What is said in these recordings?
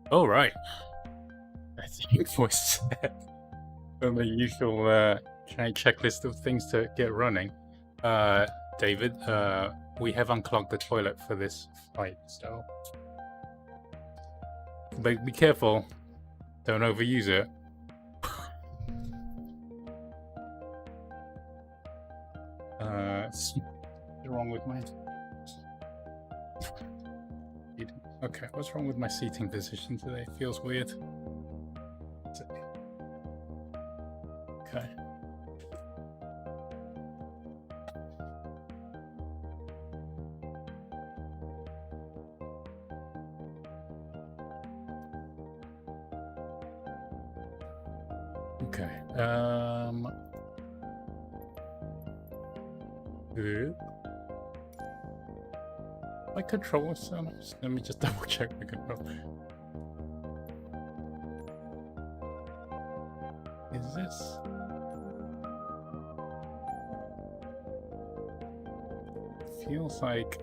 Oh, right. I think was set on the usual checklist of things to get running. David, we have unclogged the toilet for this flight, so but be careful. Don't overuse it. What's wrong with mine? Okay, what's wrong with my seating position today? It feels weird. Okay. Okay. My controller sounds. Let me just double check my controller. Is this? Feels like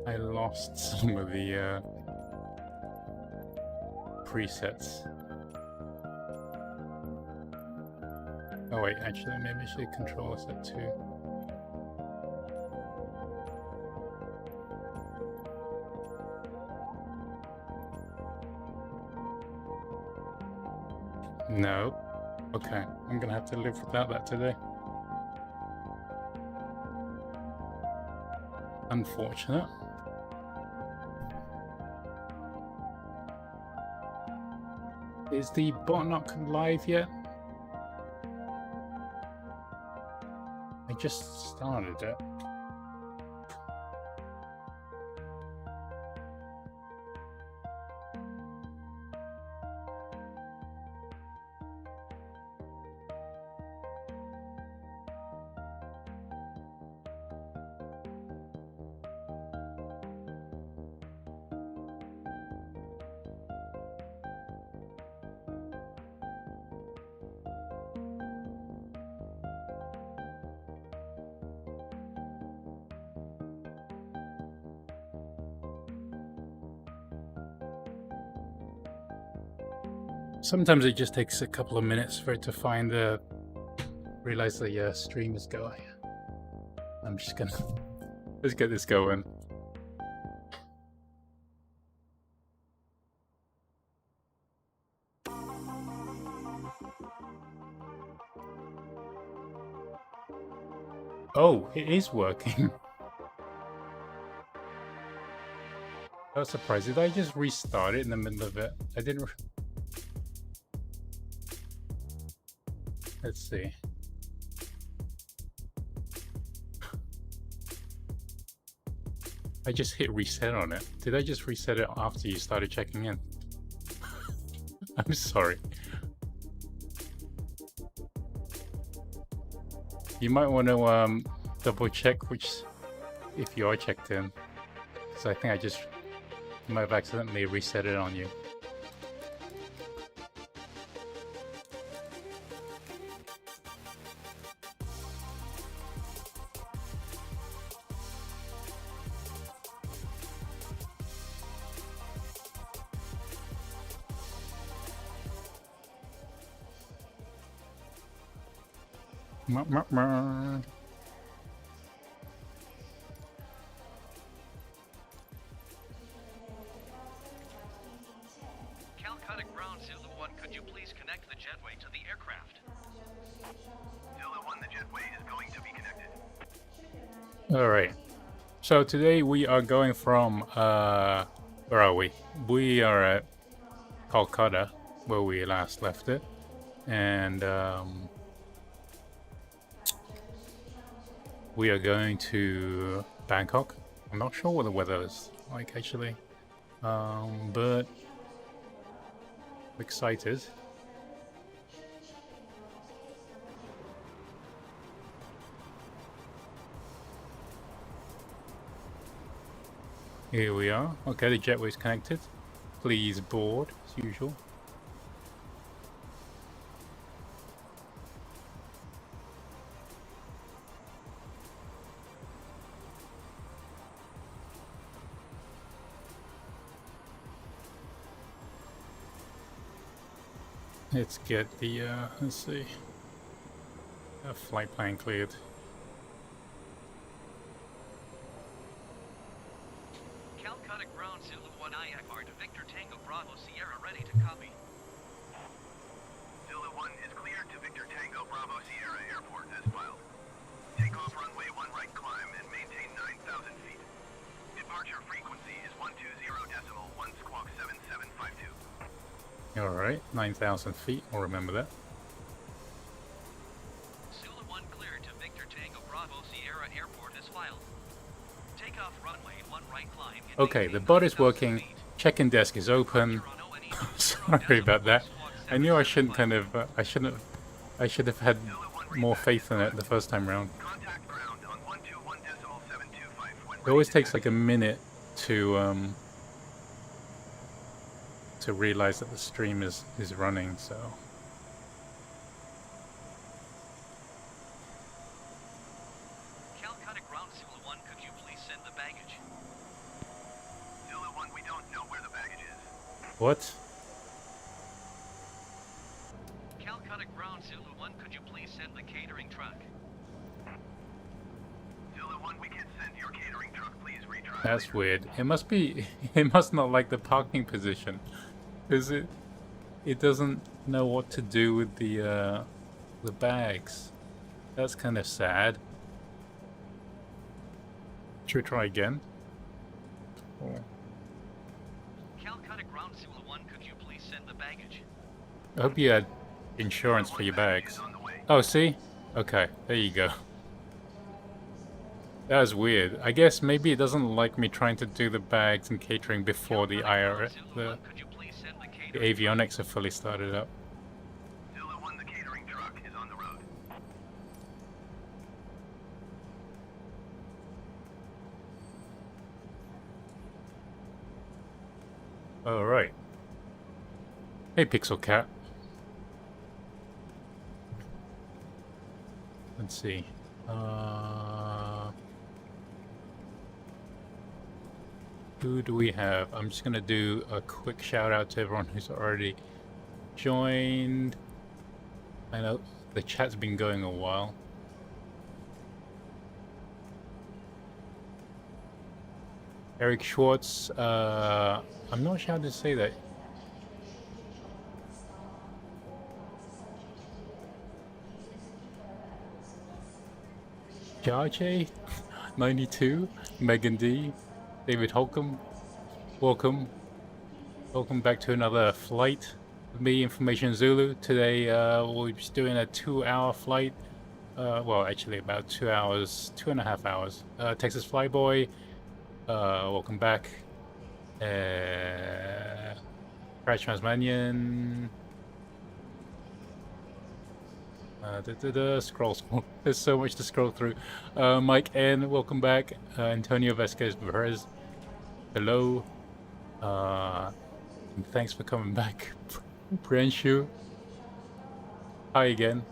I lost some of the presets. Oh wait, actually maybe I should control set too. No. Okay, I'm gonna have to live without that today. Unfortunate. Is the bot not live yet? I just started it. Sometimes it just takes a couple of minutes for it to find realize the stream is going. I'm just gonna let's get this going. Oh, it is working. I was surprised. Did I just restart it in the middle of it? I didn't. Let's see. I just hit reset on it. Did I just reset it after you started checking in? I'm sorry. You might want to double check if you are checked in, because I think I just might have accidentally reset it on you. Calcutta ground Zulu 1, could you please connect the jetway to the aircraft? Zulu 1, the jetway is going to be connected. Alright. So today we are going from where are we? We are at Kolkata, where we last left it. And we are going to Bangkok. I'm not sure what the weather is like actually, but I'm excited. Here we are. Okay, the jetway's connected. Please board as usual. Let's get the, let's see, flight plan cleared. Calcutta ground Zulu 1 IFR to Victor Tango Bravo Sierra ready to copy. Zulu 1 is cleared to Victor Tango Bravo Sierra Airport as filed. Takeoff runway 1 right climb and maintain 9,000 feet. Departure frequency is 120.1 squawk 7752. Alright, 9,000 feet, I'll remember that. Zulu 1 cleared to Victor Tango Bravo Sierra Airport as filed. Takeoff runway 1 right climb. Okay, the bot is working, check-in desk is open. Sorry about that. I knew I shouldn't kind of, I should have had more faith in it the first time round. It always takes like a minute to realize that the stream is running, so. Calcutta ground Zulu 1, could you please send the baggage? Zulu 1, we don't know where the baggage is. What? Calcutta ground Zulu 1, could you please send the catering truck? Zulu 1, we can send your catering truck, please retry. That's weird. It must be, it must not like the parking position. Because it doesn't know what to do with the bags. That's kind of sad. Should we try again? Or... Calcutta ground Zulu 1, could you please send the baggage? I hope you had insurance for your bags. Oh, see? Okay, there you go. That was weird. I guess maybe it doesn't like me trying to do the bags and catering before the IRS, the avionics are fully started up. Zulu 1, the catering truck is on the road. Alright. Hey, Pixel Cat. Let's see. Who do we have? I'm just gonna do a quick shout out to everyone who's already joined. I know the chat's been going a while. Eric Schwartz, I'm not sure how to say that. Jarjay, 92, Megan D, David Holcomb, welcome. Welcome back to another flight with me, Information Zulu. Today we'll be just doing a 2-hour flight. Well, actually about 2 hours, 2.5 hours. Texas Flyboy, welcome back. Crash Transmanian. Scroll. There's so much to scroll through. Mike N, welcome back. Antonio Vasquez Perez, hello. And thanks for coming back. Priyanshu, hi again.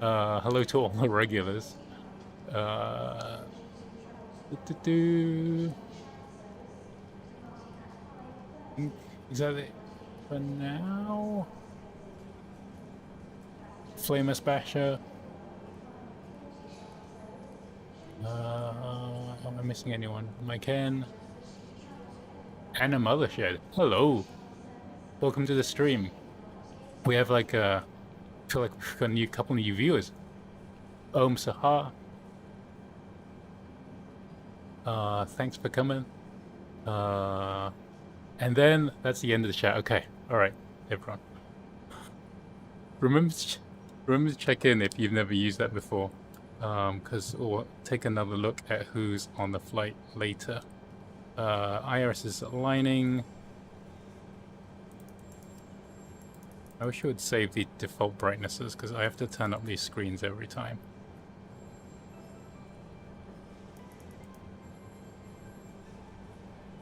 Hello to all the regulars. Is that it for now? Flamus Basher. Am I missing anyone? Mike N. Anna Mothershed. Hello. Welcome to the stream. We have like I feel like we've got a couple new viewers. Om Sahar. Thanks for coming. And then that's the end of the chat. Okay. Alright, everyone. Remember to check in if you've never used that before. Or take another look at who's on the flight later. Iris is aligning. I wish I would save the default brightnesses because I have to turn up these screens every time.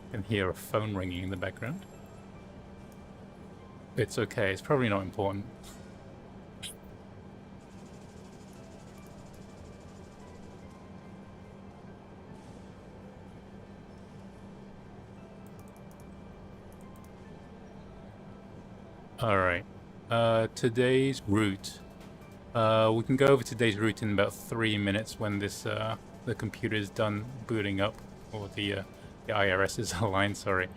I can hear a phone ringing in the background. It's okay, it's probably not important. Alright. today's route. We can go over today's route in about 3 minutes when this the computer is done booting up, or the IRS is aligned. Sorry.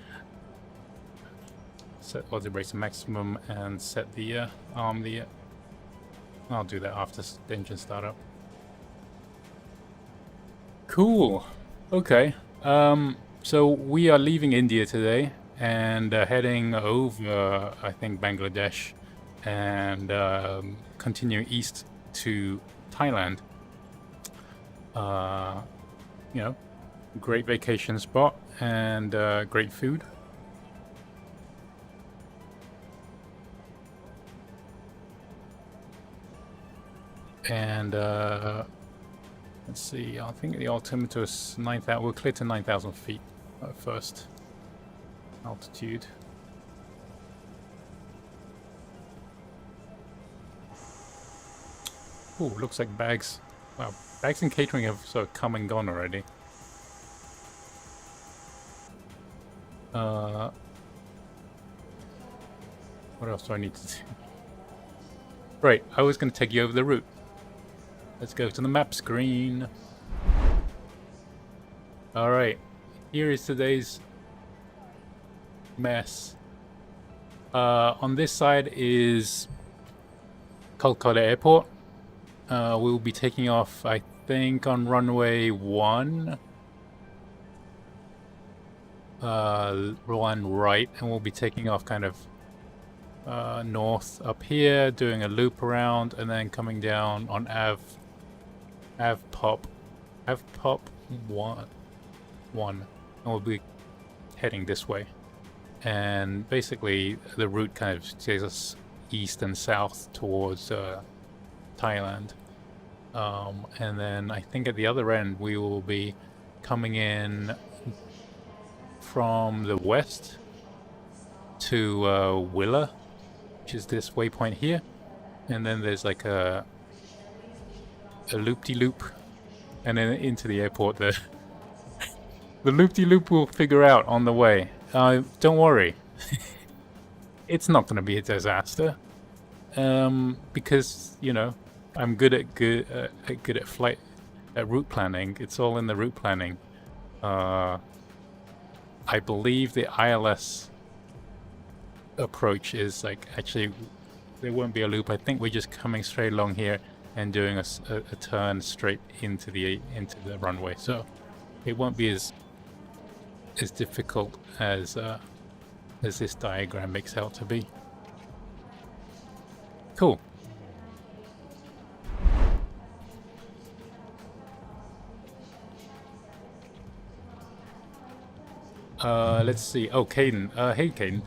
Set auto brakes to maximum and set the arm the. I'll do that after the engine startup. Cool. Okay. So we are leaving India today and heading over, I think, Bangladesh, and continuing east to Thailand. You know, great vacation spot and great food. And let's see, I think the altimeter is 9,000. We'll clear to 9,000 feet at first. Altitude. Ooh, looks like bags. Wow, bags and catering have sort of come and gone already. What else do I need to do? Right, I was going to take you over the route. Let's go to the map screen. Alright, here is today's mess. On this side is KOLKATA Airport. We'll be taking off, I think, on runway 1. 1 right, and we'll be taking off kind of north up here, doing a loop around, and then coming down on AvPop 1, and we'll be heading this way. And basically the route kind of takes us east and south towards Thailand, and then I think at the other end we will be coming in from the west to Willa, which is this waypoint here, and then there's like a loop-de-loop, and then into the airport. The loop-de-loop we'll figure out on the way. Don't worry, it's not going to be a disaster, because you know I'm good at route planning. It's all in the route planning. I believe the ILS approach is like, actually there won't be a loop. I think we're just coming straight along here and doing a turn straight into the runway, so it won't be as difficult as this diagram makes out to be. Cool. Let's see. Oh, Caden. Hey, Caden.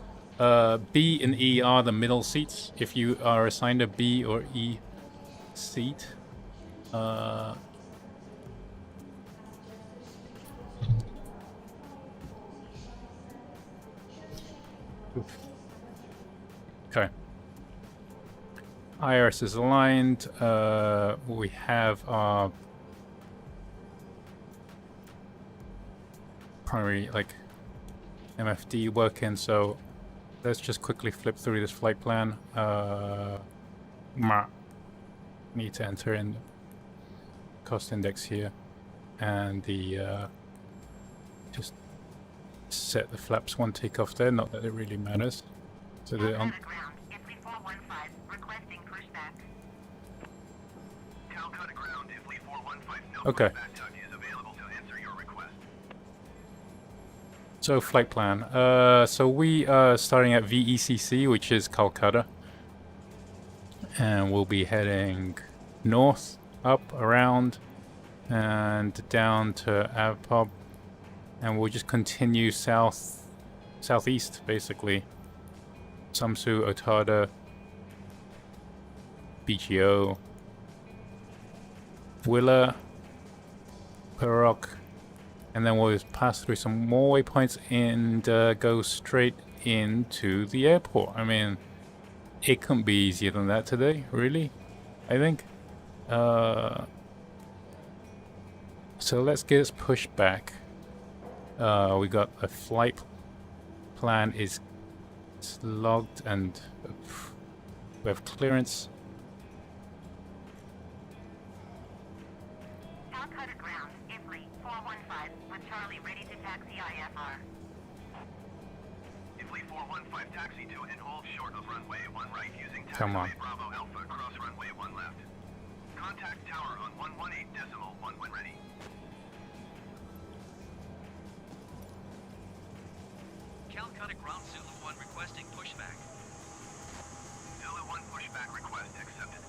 B and E are the middle seats. If you are assigned a B or E seat, okay. IRS is aligned. We have our primary, like, MFD working, so let's just quickly flip through this flight plan. Need to enter in cost index here, and the just set the flaps 1 takeoff there, not that it really matters. So the on okay. So flight plan. So we are starting at VECC, which is Kolkata, and we'll be heading north, up, around, and down to AvPop, and we'll just continue southeast, basically. Samsu, Otada, BGO, Willa, Perok, and then we'll just pass through some more waypoints and go straight into the airport. I mean, it couldn't be easier than that today, really, I think. So let's get us pushed back. We got a flight plan is logged, and We have clearance. KOLKATA ground, inflight 415 with Charlie ready to taxi IFR. Inflight 415 taxi to and hold short of runway 1 right using Come on. taxiway Bravo Alpha cross runway 1 left. Contact tower on 118.1 when ready. KOLKATA ground Zulu 1 requesting pushback. Zulu 1 pushback request accepted.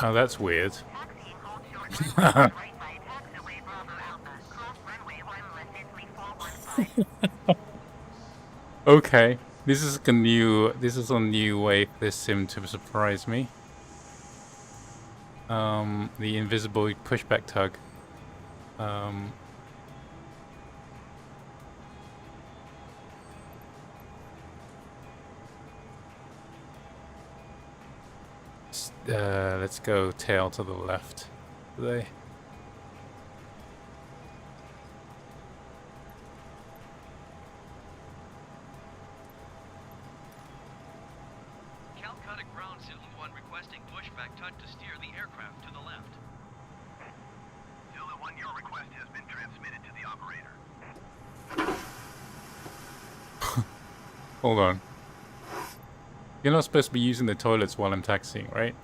Oh, that's weird. Taxiing hold short runway 1 right by taxiway Bravo Alpha. Cross runway 1 left inflight 415. Okay, this is a new way for this sim to surprise me. The invisible pushback tug. Let's go tail to the left today. KOLKATA ground Zulu 1 requesting pushback tug to steer the aircraft to the left. Zulu 1, your request has been transmitted to the operator. Hold on. You're not supposed to be using the toilets while I'm taxiing, right?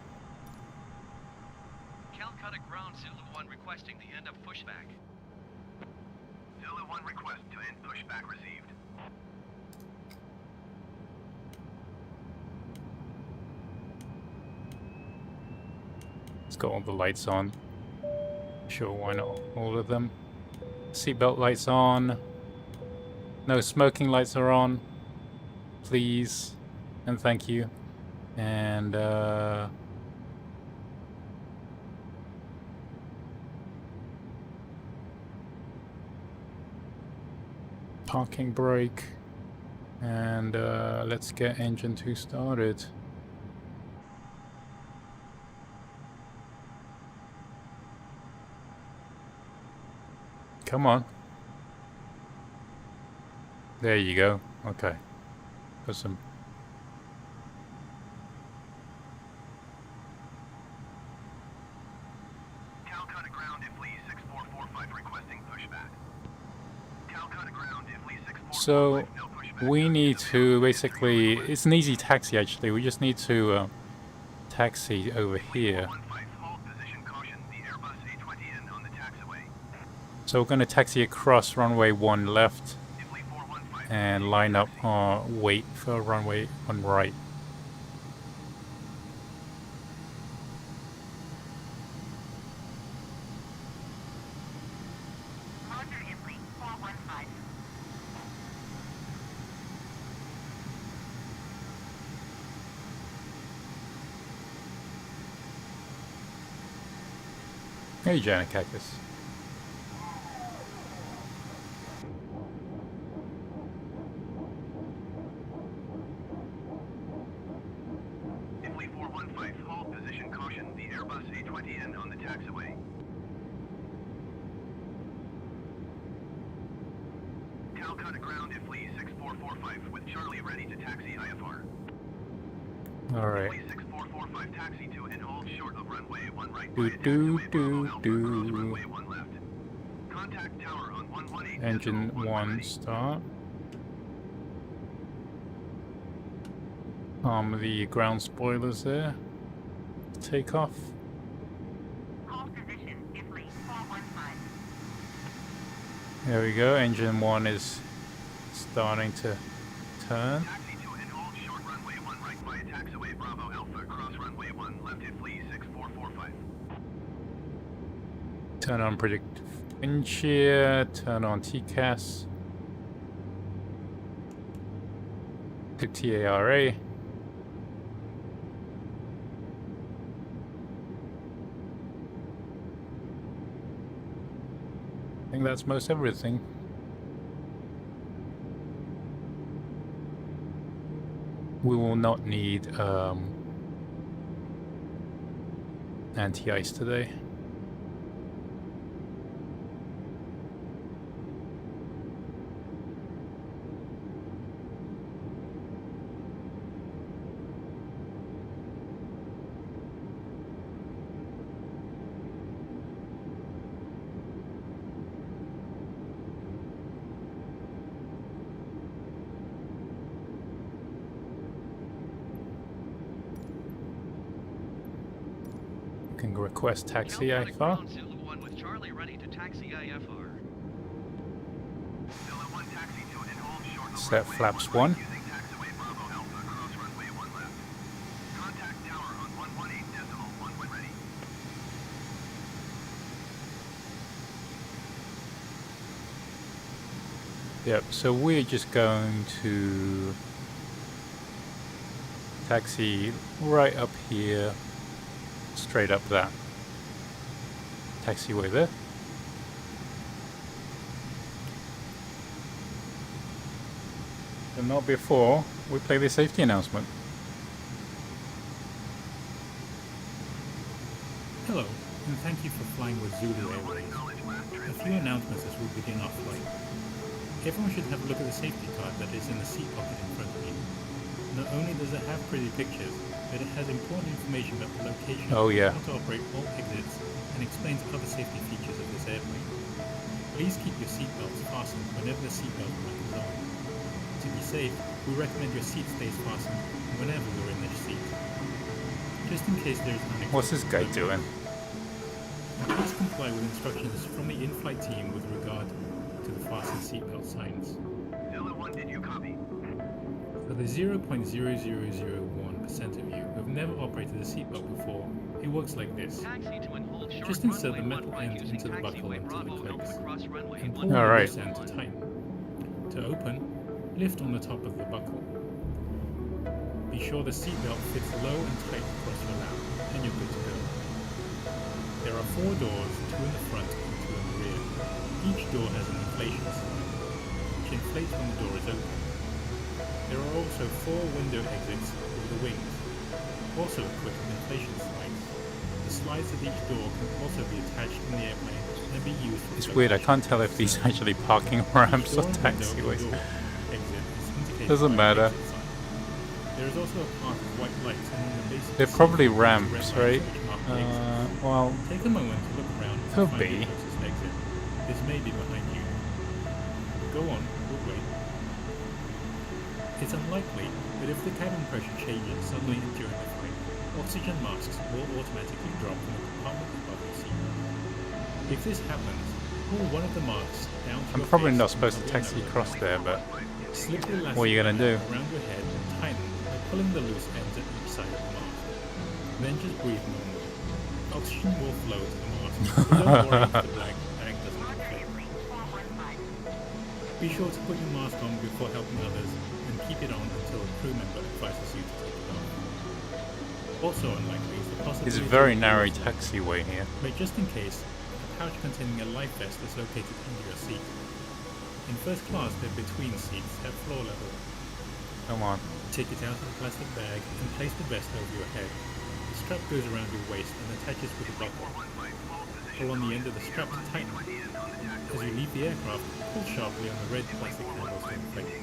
KOLKATA ground Zulu 1 requesting the end of pushback. Zulu 1 request to end pushback received. Let's got all the lights on. Sure, why not all of them? Seatbelt lights on. No smoking lights are on. Please. And thank you. And parking brake. And let's get engine 2 started. Come on. There you go. Okay. Got some. KOLKATA ground inflight 6445 requesting pushback. KOLKATA ground inflight 6445 So no pushback. we need to basically, it's an easy taxi actually. We just need to taxi over here. 415 hold position caution. The Airbus A320neo on the taxiway. So we're going to taxi across runway 1 left Inflight 415 and line up our wait for runway 1 right. Roger inflight 415. Hey, Janikakis. Inflight 415 hold position caution. The Airbus A320neo on the taxiway. KOLKATA ground inflight 6445 with Charlie ready to taxi IFR. Alright. Inflight 6445 taxi to and hold short of runway 1 right Do, by do, taxiway do, Bravo Alpha do. cross runway 1 left. Contact tower on 118.1 Engine when 1 ready. start. The ground spoilers there. Takeoff. Hold position inflight 415. There we go. Engine 1 is starting to turn. Taxi to and hold short runway 1 right by taxiway Bravo Alpha cross runway 1 left inflight 6445. Turn on predictive wind shear. Turn on TCAS. To TARA. I think that's most everything. We will not need anti-ice today. Request taxi KOLKATA IFR. ground Zulu 1 with Charlie ready to taxi IFR. Zulu 1 taxi to and hold short of Set runway flaps 1 1. using taxiway Bravo Alpha, cross runway 1 left. Contact tower on 118.1 when ready. Yep, so we're just going to taxi right up here, straight up that taxiway there. And not before we play the safety announcement. Hello, and thank you for flying with Zulu Airways. A few announcements as we begin our flight. Everyone should have a look at the safety card that is in the seat pocket in front of you. Not only does it have pretty pictures, but it has important information about the location Oh, yeah. how to operate all exits and explains other safety features of this airplane. Please keep your seatbelts fastened whenever the seatbelt light is on. To be safe, we recommend your seat stays fastened whenever you're in this seat. Just in case there is an unexpected What's this guy doing? Please comply with instructions from the in-flight team with regard to the fasten seatbelt signs. Zulu 1, did you copy? For the 0.0001% of you who have never operated a seatbelt before, it works like this. Taxi to and hold short Just insert runway the metal 1 right end using into the buckle taxiway until Bravo it Alpha clicks, cross runway and 1 pull the Alright. loose end to tighten. To open, lift on the top of the buckle. Be sure the seatbelt fits low and tight across your lap, and you're good to go. There are 4 doors, 2 in the front and 2 in the rear. Each door has an inflation slide, which inflates when the door is open. There are also 4 window exits over the wings, also equipped with inflation slides. The slides of each door can also be attached in the airplane and be used for It's weird, I can't tell if flotation these are actually parking ramps or taxiways. Doesn't matter. There is also a path of white lights along the base of They're the probably seat with ramps, red lights right? which mark the exits. Well, Take a moment to look around and could find be. the closest exit. This may be behind you. Go on, we'll wait. It's unlikely, but if the cabin pressure changes suddenly during the flight, oxygen masks will automatically drop from the compartment above your seat. If this happens, pull one of the masks down to I'm your probably face not supposed to above your taxi nose. across there, but Slip the elastic what are you gonna do? around your head and tighten by pulling the loose ends at each side of the mask. Then just breathe normally. Oxygen will flow to the mask, so don't worry if the bag doesn't inflate. Be sure to put your mask on before helping others and keep it on until a crew member advises you to take it off. Also unlikely is the possibility it's a very of narrow loose taxiway here. But just in case, a pouch containing a life vest is located under your seat. In first class, they're between seats at floor level. Come on. Take it out of the plastic bag and place the vest over your head. The strap goes around your waist and attaches with a buckle. Pull on the end of the strap to tighten. As you leave the aircraft, pull sharply on the red plastic handles to inflate.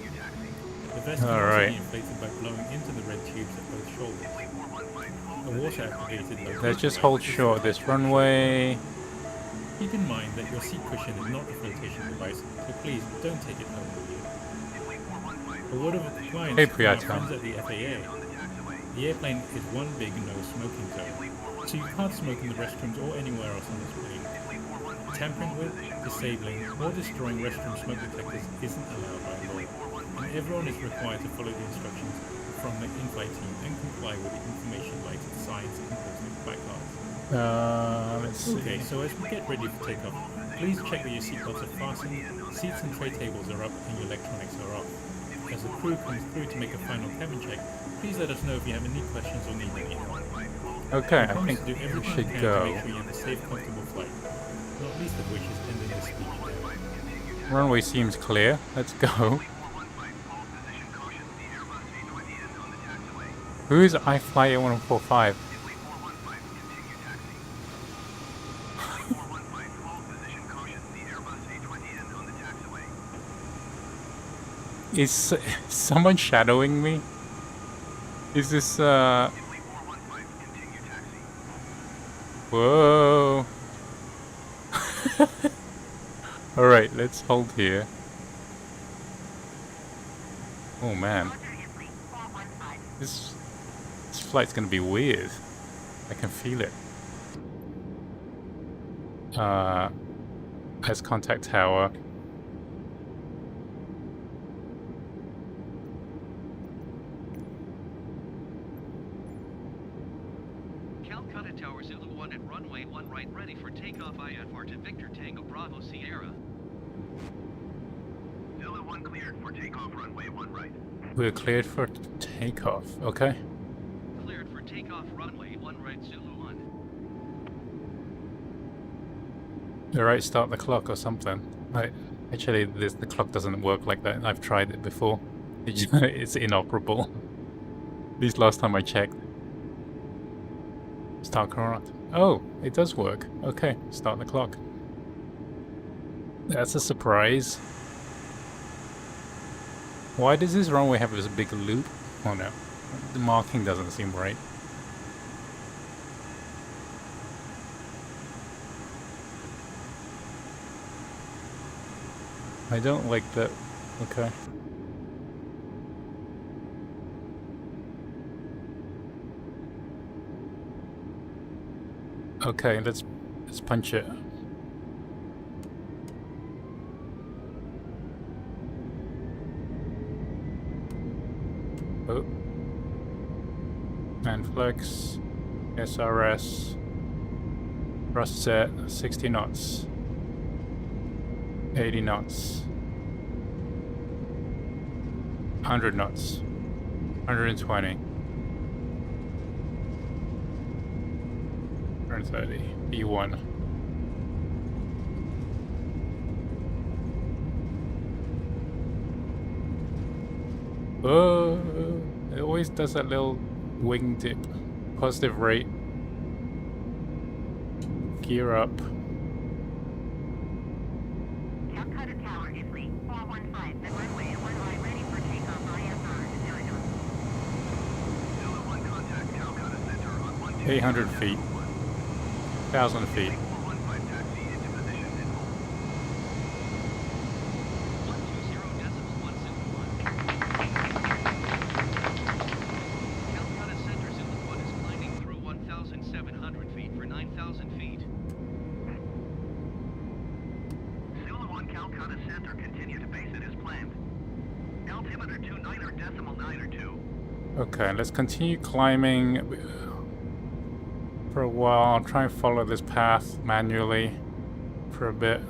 The vest can also Alright. be inflated by blowing into the red tubes at both shoulders. A water-activated low Let's just pressure hold light is short of this runway. Keep in mind that your seat cushion is not the flotation device, so please don't take it home with you. A word of compliance Hey, from our Priyata. friends at the FAA. The airplane is one big no smoking zone, so you can't smoke in the restrooms or anywhere else on this plane. Tampering with, disabling, or destroying restroom smoke detectors isn't allowed by law, and everyone is required to follow the instructions from the in-flight team and comply with the information lighted signs and posted placards. Let's see. Okay, so as we get ready for takeoff, please check that your seatbelts are fastened, seats and tray tables are up, and your electronics are off. As the crew comes through to make a final cabin check, please let us know if you have any questions or need any help. Okay, I Promise think to do we everything should we can to go. make sure you have a safe, comfortable flight. Not least of which is ending this speech. Runway seems clear. Let's go. Who is iFly 8145? Is someone shadowing me? Is this Whoa. Alright, let's hold here. Oh man. This flight's gonna be weird. I can feel it. as contact tower. Calcutta Tower Zulu 1 at runway 1 right, ready for takeoff IFR to Victor Tango Bravo Sierra. Zulu 1 cleared for takeoff runway 1 right. We're cleared for takeoff. Okay. Cleared for takeoff runway 1 right, Zulu 1. Alright, start the clock or something. Actually, the clock doesn't work like that. I've tried it before. It's inoperable. At least last time I checked. Start clock. Oh, it does work. Okay, start the clock. That's a surprise. Why does this runway have this big loop? Oh no, the marking doesn't seem right. I don't like that. Okay. Okay, let's punch it. Oh. And flex, SRS, thrust set, 60 knots, 80 knots, 100 knots, 120, 130, B1. Oh, it always does that little wing dip. Positive rate. Gear up. Calcutta Tower, Italy, 415, the runway 1 right, ready for takeoff IFR to Zero. Zulu 1 contact Calcutta Center on 120. 800 feet. 1,000 feet. 415 taxi into position and hold. 120.101. Calcutta Center Zulu 1 is climbing through 1,700 feet for 9,000 feet. Zulu 1 Calcutta Center, continue to base it as planned. Altimeter 29.92. Okay, let's continue climbing for a while. I'll try and follow this path manually for a bit.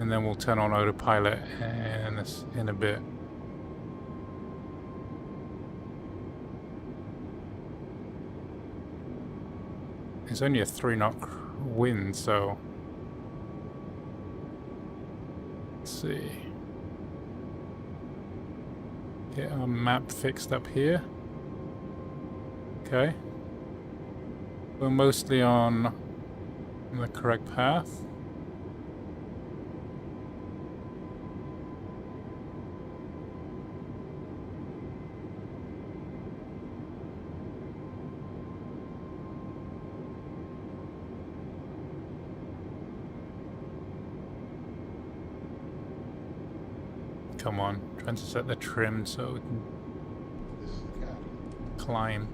And then we'll turn on autopilot in a bit. It's only a 3-knot wind, so let's see. Get our map fixed up here. Okay. We're mostly on the correct path. Come on, trying to set the trim so we can climb.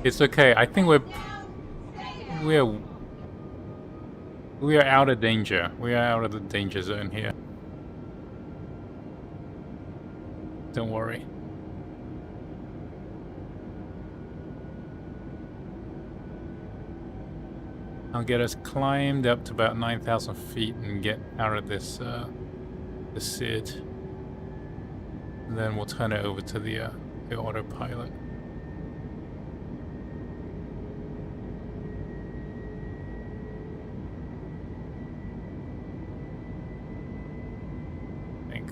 It's okay. I think we are out of danger. We are out of the danger zone here. Don't worry. I'll get us climbed up to about 9,000 feet and get out of this the SID. And then we'll turn it over to the autopilot.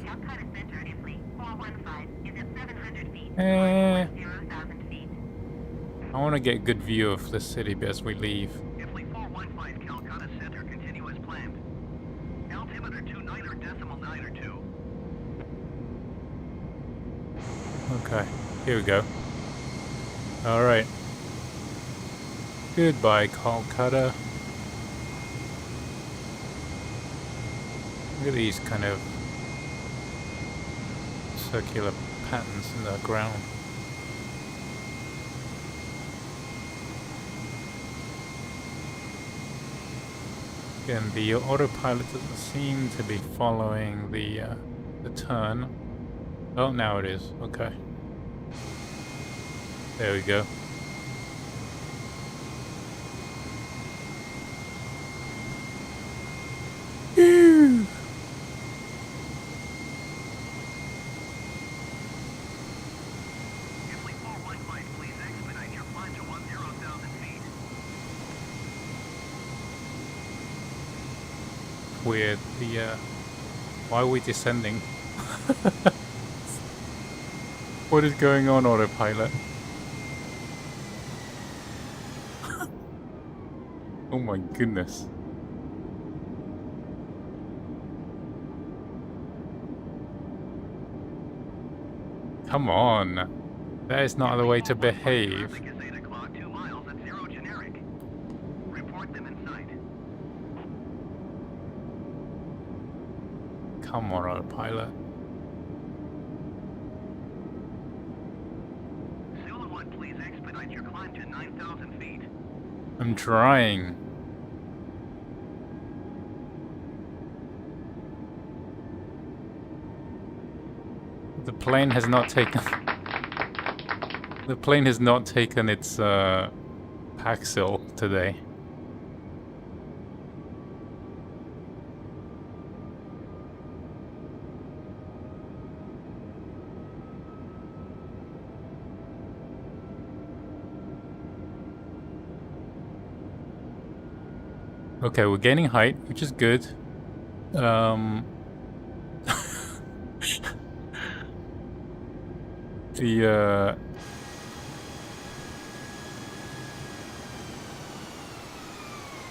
Calcutta Center, Italy, 415, is at 700 feet. Eh. 0,000 feet. I want to get a good view of the city as we leave. Italy 415 Calcutta Center, continue as planned. Altimeter 29.92. Here we go. Alright. Goodbye, Kolkata. Look at these kind of circular patterns in the ground. Again, the autopilot doesn't seem to be following the turn. Oh, now it is. Okay. There we go. Phew. Inflight 41 flight, please expedite your climb to 10,000 feet. Weird. Why are we descending? What is going on, autopilot? Oh my goodness. Come on. That is not the way to behave. Traffic is 8 o'clock, 2 miles at 0 generic. Report them in sight. Come on, autopilot. Zulu 1, please expedite your climb to 9,000 feet. I'm trying. The plane has not taken. The plane has not taken its Paxil today. Okay, we're gaining height, which is good. The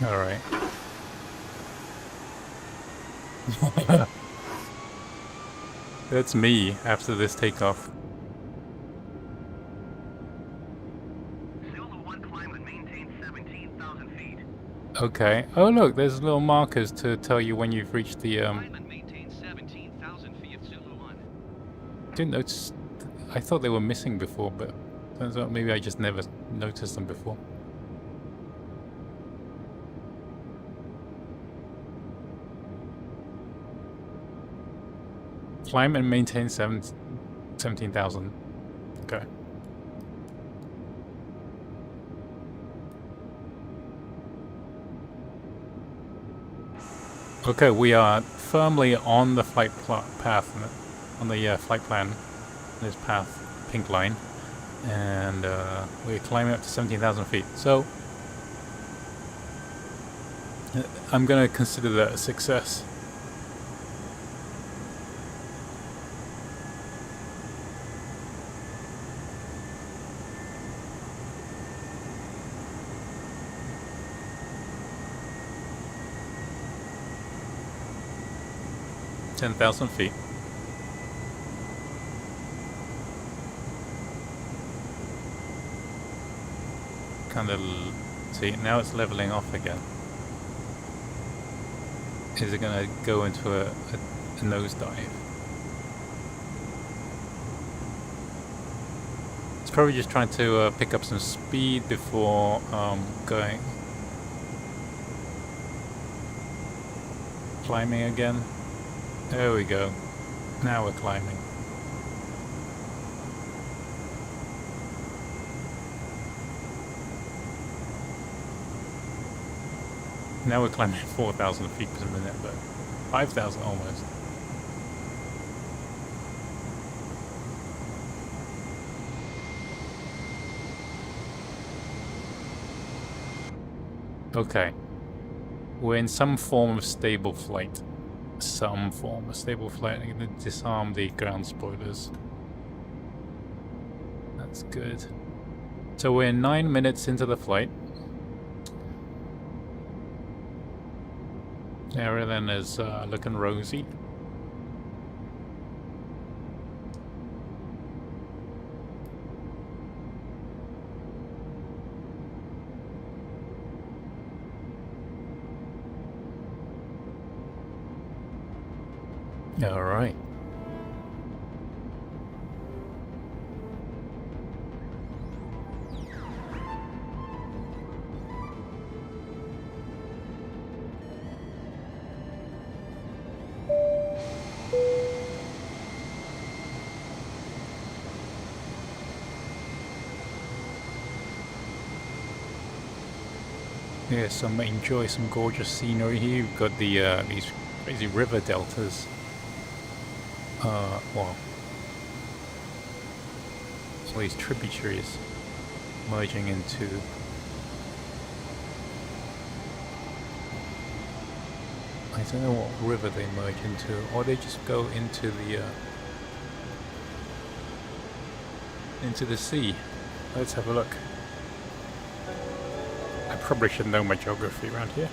all right. That's me after this takeoff. Zulu 1, climb and maintain 17,000 feet. Okay. Oh look, there's little markers to tell you when you've reached the Climb and maintain 17,000 feet, Zulu 1. Didn't notice. I thought they were missing before, but turns out maybe I just never noticed them before. Climb and maintain 17,000. Okay. Okay, we are firmly on the flight path, on the flight plan. This path, pink line, and we're climbing up to 17,000 feet. So I'm going to consider that a success. $10,000 feet. Kind of see, now it's leveling off again. Is it going to go into a nosedive? It's probably just trying to pick up some speed before going climbing again. There we go. Now we're climbing. Now we're climbing 4,000 feet per minute, but 5,000 almost. Okay. We're in some form of stable flight. Some form of stable flight. I'm going to disarm the ground spoilers. That's good. So we're 9 minutes into the flight. Area then is looking rosy. All right. Yeah, enjoy some gorgeous scenery here. You've got the these crazy river deltas. Well, all these tributaries merging into. I don't know what river they merge into, or they just go into the sea. Let's have a look. I probably should know my geography around here.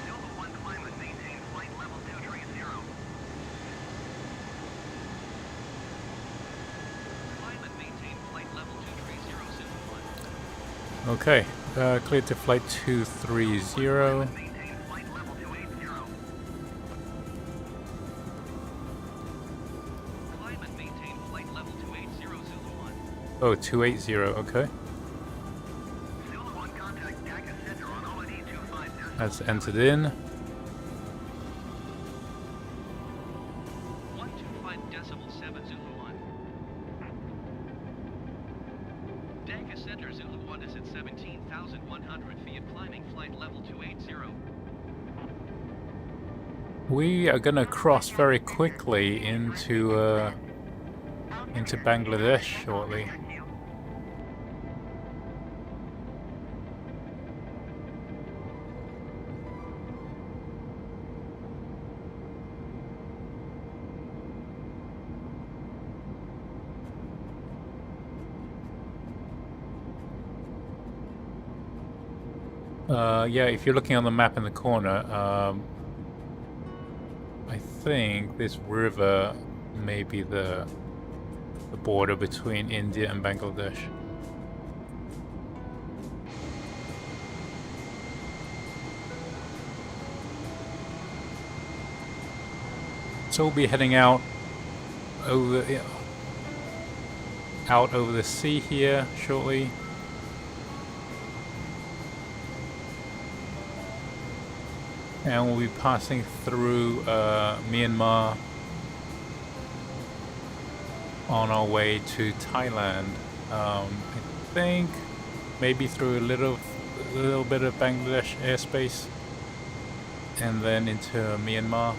Silva 1 climb and maintain flight level 230. Climb and maintain flight level 230, Silva 1. Okay, cleared to flight 230. Maintain flight level 280. Climb and maintain flight level 280, Silva 1. Oh, 280, okay. Silva 1 contact Takeoff Center on OD 25. That's entered in. 125.7, Zulu 1. Takeoff Center, Zulu 1 is at 17,100 feet, climbing flight level 280. We are gonna cross very quickly into Bangladesh shortly. Yeah, if you're looking on the map in the corner, I think this river may be the border between India and Bangladesh. So we'll be heading out over the sea here shortly. And we'll be passing through Myanmar on our way to Thailand. I think maybe through a little bit of Bangladesh airspace, and then into Myanmar.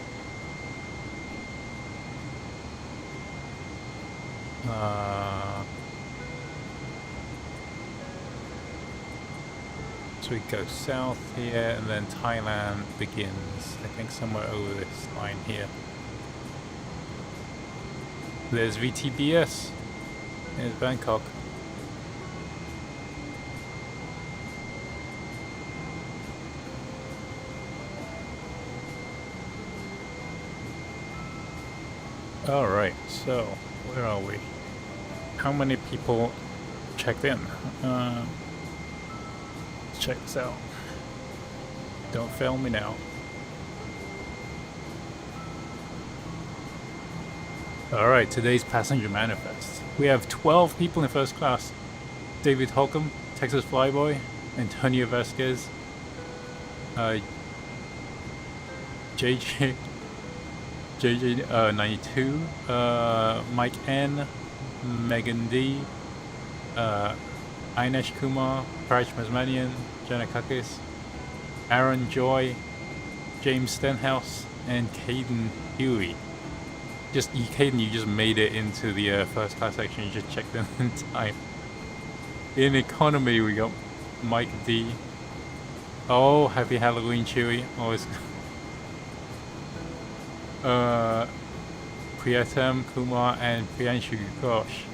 So we go south here, and then Thailand begins, I think, somewhere over this line here. There's VTBS. There's Bangkok. Alright, so where are we? How many people checked in? Let's check this out. Don't fail me now. Alright, today's passenger manifest. We have 12 people in first class. David Holcomb, Texas Flyboy, Antonio Vasquez, JJ92, Mike N, Megan D, Ainesh Kumar, Paraj Masmanian, Jenna Kakis, Aaron Joy, James Stenhouse, and Caden Huey. Caden, you just made it into the first class section. You just checked in time. In economy, we got Mike D. Oh, happy Halloween, Chewy. Always. Priyatam Kumar and Priyanshu Ghosh.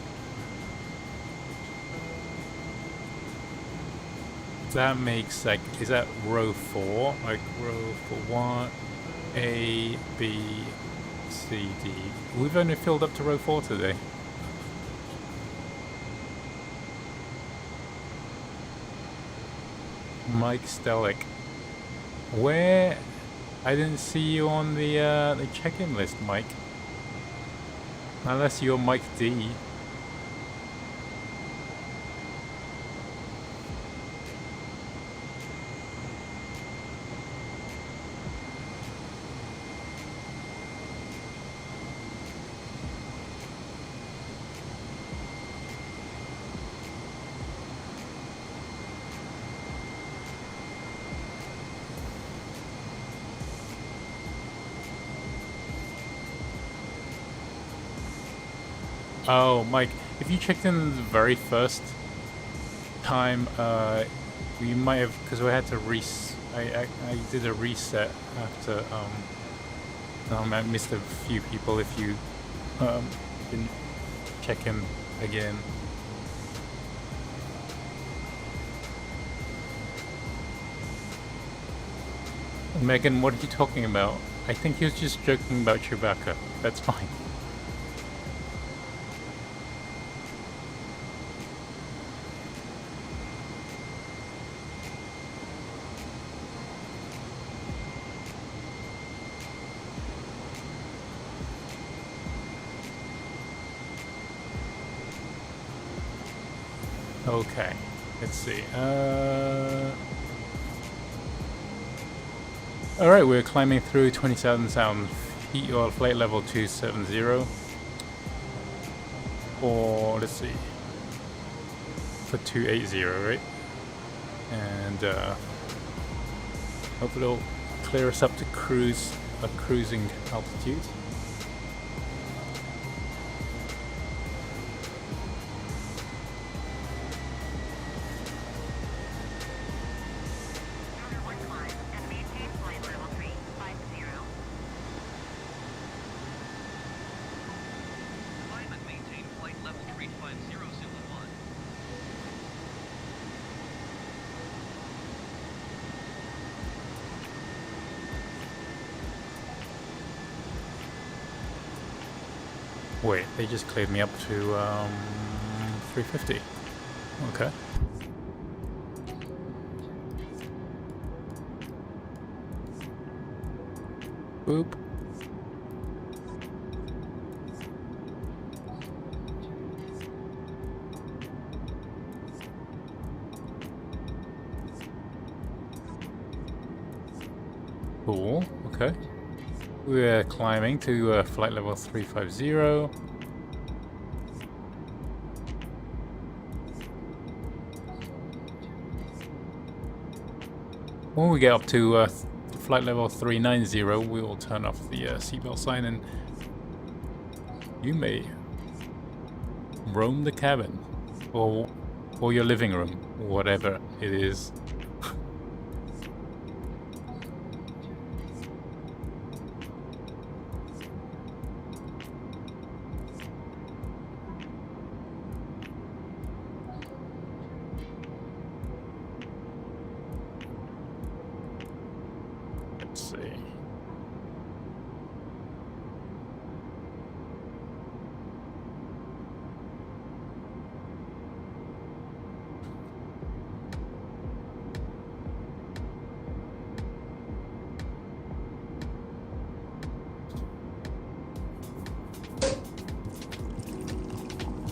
That makes like, is that row 4? Like row 1, A, B, C, D. We've only filled up to row 4 today. Mike Stellick. Where? I didn't see you on the check-in list, Mike. Unless you're Mike D. Oh, Mike, if you checked in the very first time, you might have, because we had to I did a reset after, I missed a few people if you, didn't check in again. Megan, what are you talking about? I think he was just joking about Chewbacca. That's fine. Okay, let's see. Alright, we're climbing through 20,000 feet or flight level 270. Or, let's see, for 280, right? And hopefully it'll clear us up to cruising altitude. Wait, they just cleared me up to 350. Okay. Boop. Cool. Okay. We're climbing to flight level 350. When we get up to flight level 390, we will turn off the seatbelt sign and you may roam the cabin or your living room, whatever it is.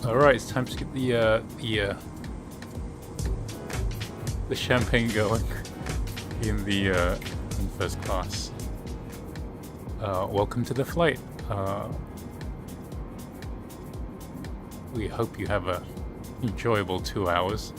Alright, it's time to get the champagne going in the in first class. Welcome to the flight. We hope you have a enjoyable 2 hours.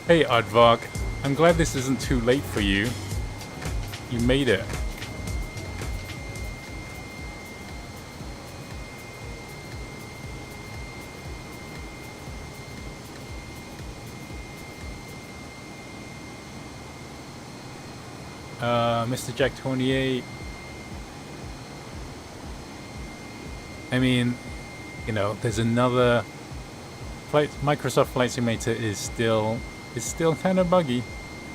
Hey Aardvark, I'm glad this isn't too late for you. You made it. Mr. Jack 28. I mean, you know, there's another Microsoft Flight Simulator is still kind of buggy.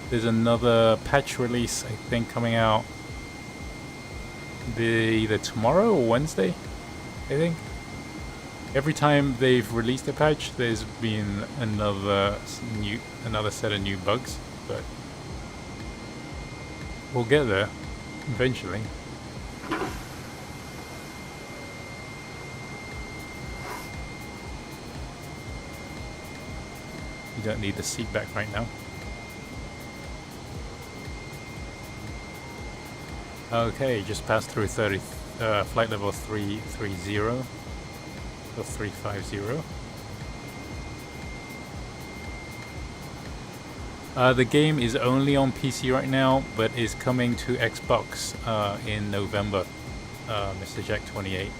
There's another patch release, I think, coming out either tomorrow or Wednesday, I think. Every time they've released a patch, there's been another set of new bugs, but we'll get there eventually. You don't need the seat back right now. Okay, just passed through flight level 330 or 350. The game is only on PC right now, but is coming to Xbox in November. Mr. Jack 28.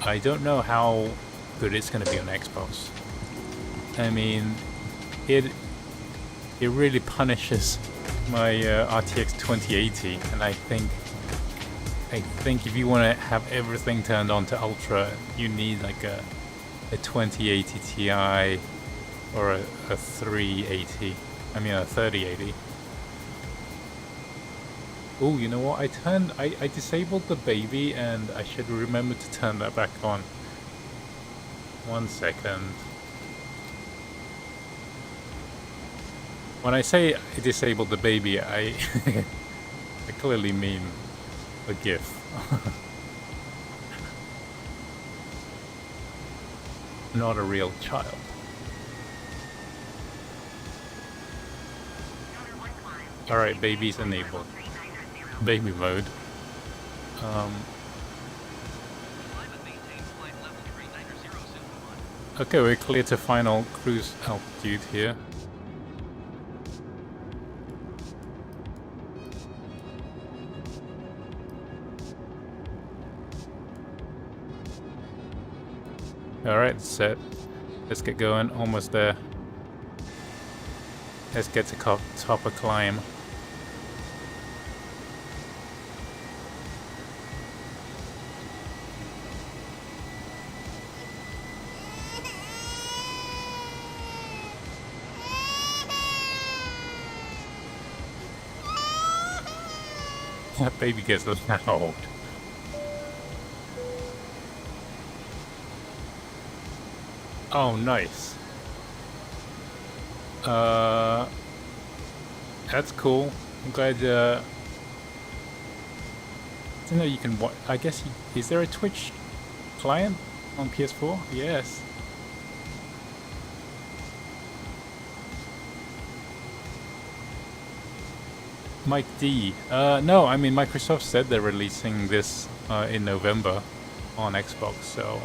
I don't know how good it's going to be on Xbox. I mean, it really punishes my RTX 2080, and I think if you want to have everything turned on to ultra, you need like a 2080 Ti or a 380. I mean a 3080. Oh, you know what? I disabled the baby, and I should remember to turn that back on. 1 second. When I say I disabled the baby, I clearly mean a GIF. Not a real child. Alright, baby's enabled. Baby mode. Okay, we're clear to final cruise altitude here. Alright, set. Let's get going. Almost there. Let's get to top of climb. That baby gets loud. Oh, nice. That's cool. I'm glad. I didn't know you can watch. I guess is there a Twitch client on PS4? Yes. Mike D. No, I mean Microsoft said they're releasing this in November on Xbox, so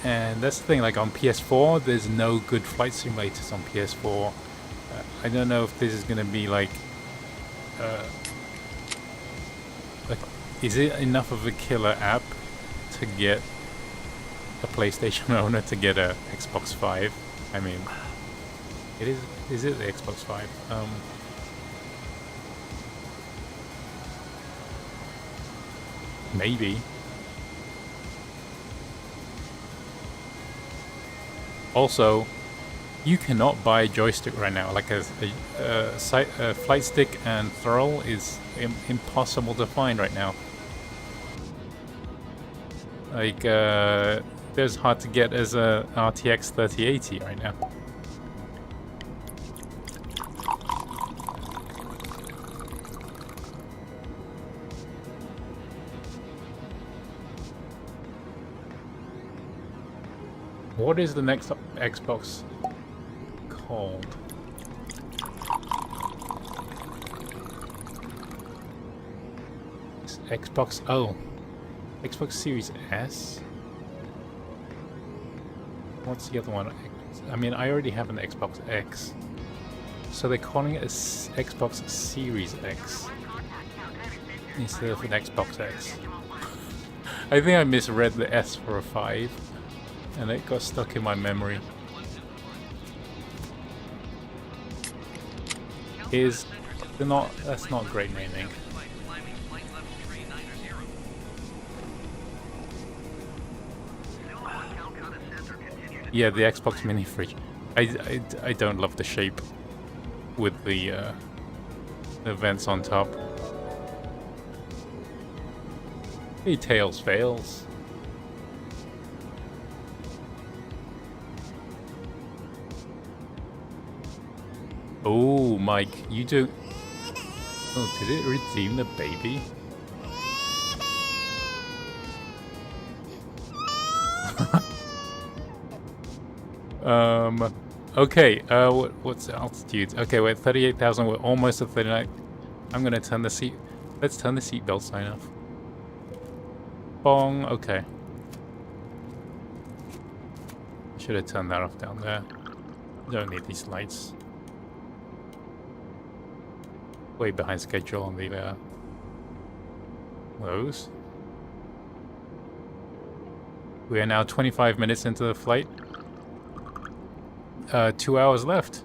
and that's the thing, like on PS4 there's no good flight simulators on PS4. I don't know if this is gonna be like is it enough of a killer app to get a PlayStation owner to get a Xbox 5? I mean, is it the Xbox 5? Maybe. Also, you cannot buy a joystick right now. Like a flight stick and throttle is impossible to find right now. Like, there's hard to get as a RTX 3080 right now. What is the next Xbox called? It's Xbox. Oh, Xbox Series S. What's the other one? I mean, I already have an Xbox X, so they're calling it a Xbox Series X instead of an Xbox X. I think I misread the S for a 5. And it got stuck in my memory. They're not. That's not great naming. Climbing flight level 390. Yeah, the Xbox Mini Fridge. I don't love the shape with the vents on top. Hey, Tails fails. Oh, Mike, you do. Oh, did it redeem the baby? Okay, what's the altitude? Okay, we're at 38,000, we're almost at 39. I'm gonna turn the seat. Let's turn the seatbelt sign off. Bong, okay. Should have turned that off down there. Don't need these lights. Way behind schedule on the those. We are now 25 minutes into the flight. 2 hours left.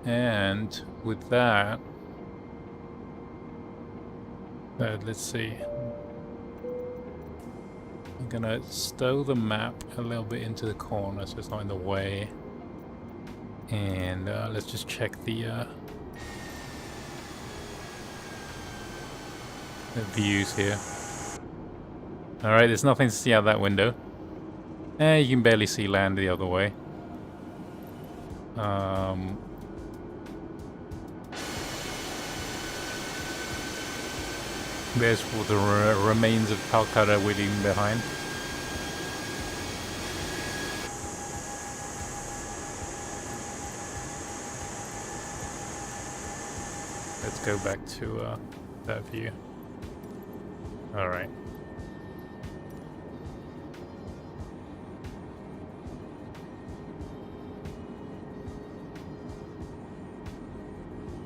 And with that, let's see. I'm gonna stow the map a little bit into the corner so it's not in the way. And let's just check the views here. Alright, there's nothing to see out that window. You can barely see land the other way. There's the remains of KOLKATA waiting behind. Let's go back to that view. Alright.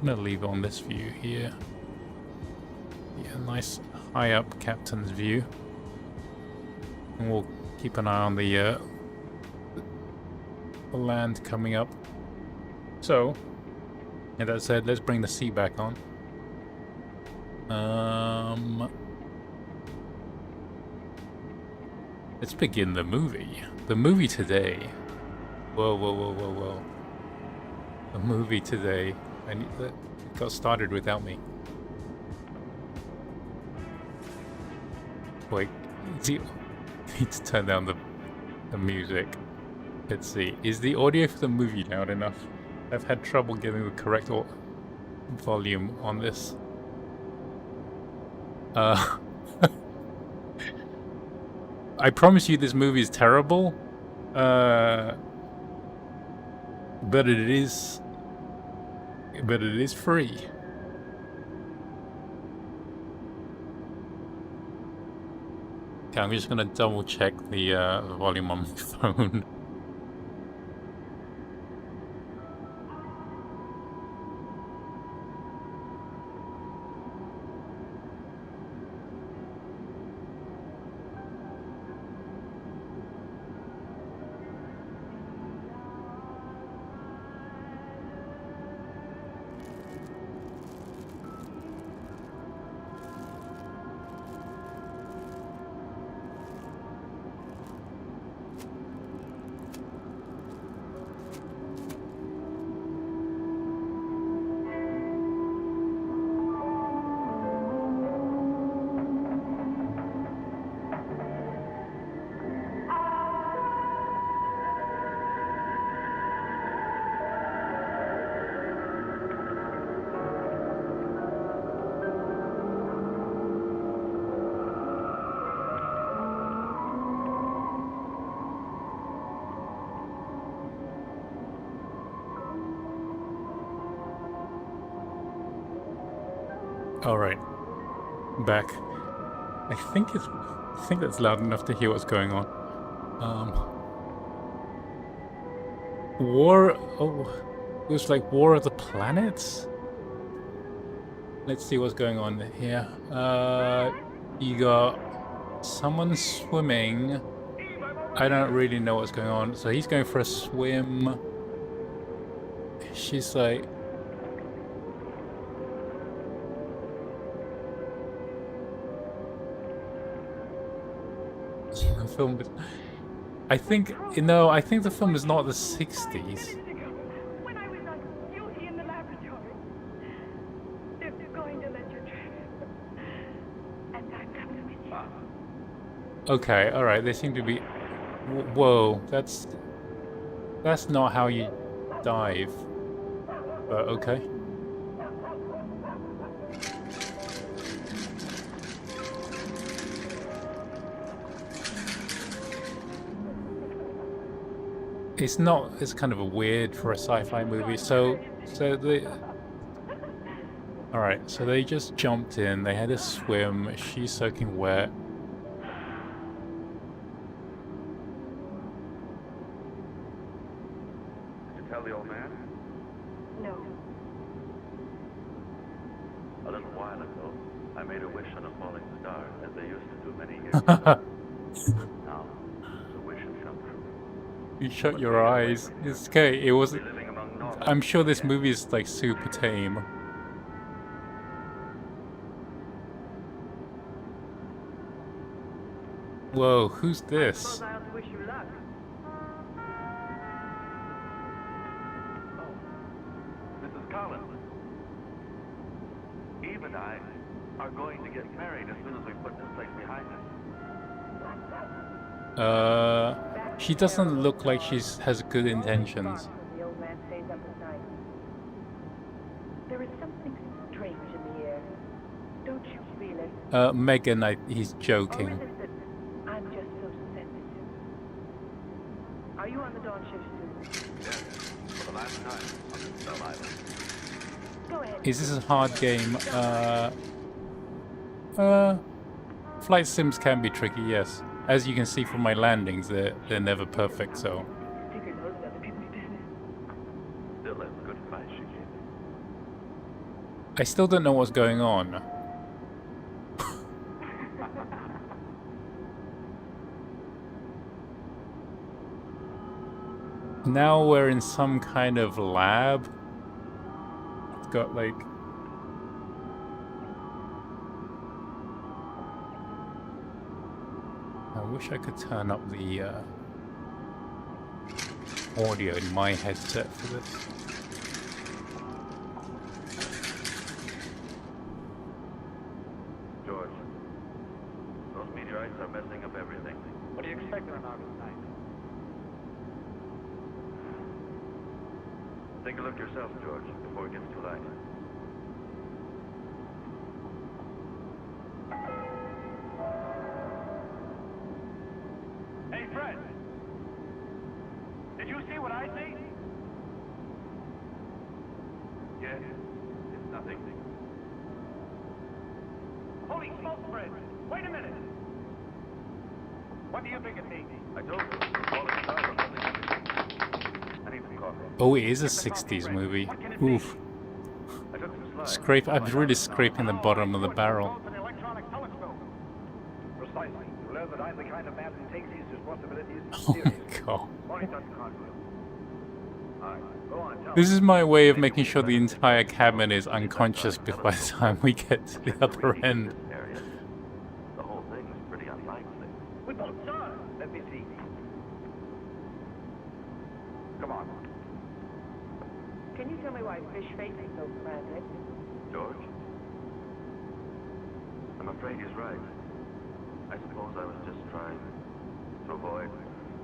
I'm gonna leave on this view here. Yeah, nice high up captain's view. And we'll keep an eye on the land coming up. So, and that said, let's bring the sea back on. Let's begin the movie. The movie today. Whoa, whoa, whoa, whoa, whoa. The movie today. It got started without me. Wait, need to turn down the music. Let's see. Is the audio for the movie loud enough? I've had trouble getting the correct volume on this. I promise you this movie is terrible. But it is free. Okay, I'm just gonna double check the volume on my phone. All right, back. I think that's loud enough to hear what's going on. War. Oh, it was like War of the Planets. Let's see what's going on here. You got someone swimming. I don't really know what's going on. So he's going for a swim. She's like, The film is, I think, you know, I think the film is not the 60s. Minutes ago, when I was on duty in the laboratory, they're going to let you transfer. And I'm coming with you. Okay, alright, they seem to be... Whoa, that's not how you dive. But okay. It's not, it's kind of a weird for a sci-fi movie. So the... Alright, so they just jumped in, they had a swim, she's soaking wet. Did you tell the old man? No. A little while ago, I made a wish on a falling star, as they used to do many years ago. Now, the wish has come true. You shut your eyes. It's okay, it was... Living among normal. I'm sure this movie is like super tame. Whoa, who's this? I ought to wish you luck. Mrs. Collins. Eve and I are going to get married as soon as we put this place behind us. She doesn't look like has good intentions. The old man stays up at night. There is something strange in the air. Don't you feel it? Megan, he's Or is joking. it that I'm just so sensitive? Are you on the dawn shift soon? Yes, for the last time on this Bell Island. Go ahead. Is this a hard game? Flight sims can be tricky, yes. As you can see from my landings, they're never perfect, so... Sticker knows other people's business. Still, that's good advice she gave me. I still don't know what's going on. Now we're in some kind of lab. It's got like... I wish I could turn up the audio in my headset for this. George, those meteorites are messing up everything. What do you expect on August 9th? Take a look yourself, George, before it gets too light. Hey, Fred! Did you see what I see? Yes, it's nothing. Holy smoke, Fred! Wait a minute! What do you think it means? I told you, falling star or something. I need some coffee. Oh, it is a 60s movie. Oof. I took some slides. I'm really scraping the bottom of the barrel. An electronic telescope. Precisely. You learn that I'm the kind of man who takes his responsibilities Oh my seriously. god. Morning, Dr. Conwell. All right, go on, tell This me. is my way of making sure the entire cabin is unconscious by the time we get to the other end. Area. The whole thing is pretty unlikely. We both saw it. Let me see. Come on. Can you tell me why fish face is so frantic? George? I'm afraid he's right. I suppose I was just trying to avoid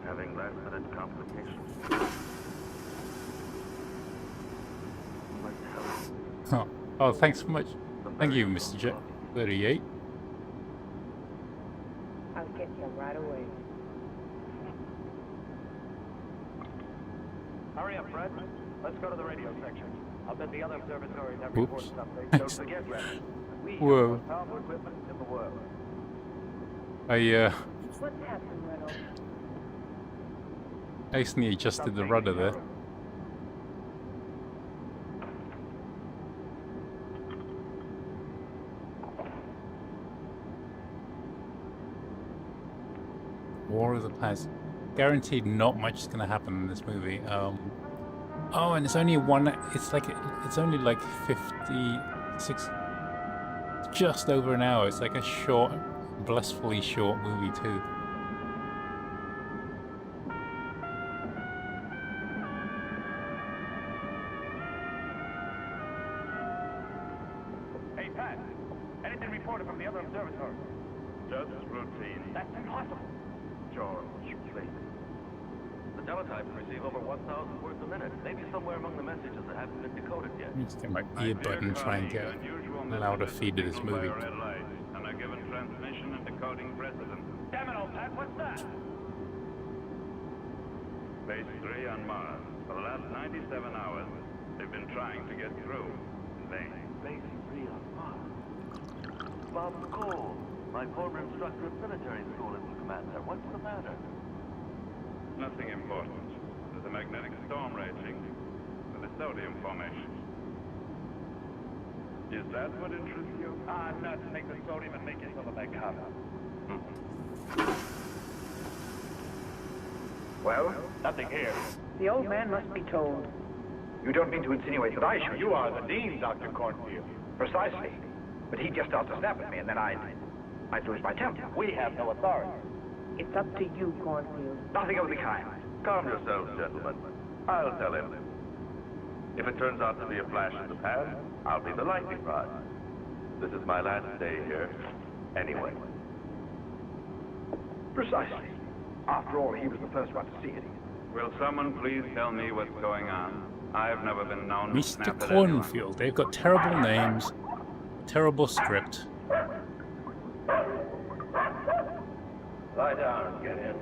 having last-minute complications. What the hell? Oh, thanks so much. Thank you, Mr. Jet 38. I'll get you right away. Hurry up, Fred. Let's go to the radio section. I'll bet the other observatories have reports Oops. updates. Don't forget, Reverend, we have the Whoa. most powerful equipment in the world. What's happened, Reynolds? Accidentally adjusted the rudder there. War of the Planets. Guaranteed not much is gonna happen in this movie. Oh, and it's only it's only like 56, just over an hour. It's like a short, blissfully short movie too. reported from the other observatory. Just routine. That's impossible. George, please. The teletypes receive over 1,000 words a minute. Maybe somewhere among the messages that haven't been decoded yet. I need to get my earbud and try and get louder feed of this movie. Red light, and are given transmission and decoding precedence. Damn it, old Pat, what's that? Base 3 on Mars. For the last 97 hours, they've been trying to get through. In vain. Base 3 on Mars. Bob Cole, my former instructor at military school, isn't commander. What's the matter? Nothing important. There's a magnetic storm raging with a sodium formation. Is that what interests you? Ah, nuts, make the sodium and make yourself a bicarbonate. Well, Nothing here. The old man must be told. you don't mean to insinuate that I should. You are the dean, Dr. Cornfield. Precisely. But he just starts to snap at me, and then I'd lose my temper. We have no authority. It's up to you, Cornfield. Nothing of the kind. Calm yourselves, gentlemen. I'll tell him. If it turns out to be a flash in the pan, I'll be the lightning rod. This is my last day here, anyway. Precisely. After all, he was the first one to see it. Will someone please tell me what's going on? I've never been known to Mr. snap at anyone. Cornfield. They've got terrible names, terrible script. Lie down and get in.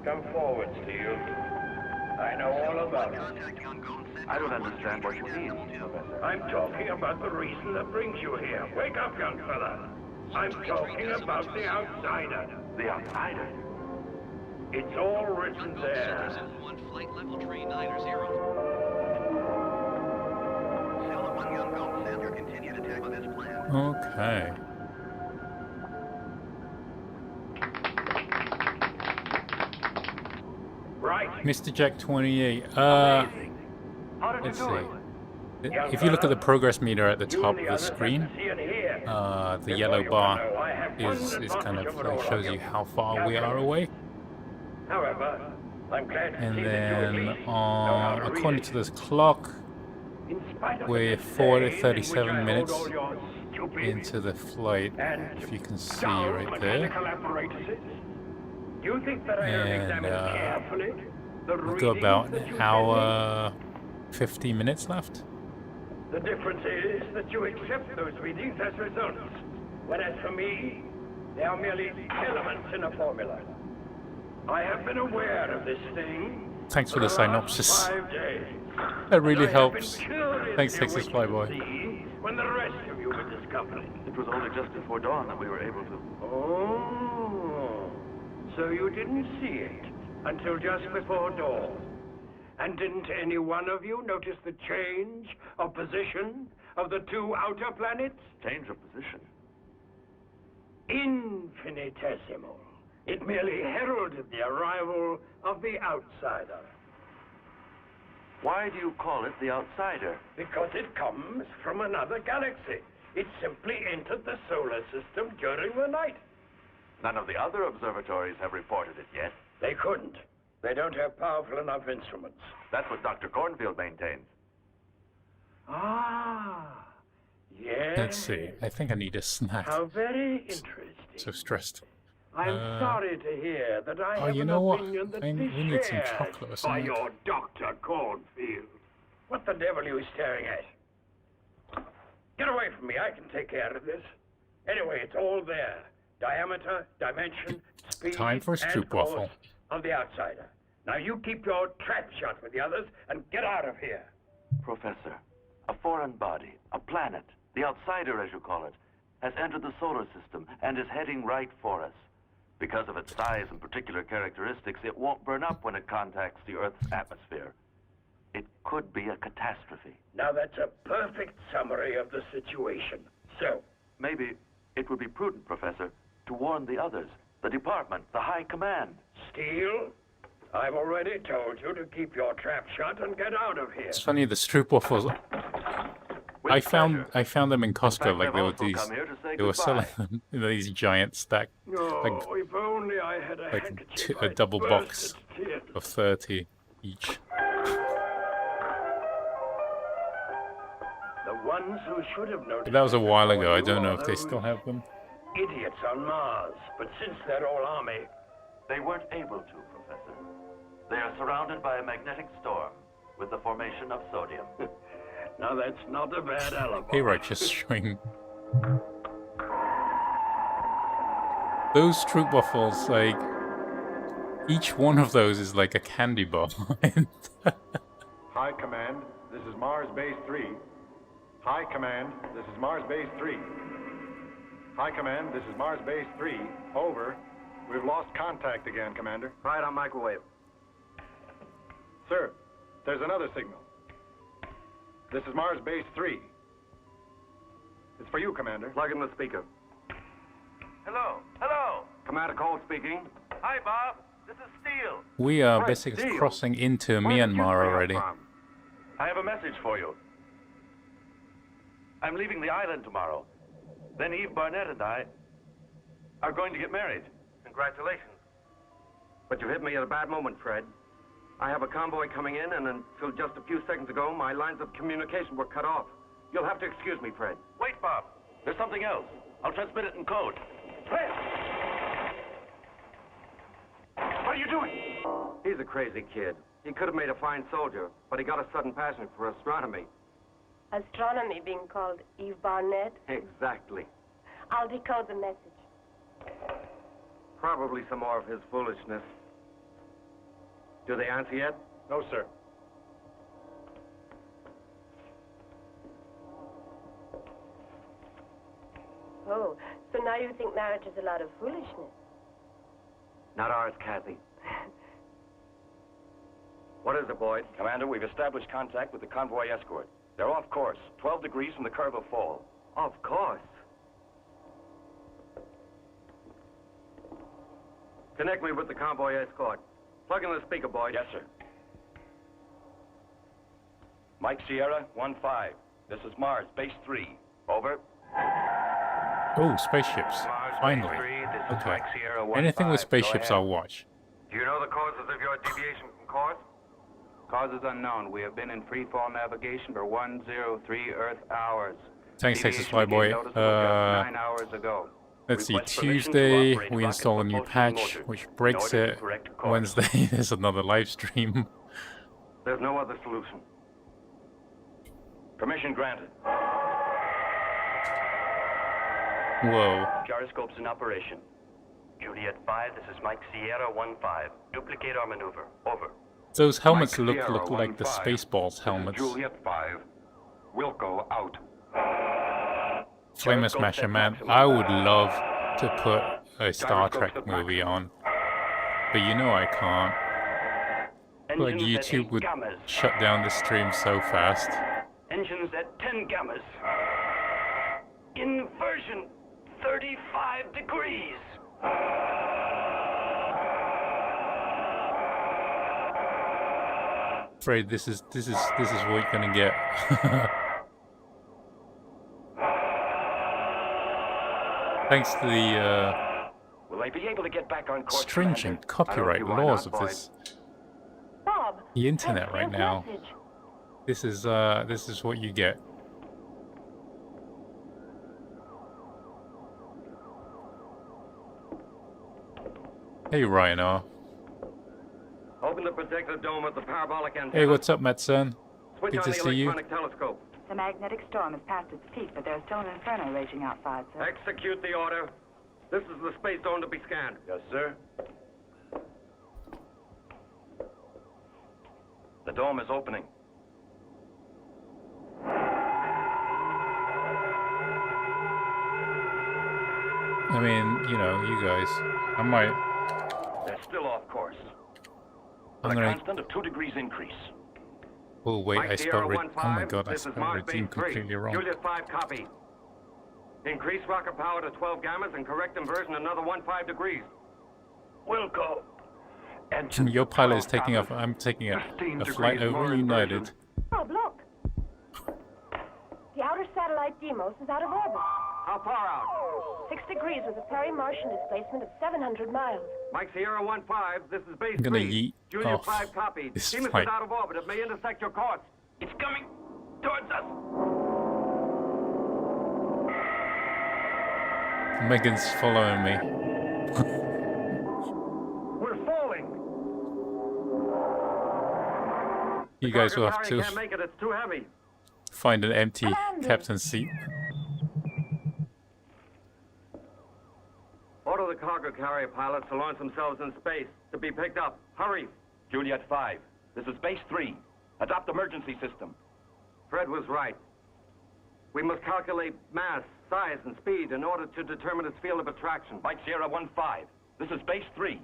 Come forward, Steve. I know all about it. I don't understand what you mean, Professor. I'm talking about the reason that brings you here. Wake up, young fella. I'm talking about the outsider. The outsider? It's all written there. 1 flight level 390. Sail the 1 gun Gulf Center. Continue to tackle this plan. Okay. Right. Mr. Jack 28. How did Let's you do it? see. If you look at the progress meter at the top of the screen, the yellow bar is kind of like shows you how far we are away. However, I'm glad to And see that you at then least know how to read according it. to this clock, In spite of we're the 4 to disdain in 37 which I minutes hold all your stupid into the flight, and if you can see dull right there. mechanical apparatuses. You think that I don't And examine carefully the we've got readings about that an you hour, 50 minutes left. send me? The difference is that you accept those readings as results, whereas for me, they are merely elements in a formula. I have been aware of this thing. Thanks for the last synopsis. 5 days. That really And I have helps. been curiously Thanks, Texas waiting to Flyboy. see when the rest of you would discover it. It was only just before dawn that we were able to... Oh, so you didn't see it until just before dawn. And didn't any one of you notice the change of position of the 2 outer planets? Change of position. Infinitesimal. It merely heralded the arrival of the outsider. Why do you call it the outsider? Because it comes from another galaxy. It simply entered the solar system during the night. None of the other observatories have reported it yet. They couldn't. They don't have powerful enough instruments. That's what Dr. Cornfield maintains. Ah, yes. Let's see. I think I need a snack. How very interesting. So stressed. I'm sorry to hear that I have you an know what? opinion that We is need some shared chocolate or by something. your Dr. Cornfield. What the devil are you staring at? Get away from me. I can take care of this. Anyway, it's all there. Diameter, dimension, speed, Time for a and stroop course waffle. of the outsider. Now you keep your trap shut with the others and get out of here. Professor, a foreign body, a planet, the outsider as you call it, has entered the solar system and is heading right for us. Because of its size and particular characteristics, it won't burn up when it contacts the Earth's atmosphere. It could be a catastrophe. Now that's a perfect summary of the situation. So, be prudent, Professor, to warn the others, the department, the high command. Steele, I've already told you to keep your trap shut and get out of here. It's funny, the stroop waffles. I found them in Costco, like they were they were selling them in these giant stack, like, Oh, if only I had a like handkerchief, a I'd double burst box into tears. of 30 each. The ones who should have noticed. But that was a while ago. I you don't know are if they those still have them. idiots on Mars, but since they're all army, They weren't able to, Professor. They are surrounded by a magnetic storm with the formation of sodium. now that's not a bad alibi. Hey, right, just showing. Those troop waffles, like, each one of those is like a candy bar. High Command, this is Mars Base 3. High Command, this is Mars Base 3. High Command, this is Mars Base 3. Over. We've lost contact again, Commander. Right on microwave. Sir, there's another signal. This is Mars Base 3. It's for you, Commander. Plug in the speaker. Hello, hello. Commander Cole speaking. Hi, Bob. This is Steele. We are Right, basically deal. crossing into Where did you Myanmar bring up already. from? I have a message for you. I'm leaving the island tomorrow. Then Eve Barnett and I are going to get married. Congratulations. But you hit me at a bad moment, Fred. I have a convoy coming in, and until just a few seconds ago, my lines of communication were cut off. You'll have to excuse me, Fred. Wait, Bob. There's something else. I'll transmit it in code. Fred! What are you doing? He's a crazy kid. He could have made a fine soldier, but he got a sudden passion for astronomy. Astronomy being called Eve Barnett? Exactly. I'll decode the message. Probably some more of his foolishness. Do they answer yet? No, sir. Oh, so now you think marriage is a lot of foolishness? Not ours, Kathy. What is it, Boyd? Commander, we've established contact with the convoy escort. They're off course, 12 degrees from the curve of fall. Of course. Connect me with the convoy escort. Plug in the speaker, Boyd. Yes, sir. Mike Sierra, 1-5. This is Mars, Base 3. Over. Oh, spaceships. Mars Finally. Base 3, this is Okay. Mike Sierra, 1-5. Anything with Go spaceships, ahead. I'll watch. Do you know the causes of your deviation from course? Cause is unknown. We have been in free-fall navigation for 103 Earth hours. Thanks, Texas Deviation Flyboy. became noticeable just 9 hours ago. Let's see, Request permission to Tuesday operate we rocket install a new propulsion patch, motor which in breaks order to it. correct course. Wednesday there's another live stream. There's no other solution. Permission granted. Whoa. Gyroscopes in operation. Juliet 5, this is Mike Sierra, 1-5. Duplicate our maneuver. Over. Those helmets Mike look Sierra, like the 1-5. Spaceballs This is helmets. Juliet 5. Wilco out. Flamer Smasher, man. I would love to put a Star Trek movie on. But you know I can't. Like, Engines at YouTube 8 would gammas. shut down the stream so fast. Engines at 10 gammas. Inversion, 35 degrees. Afraid this is what you're gonna get. Thanks to the Will I be able to get back on course, stringent Commander? copyright why laws not, of Boyd. this Bob, the internet that's right his now. message. This is what you get. Hey Ryan R. Open the protective dome at the parabolic antenna. Hey, what's up, Matson? Switch Good on to the see you. electronic telescope. The magnetic storm has passed its peak, but there's still an inferno raging outside, sir. Execute the order. This is the space dome to be scanned. Yes, sir. The dome is opening. I mean, you know, you guys. I might. They're still off course. I'm With a gonna. constant of 2 degrees increase. Oh wait, Mike I Sierra spelled. Oh my 1-5, god, I this is spelled Mars Regime Base 3. completely wrong. Juliet 5, copy. Increase rocket power to 12 gammas and correct inversion another 15 degrees. Wilco. Your pilot is taking off. I'm taking a flight over United. Rob, look. The outer satellite Deimos is out of orbit. How far out? 6 degrees with a peri-Martian displacement of 700 miles. Mike Sierra 1-5, this is base I'm gonna 3. yeet Junior off 5 copied. this Deimos flight. is out of orbit. It may intersect your course. It's coming towards us. Megan's following me. We're falling. You guys will have Cargo carrier to can't make it. It's too heavy. find an empty captain's seat. Order the cargo carrier pilots to launch themselves in space. To be picked up. Hurry. Juliet 5, this is base 3. Adopt emergency system. Fred was right. We must calculate mass, size, and speed in order to determine its field of attraction. Mike Sierra 1-5, this is base 3.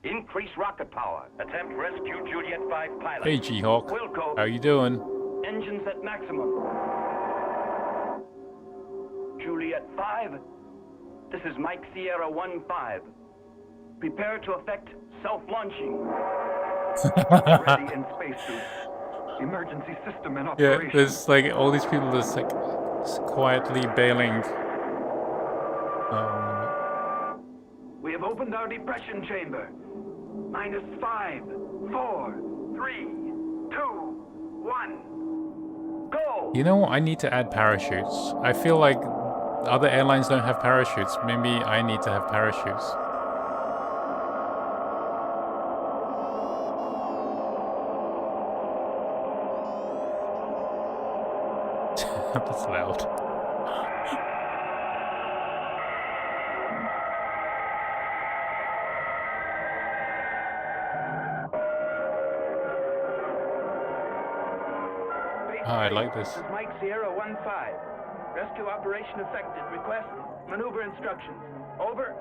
Increase rocket power. Attempt rescue Juliet 5 pilot. Hey G-Hawk, Wilco. how you doing? Engines at maximum. Juliet 5, this is Mike Sierra 1-5. Prepare to effect self-launching. Ready in spacesuit. Emergency system in Yeah, operation. there's like all these people just like quietly bailing. We have opened our depression chamber. -5, 4, 3, 2, 1. Go! You know what? I need to add parachutes. I feel like other airlines don't have parachutes. Maybe I need to have parachutes. That's loud. I like this. This is Mike Sierra 1-5. Rescue operation affected. Request maneuver instructions. Over.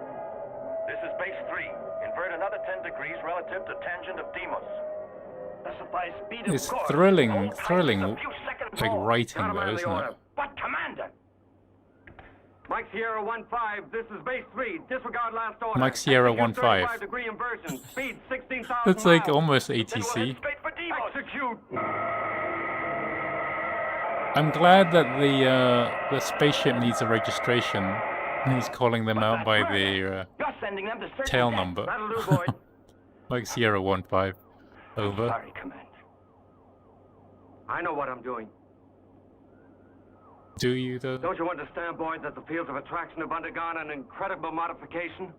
This is base 3. Invert another 10 degrees relative to tangent of Deimos. Specify speed of It's course. thrilling, Hold thrilling, a few seconds like more. writing though, isn't it? But Commander! Mike Sierra 1-5, this is base 3. Disregard last order. Mike Sierra Execute 1-5. 35-degree inversion. Speed 16,000 That's like miles. almost Then we'll head ATC. straight for Deimos. Execute. I'm glad that the spaceship needs a registration. He's calling them out by their You're sending them to certain tail death. number. That'll do, boy. Like Sierra 1-5. Over. Sorry, Commander. I know what I'm doing. Do you though? Don't you understand, boy, that the fields of attraction have undergone an incredible modification?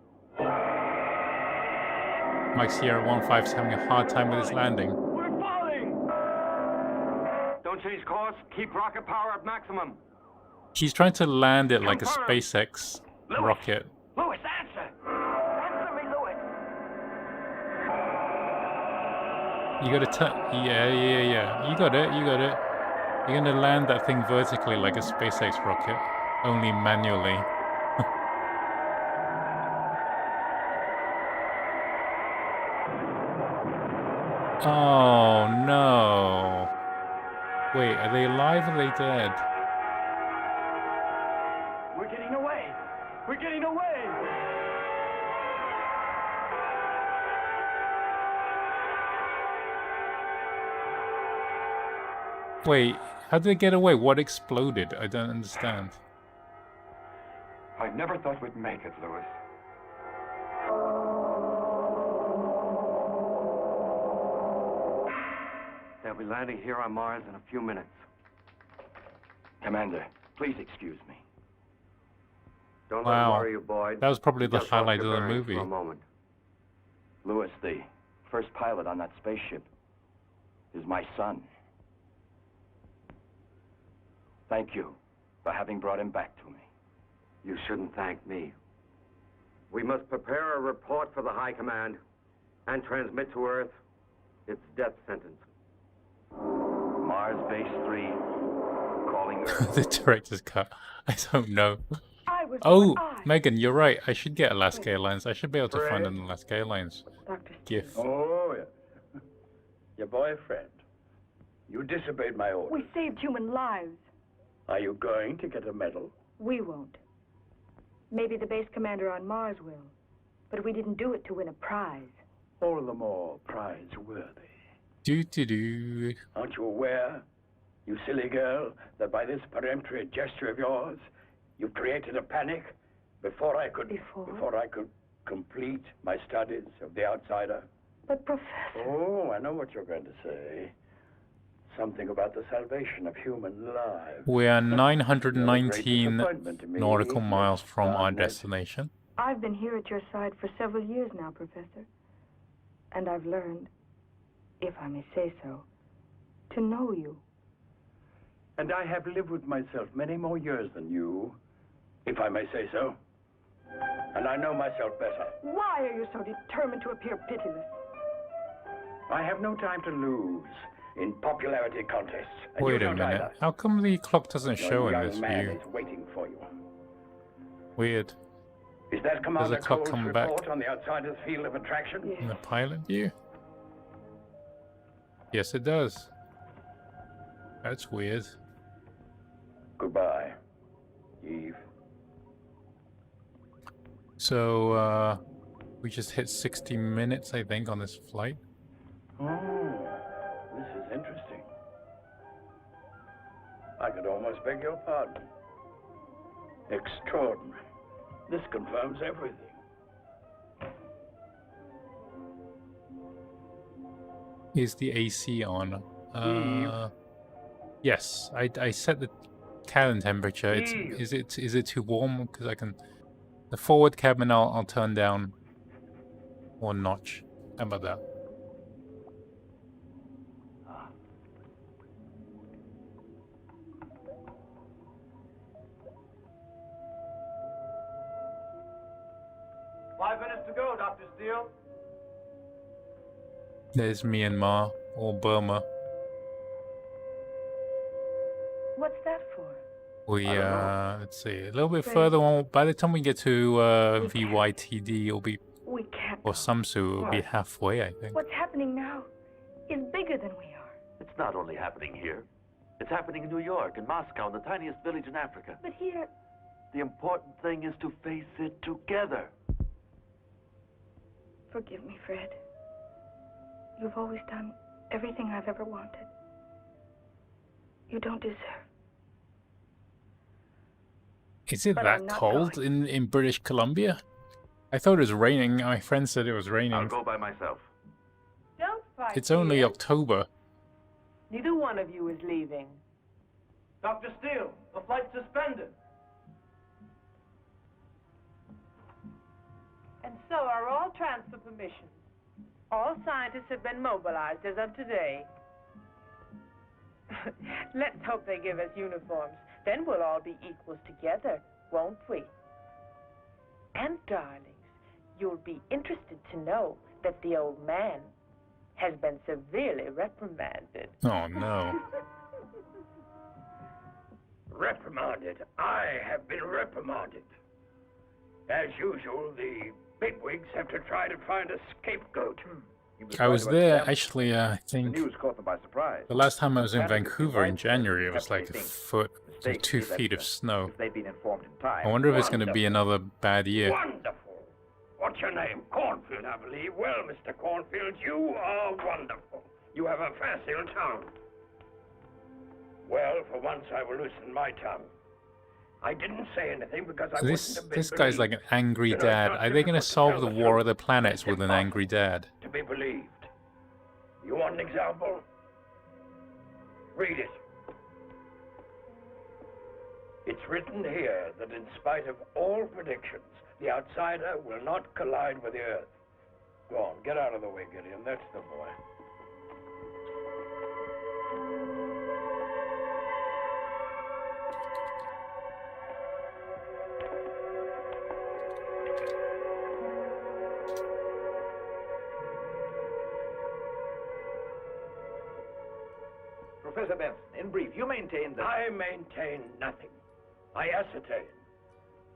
Mike Sierra 1-5 is having a hard time with his landing. We're falling! Don't change course. Keep rocket power at maximum. He's trying to land it like a Confirm. SpaceX rocket. Lewis, answer! Answer me, Lewis. You gotta yeah. You got it. You're gonna land that thing vertically like a SpaceX rocket, only manually. Oh no. Wait, are they alive or are they dead? We're getting away. We're getting away. Wait, how did they get away? What exploded? I don't understand. I never thought we'd make it, Lewis. They'll be landing here on Mars in a few minutes. Commander, please excuse me. Don't let them Wow. worry you, boy. That was probably the Just lost highlight your of the bearings movie. For a moment. Lewis, the first pilot on that spaceship, is my son. Thank you for having brought him back to me. You shouldn't thank me. We must prepare a report for the High Command and transmit to Earth its death sentence. Mars Base 3, calling Earth. The director's cut. I don't know. I was Oh, what I. Megan, you're right. I should get Alaska Airlines. I should be able to find an Alaska Airlines GIF. Oh, yeah. Your boyfriend. You disobeyed my order. We saved human lives. Are you going to get a medal? We won't. Maybe the base commander on Mars will. But we didn't do it to win a prize. All the more prize-worthy. Do. Aren't you aware, you silly girl, that by this peremptory gesture of yours, you've created a panic before I could complete my studies of the outsider? But, Professor... Oh, I know what you're going to say. Something about the salvation of human lives. We are 919 disappointment to me, nautical miles from our Miss destination. I've been here at your side for several years now, Professor. And I've learned, if I may say so, to know you. And I have lived with myself many more years than you, if I may say so. And I know myself better. Why are you so determined to appear pitiless? I have no time to lose in popularity contests. And Wait you a don't minute. either. How come the clock doesn't Your show in young this man view? is waiting for you. Weird. Is that Commander Does the clock Cole's come report back on the outsider's field of attraction? in the pilot view? Yes, it does. That's weird. Goodbye, Eve. So, we just hit 60 minutes, I think, on this flight. Oh, this is interesting. I could almost beg your pardon. Extraordinary. This confirms everything. Is the AC on? Yes, I set the cabin temperature. Is it too warm? Because I can. The forward cabin I'll turn down 1 notch. How about that? Five minutes to go, Dr. Steele. There's Myanmar or Burma. What's that for? We let's see, a little bit further on. By the time we get to VYTD, it'll be We can't. or Samsu, it'll be halfway, I think. What's happening now is bigger than we are. It's not only happening here. It's happening in New York, in Moscow, in the tiniest village in Africa. But here... The important thing is to face it together. Forgive me, Fred. You've always done everything I've ever wanted. You don't deserve. Is it But that I'm not cold in British Columbia? I thought it was raining. My friend said it was I'll raining. go by myself. Don't fight. It's only October. Neither one of you is leaving. Dr. Steele, the flight's suspended. And so are all transfer permissions. All scientists have been mobilized as of today. Let's hope they give us uniforms. Then we'll all be equals together, won't we? And, darlings, you'll be interested to know that the old man has been severely reprimanded. Oh, no. Reprimanded. I have been reprimanded. As usual, the bigwigs have to try to find a scapegoat. I was there, actually, I think, The news caught them by surprise. the last time I was in Matters of Vancouver in life January, it was kept like a anything foot to mistakenly 2 that, feet of snow. If they'd been informed in time. I wonder if it's going to be another bad year. Wonderful. What's your name? Cornfield, I believe. Well, Mr. Cornfield, you are wonderful. You have a facile tongue. Well, for once I will loosen my tongue. I didn't say anything because I This wouldn't have been this guy's like an believed. angry You know, it's dad. not Are they going to difficult to solve tell the the War truth. of the Planets It's with an impossible angry dad? to be believed. You want an example? Read it. It's written here that in spite of all predictions, the outsider will not collide with the Earth. Go on, get out of the way, Gideon. That's the boy. Professor Benson, in brief, you maintain that... I maintain nothing. I ascertain.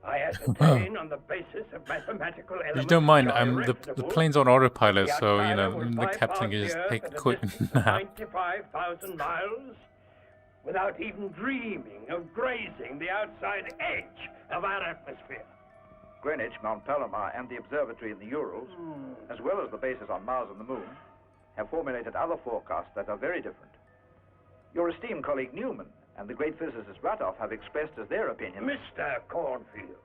I ascertain on the basis of mathematical elements. If you don't mind, the irrefutable, plane's on autopilot, the so, you outsider know, will the bypass captain can the just Earth take at a quick distance of nap. 95,000 miles, without even dreaming of grazing the outside edge of our atmosphere. Greenwich, Mount Palomar, and the observatory in the Urals, as well as the bases on Mars and the Moon, have formulated other forecasts that are very different. Your esteemed colleague Newman and the great physicist Ratoff have expressed as their opinion... Mr. Cornfield,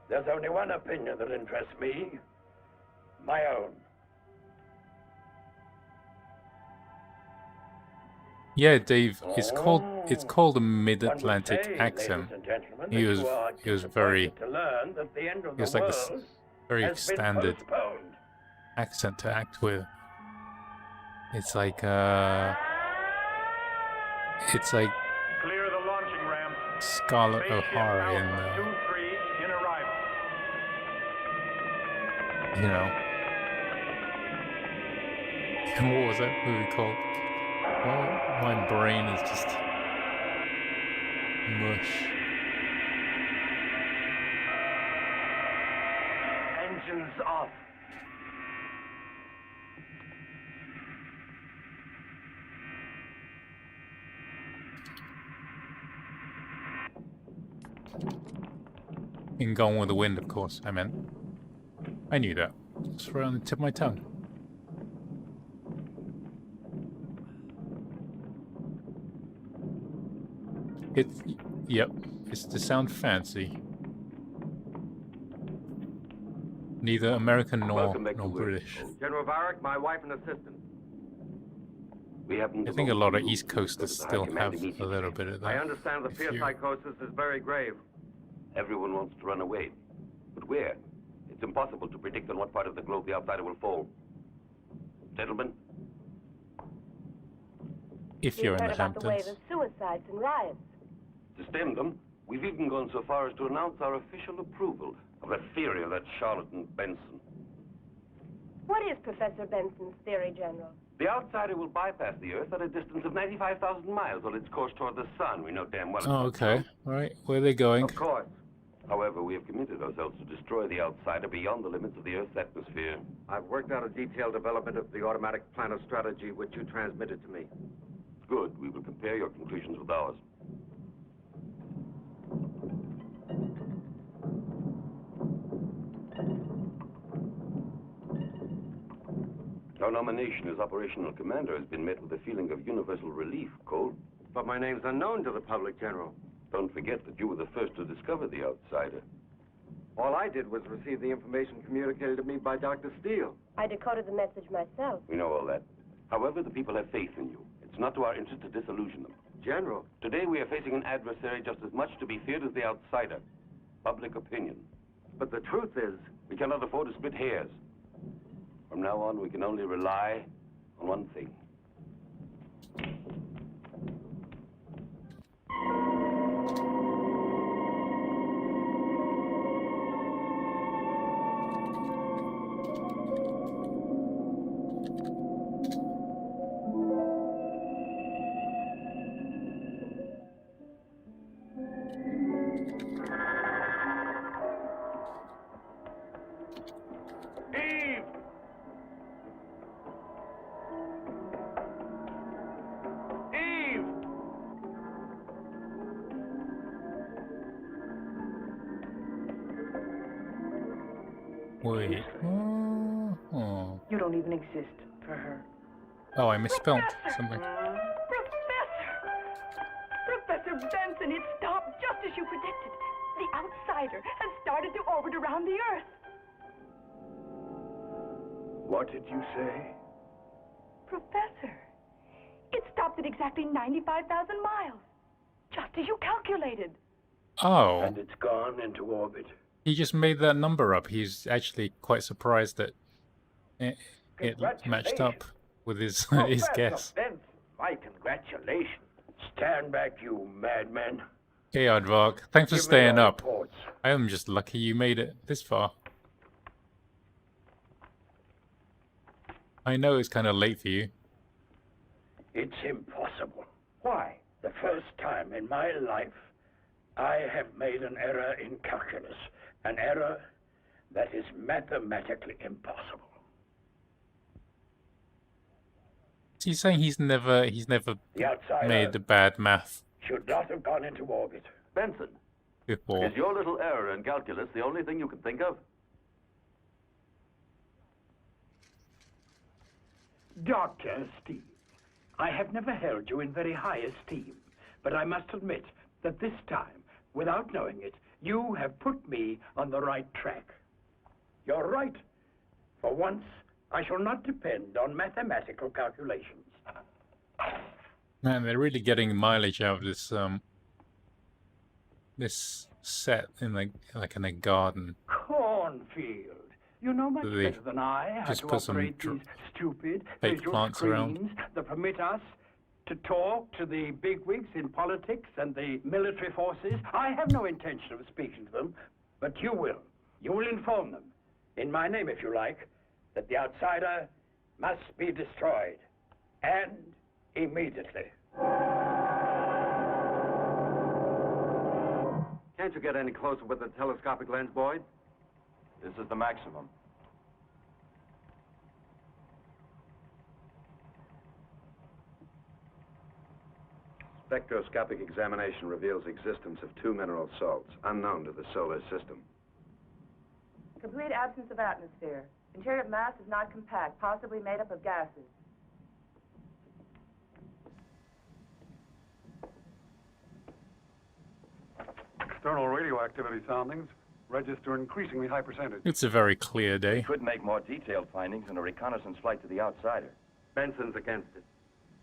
there's only one opinion that interests me, my own. Yeah, Dave, it's called a mid-Atlantic One would say, accent. ladies and gentlemen, He that was you are very disappointed to learn that the end of he was the like world very has been standard postponed. accent to act with. It's like Clear the launching ramp. Scarlett Spaceship O'Hara in Alpha 23 in arrival. you know, what was that movie called? Oh, my brain is just mush. Engines off. In Gone with the Wind, of course, I meant. I knew that. It's right on the tip of my tongue. Yep, it's to sound fancy. Neither American nor British. General Varick, my wife and assistant. I think a lot of East Coasters still have a little bit of that. I understand the fear psychosis is very grave. Everyone wants to run away. But where? It's impossible to predict on what part of the globe the outsider will fall. Gentlemen? If you're in heard the about the wave Hamptons. of suicides and riots. To stem them, we've even gone so far as to announce our official approval of the theory of that charlatan Benson. What is Professor Benson's theory, General? The outsider will bypass the Earth at a distance of 95,000 miles on its course toward the Sun. We know damn well. Oh, okay. Alright, where are they going? Of course. However, we have committed ourselves to destroy the outsider beyond the limits of the Earth's atmosphere. I've worked out a detailed development of the automatic plan of strategy which you transmitted to me. Good. We will compare your conclusions with ours. Our nomination as operational commander has been met with a feeling of universal relief, Cole. But my name's unknown to the public, General. Don't forget that you were the first to discover the outsider. All I did was receive the information communicated to me by Dr. Steele. I decoded the message myself. We know all that. However, the people have faith in you. It's not to our interest to disillusion them. General. Today we are facing an adversary just as much to be feared as the outsider. Public opinion. But the truth is... We cannot afford to split hairs. From now on, we can only rely on one thing. Wait. Oh. You don't even exist for her. Oh, I misspelled something. Professor Benson, it stopped just as you predicted. The outsider has started to orbit around the Earth. What did you say? Professor, it stopped at exactly 95,000 miles. Just as you calculated. Oh. And it's gone into orbit. He just made that number up. He's actually quite surprised that it matched up with his his guess. Benson, my congratulations. Stand back, you madmen. Hey, Aardvark. Thanks for Give me staying your up. reports. I am just lucky you made it this far. I know it's kind of late for you. It's impossible. Why? The first time in my life I have made an error in calculus. An error that is mathematically impossible. So he's saying he's never The outsider made the bad math should not have gone into orbit. Benson, before. is your little error in calculus the only thing you can think of? Dr. Steve, I have never held you in very high esteem, but I must admit that this time, without knowing it, you have put me on the right track. You're right. For once, I shall not depend on mathematical calculations. Man, they're really getting mileage out of this this set in like in a garden. Cornfield. You know much They better than I how just to put some operate these stupid fake visual plants screens around. that permit us to talk to the bigwigs in politics and the military forces. I have no intention of speaking to them, but you will. You will inform them, in my name if you like, that the outsider must be destroyed, and immediately. Can't you get any closer with the telescopic lens, Boyd? This is the maximum. Spectroscopic examination reveals existence of 2 mineral salts, unknown to the solar system. Complete absence of atmosphere. Interior mass is not compact, possibly made up of gases. External radioactivity soundings register increasingly high percentage. It's a very clear day. Could make more detailed findings in a reconnaissance flight to the outsider. Benson's against it.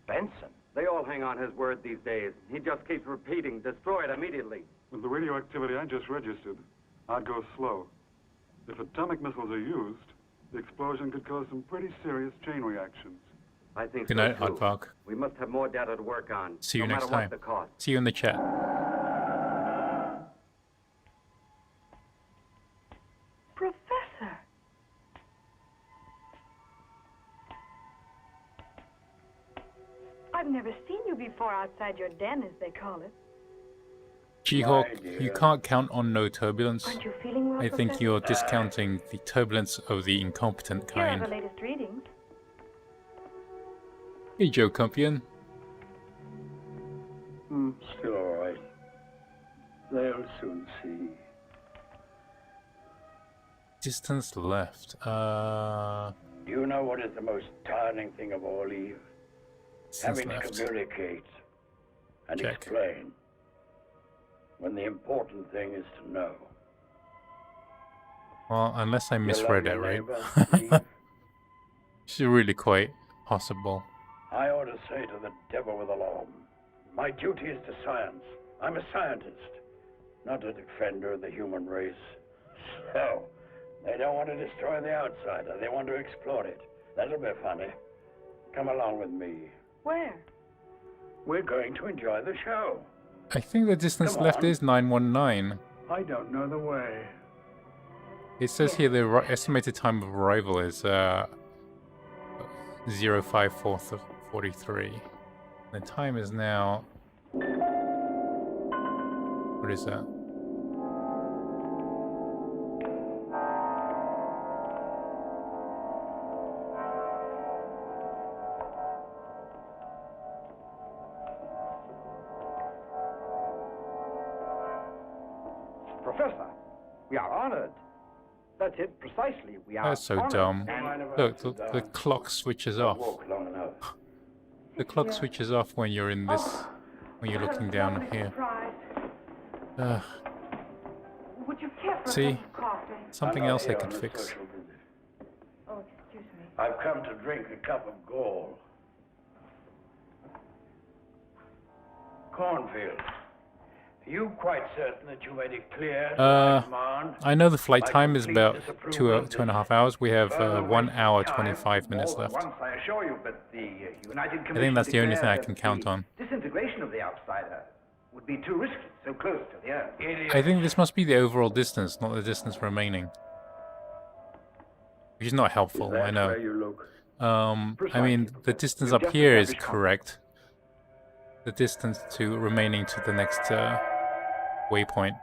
Benson? They all hang on his word these days. He just keeps repeating, destroy it immediately. With the radioactivity I just registered, I'd go slow. If atomic missiles are used, the explosion could cause some pretty serious chain reactions. I think Good so, night, too. Aardvark. We must have more data to work on. See you no next matter time. What the cost. See you in the chat. Professor! I've never seen you before outside your den, as they call it. She-Hawk, My dear. you can't count on no turbulence. Aren't you feeling well, I think Professor? you're discounting the turbulence of the incompetent Here are kind. the latest readings. Hey, Joe Kumpian. Still all right. They'll soon see. Distance left. Do you know what is the most tiring thing of all, Eve? Distance Having left. to communicate and Check. explain. When the important thing is to know. Well, unless I You misread love it, your right? neighbor, Eve? It's really quite possible. I ought to say to the devil with alarm, my duty is to science. I'm a scientist, not a defender of the human race. So, they don't want to destroy the outsider. They want to explore it. That'll be funny. Come along with me. Where? We're going to enjoy the show. I think the distance Come left on. is 919. I don't know the way. It says here the estimated time of arrival is 05/4/43. The time is now... What is that? Professor, we are honored. That's it, precisely. We are That's so honored. dumb. And- Look, the clock switches off. Walk long enough. The clock switches off when you're in this... When you're looking down here. Ugh. Would you care for a See? cup of coffee? Something I'm not else I here could on a fix. social visit. Oh, excuse me. I've come to drink a cup of gall. Cornfield, are you quite certain that you made it clear to my command? I know the flight My time is complete about disapproval of 2.5 hours. We have further 1 waste hour of time 25 minutes More than left. once, I assure you, but the United Commission I think that's the only thing I declared can that count the on. Disintegration of the outsider would be too risky, so close to the Earth. I think this must be the overall distance, not the distance remaining. Which is not helpful, I know. Where you look. I mean, the distance up here is correct. The distance to remaining to the next waypoint.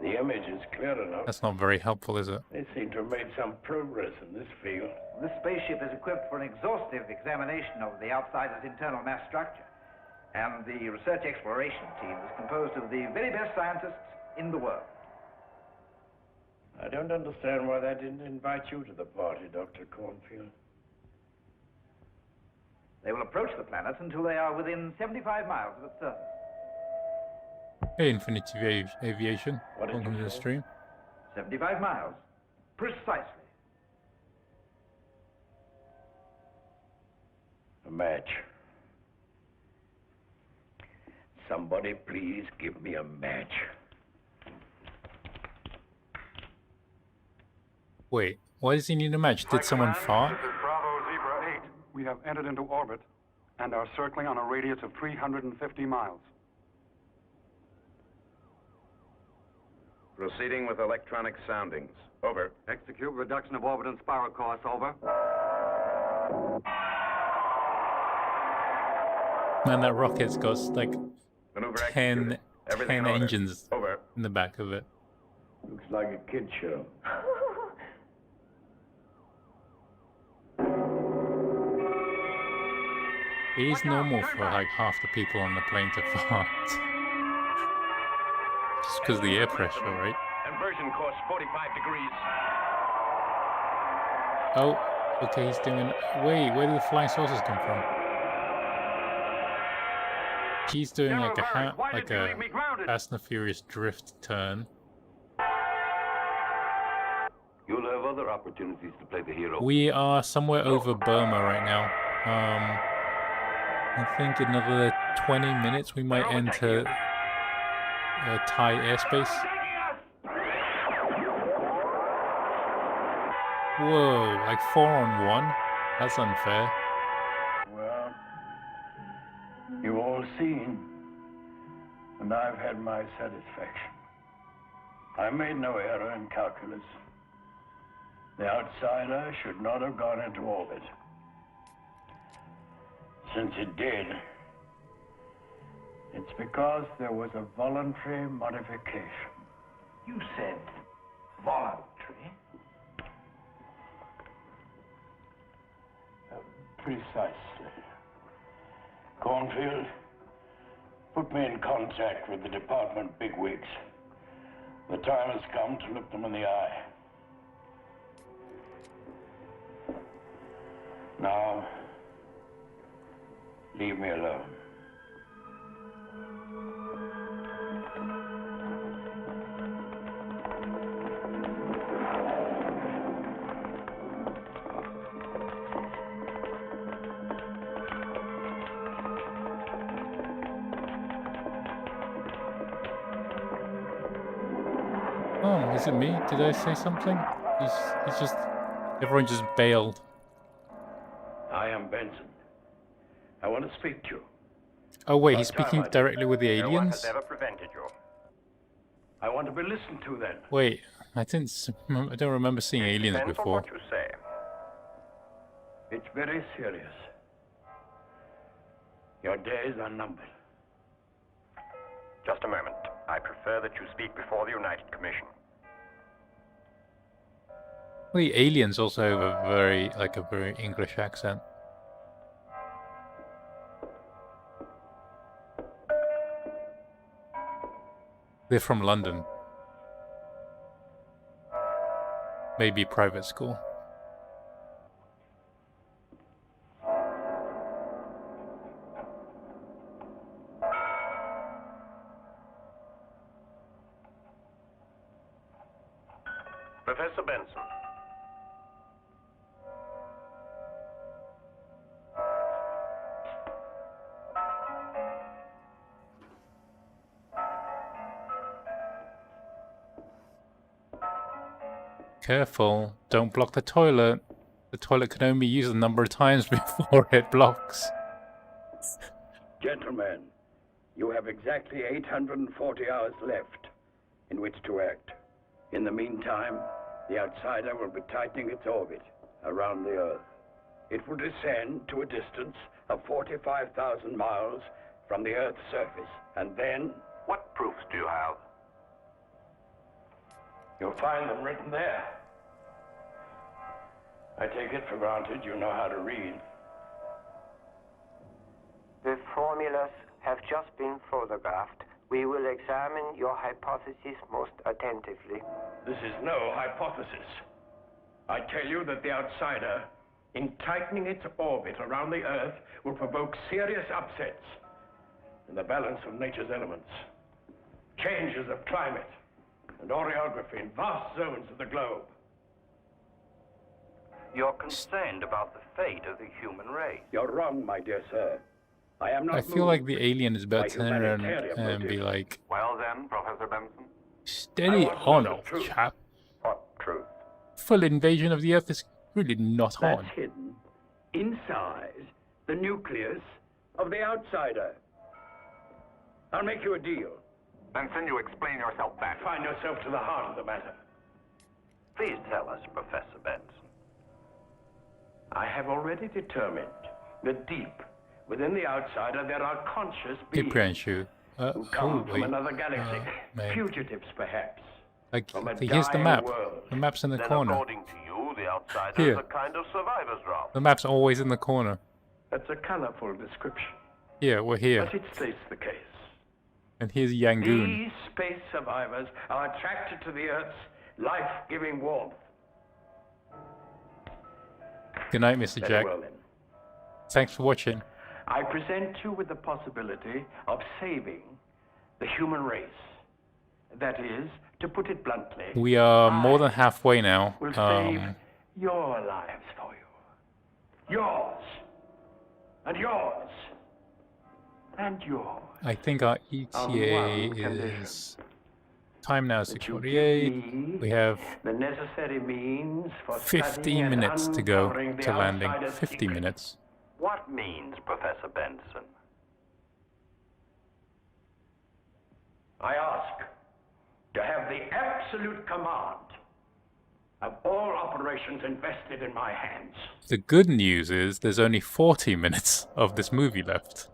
The The image is clear enough. That's not very helpful, is it? They seem to have made some progress in this field. This spaceship is equipped for an exhaustive examination of the outsider's internal mass structure. And the research exploration team is composed of the very best scientists in the world. I don't understand why they didn't invite you to the party, Dr. Cornfield. They will approach the planet until they are within 75 miles of its surface. Hey, Infinity Aviation. Welcome to the stream. 75 miles. Precisely. A match. Somebody please give me a match. Wait, why does he need a match? Did someone fart? This is Bravo Zebra 8. We have entered into orbit and are circling on a radius of 350 miles. Proceeding with electronic soundings. Over. Execute reduction of orbit and spiral course. Over. Man, that rocket's got like Maneuver 10 Everything in order. engines Over. in the back of it. Looks like a kid show. It is normal for like half the people on the plane to fart. Just because of the air pressure, right? Inversion course 45 degrees. Oh, okay, he's doing... Wait, where did the flying saucers come from? He's doing like a Fast and the Furious drift turn. You'll have other opportunities to play the hero. We are somewhere over Burma right now. I think in another 20 minutes we might enter Thai airspace. Whoa, like 4-on-1? That's unfair. Well, you've all seen, and I've had my satisfaction. I made no error in calculus. The outsider should not have gone into orbit. Since it did, it's because there was a voluntary modification. You said voluntary? Precisely. Cornfield, put me in contact with the department bigwigs. The time has come to look them in the eye. Now, leave me alone. Oh, is it me? Did I say something? He's just... Everyone just bailed. I am Benson. I want to speak to you. Oh wait, he's speaking directly with the No one aliens? has ever prevented you. I want to be listened to then. Wait, I don't remember seeing aliens Depends on before. what you say. It's very serious. Your days are numbered. Just a moment. I prefer that you speak before the United Commission. Well, the aliens also have a very English accent. They're from London. Maybe private school. Professor Benson. Careful, don't block the toilet. The toilet can only be used a number of times before it blocks. Gentlemen, you have exactly 840 hours left in which to act. In the meantime, the outsider will be tightening its orbit around the Earth. It will descend to a distance of 45,000 miles from the Earth's surface, and then... What proofs do you have? You'll find them written there. I take it for granted you know how to read. The formulas have just been photographed. We will examine your hypothesis most attentively. This is no hypothesis. I tell you that the outsider, in tightening its orbit around the Earth, will provoke serious upsets in the balance of nature's elements. Changes of climate and orography in vast zones of the globe. You're concerned about the fate of the human race. You're wrong, my dear sir. I am not I feel like the moved alien is about by to turn around humanitarian and be motives. like, Well then, Professor Benson? steady on, old chap. What truth? Full invasion of the Earth is really not That's on. hidden inside the nucleus of the outsider. I'll make you a deal. Benson, you explain yourself back. Find yourself to the heart of the matter. Please tell us, Professor Benson. I have already determined that deep within the outsider there are conscious Hey, beings Pranshu. who come from wait. another galaxy. Man. Fugitives, perhaps. Like, From a here's the dying map. world. The map's in the Then corner. according to you, the outsider Here. is a kind of survivor's draft. The map's always in the corner. That's a colorful description. Here, we're here. But it states the case. And here's Yangoon. These space survivors are attracted to the Earth's life-giving warmth. Good night, Mr. Very Jack. well, then. Thanks for watching. I present you with the possibility of saving the human race. That is, to put it bluntly, We are more than halfway now. will save your lives for you. Yours. And yours. And yours. I think our On ETA one condition. is... Time now, That you 6:48. give We have the necessary means for 50 studying and minutes to go uncovering the to landing. outsider's 50 secret. minutes. What means, Professor Benson? I ask to have the absolute command of all operations invested in my hands. The good news is there's only 40 minutes of this movie left.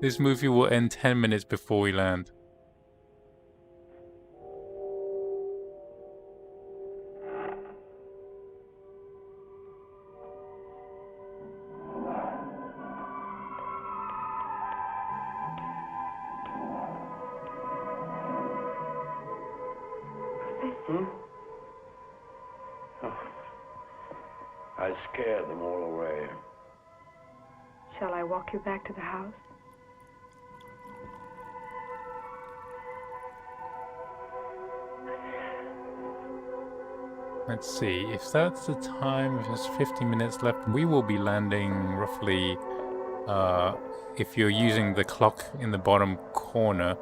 This movie will end 10 minutes before we land. I scared them all away. Shall I walk you back to the house? Let's see, if that's the time, if there's 50 minutes left, we will be landing roughly, if you're using the clock in the bottom corner,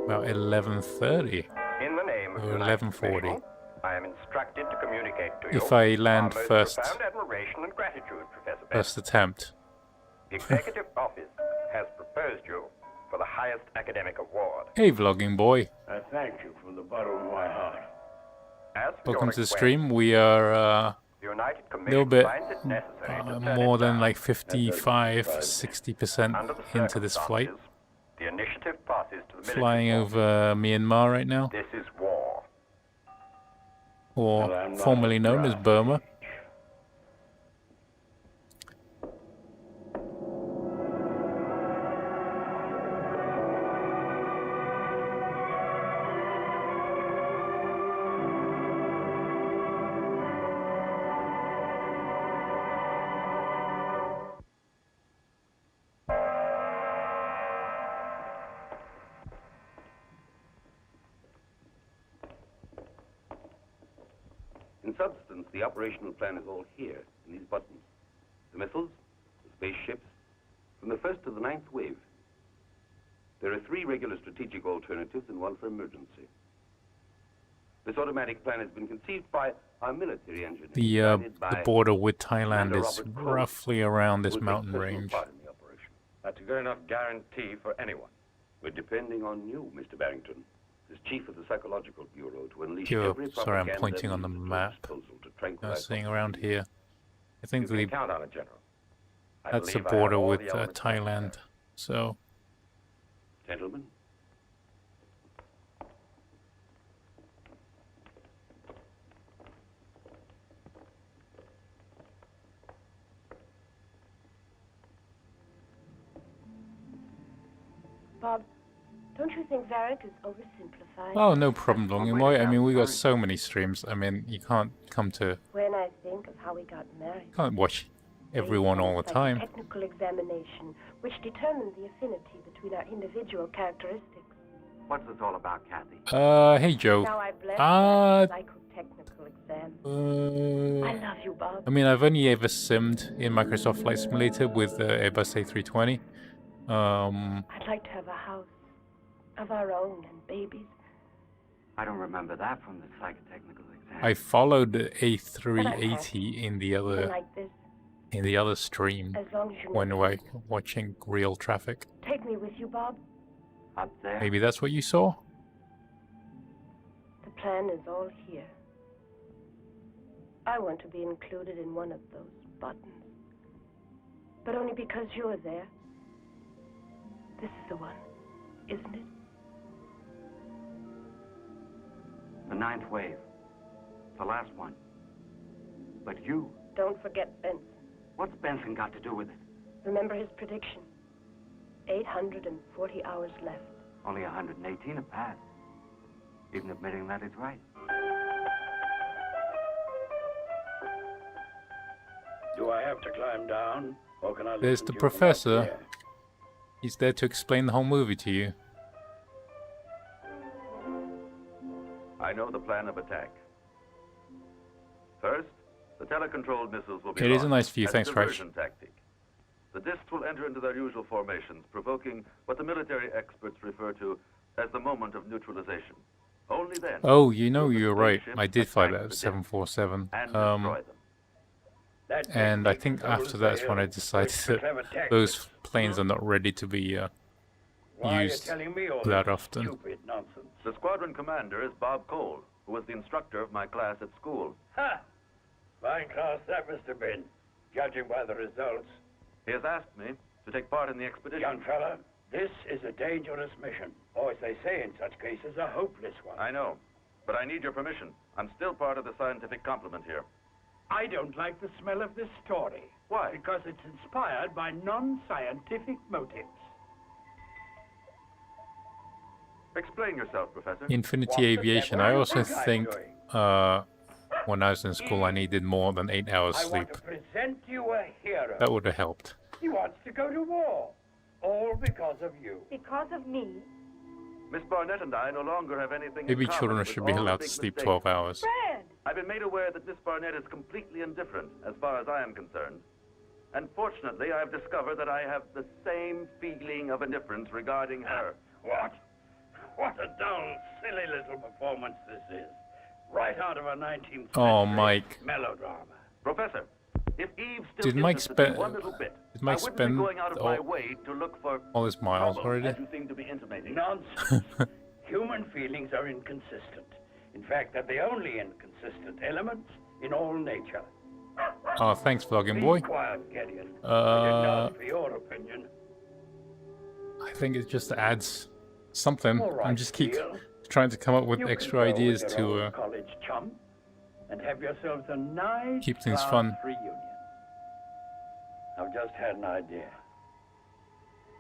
about 11:30 In the name of or United 11:40. Nations, I am instructed to communicate to you If I land our most first, profound admiration and gratitude, Professor Benson. first attempt. The Executive Office has proposed you for the highest academic award. Hey, vlogging boy. I thank you from the bottom of my heart. As for Welcome your to the request, stream. We are the United a Commission little bit finds it necessary to turn more it than down. like 55, 60% Under the into this flight. circumstances, the initiative passes to the military Flying forces. over Myanmar right now, This is war. or Well, I'm not formerly known as surprised. Burma. In substance, the operational plan is all here, in these buttons. The missiles, the spaceships, from the first to the 9th wave. There are 3 regular strategic alternatives and 1 for emergency. This automatic plan has been conceived by our military engineers. The by border with Thailand Commander is Robert Cole, roughly around this who will take mountain personal range. part in the operation. That's a good enough guarantee for anyone. We're depending on you, Mr. Barrington, as chief of the Psychological Bureau, to unleash Yo, every sorry, I'm propaganda pointing on the means at your map. disposal to seeing around here. I think You can count on it, General. I that's the believe I have border all with the elements Thailand. So Gentlemen? Bob, don't you think Varric is oversimplified? oh, no problem, Longing. I mean, we got so many streams. I mean, you can't come to When I think of how we got married. can't watch everyone all the Like a time. technical examination, which determines the affinity between our individual characteristics. What's this all about, Kathy? Hey Joe. Now I bless Uh, that psychotechnical exam. uh, I love you, Bob. I mean, I've only ever simmed in Microsoft Flight Simulator with the Airbus A320. I'd like to have a house of our own and babies. I don't remember that from the psychotechnical exam. I followed the A380 in the other like this. stream As long as you when know. we're watching real traffic. Take me with you, Bob. Up there? Maybe that's what you saw? The plan is all here. I want to be included in one of those buttons. But only because you're there. This is the one, isn't it? The 9th wave. The last one. But you... Don't forget Benson. What's Benson got to do with it? Remember his prediction. 840 hours left. Only 118 have passed. Even admitting that it's right. Do I have to climb down, or can I There's listen the to you from up professor. there? He's there to explain the whole movie to you. I know the plan of attack. First, the telecontrolled missiles will be It is a launched nice view, as a thanks, Crash. diversion tactic. The discs will enter into their usual formations, provoking what the military experts refer to as the moment of neutralization. Only then. Oh, you know, will the you're right. spaceship I did fly attack that the 747. and destroy them. And I think after that's when I decided that those planes are not ready to be used that often. The squadron commander is Bob Cole, who was the instructor of my class at school. Ha! Fine class that must have been, judging by the results. He has asked me to take part in the expedition. Young fella, this is a dangerous mission, or as they say in such cases, a hopeless one. I know, but I need your permission. I'm still part of the scientific complement here. I don't like the smell of this story. Why? Because it's inspired by non-scientific motives. Explain yourself, Professor. Infinity Aviation. I also think when I was in school I needed more than 8 hours I sleep. want to present you a hero. That would have helped. He wants to go to war. All because of you. Because of me? Miss Barnett and I no longer have anything Maybe in common children with should be all the allowed to big sleep mistakes. 12 hours. Fred! I've been made aware that Miss Barnett is completely indifferent as far as I am concerned. And fortunately, I have discovered that I have the same feeling of indifference regarding her. What? What a dull, silly little performance this is. Right out of a 19th Oh, century Mike. melodrama. Professor, if Eve still Did Mike interested me spend? one little bit, Did I Mike wouldn't be spend going out of my way to look for all his miles trouble, already? as you seem to be intimating. Nonsense. Human feelings are inconsistent. In fact, they're the only inconsistent elements in all nature. Oh, thanks, vlogging Be boy. quiet, Gideon. I didn't ask for your opinion. I think it just adds something. All right, I'm just keep Steele. trying to come up with You extra can go ideas with to your old college chum and have yourselves a nice keep things class fun. reunion. I've just had an idea.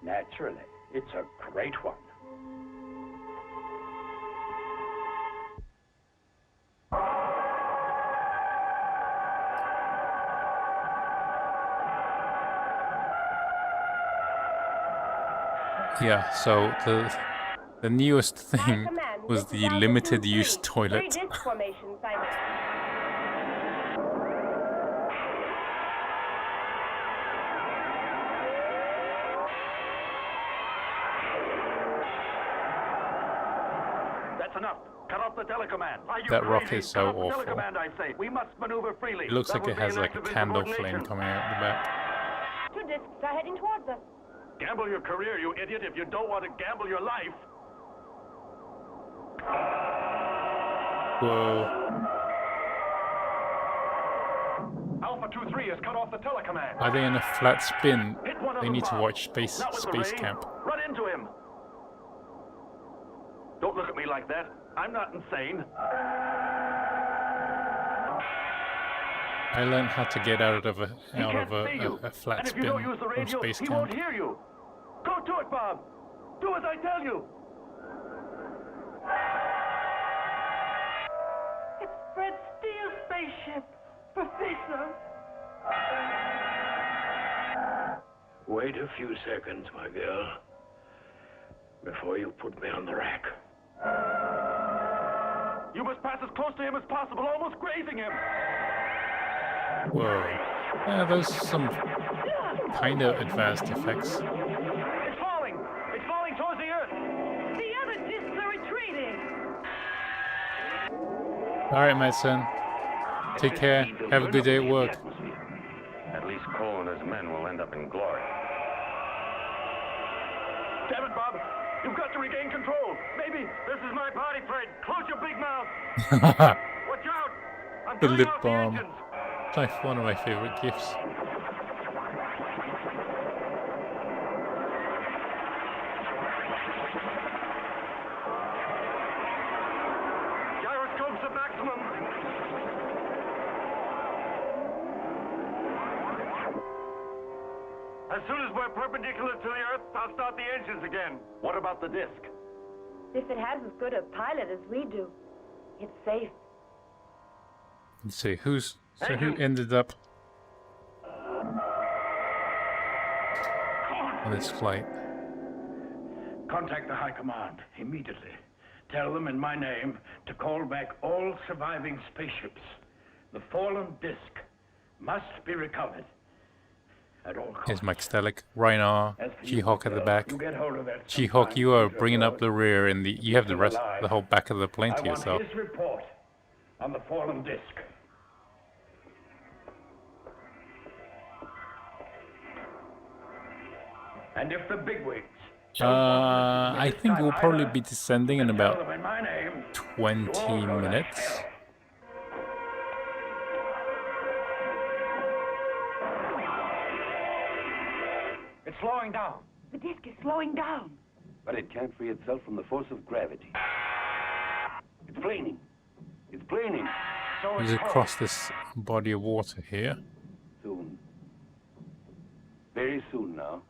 Naturally, it's a great one. Yeah, so the newest thing was the limited use Three toilet. disc formations, Simon. That's enough. Cut off the telecommand. Are you That rock crazy? is so Cut off the awful. telecommand, I say. We must maneuver freely. It looks That like would it be has an like act a of candle flame insubordination. coming out the back. 2 discs are heading towards us. Gamble your career, you idiot, if you don't want to gamble your life. Whoa. Alpha 2-3 has cut off the telecommand. Are they in a flat spin? Hit one of They them, need to Bob. watch Space Not with the ray. Camp. Run into him. Don't look at me like that. I'm not insane. I learned how to get out of a He can't see you. a flat And if you spin don't use the from radio, Space he Camp. won't hear you. Go to it, Bob. Do as I tell you. It's Fred Steele's spaceship, Professor. Wait a few seconds, my girl, before you put me on the rack. You must pass as close to him as possible, almost grazing him. Whoa. Yeah, those are some kind of advanced effects. It's falling. It's falling towards the Earth. The other discs are retreating. Alright, my son. Take care. Have a good day at work. At least Cole and his men will end up in glory. Damn it, Bob. You've got to regain control. Maybe this is my party, Fred. Close your big mouth. Watch out. I'm The turning lip off balm. the engines. It's like one of my favorite gifts. Gyroscopes at maximum. As soon as we're perpendicular to the Earth, I'll start the engines again. What about the disc? If it has as good a pilot as we do, it's safe. Let's see, who ended up on this flight? Contact the High Command immediately. Tell them in my name to call back all surviving spaceships. The fallen disc must be recovered at all costs. Here's Mike Stellick, Reinar, G-Hawk at the back. You get hold of that G-Hawk, sometime you are later, bringing up Lord. the rear, and you have the rest, the whole back of the plane I to want yourself. his report on the fallen disc. And if the bigwigs I think we'll probably be descending in about tell them in my name, 20 minutes. it's slowing down. The disc is slowing down. But it can't free itself from the force of gravity. It's planing. It's planing. So It's across this body of water here. Soon. Very soon now.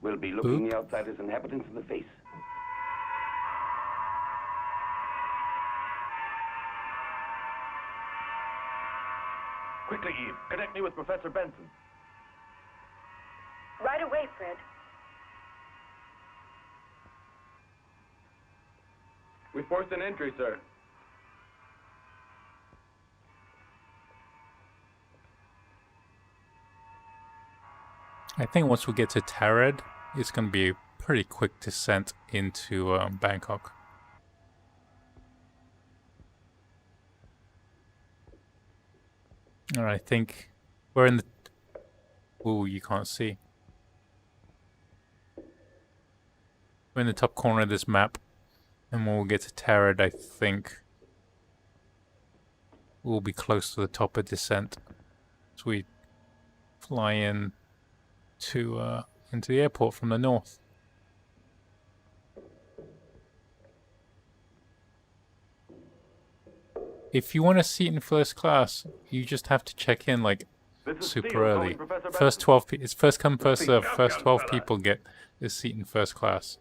We'll be looking Boop. the outsider's inhabitants in the face. Quickly, Eve. Connect me with Professor Benson. Right away, Fred. We forced an entry, sir. I think once we get to Tarad, it's going to be a pretty quick descent into Bangkok. And I think we're in the... Ooh, you can't see. We're in the top corner of this map. And when we get to Tarad, I think we'll be close to the top of descent. So we fly in to into the airport from the north. If you want a seat in first class, you just have to check in like super early. First 12 it's first come first serve. First 12 people get a seat in first class.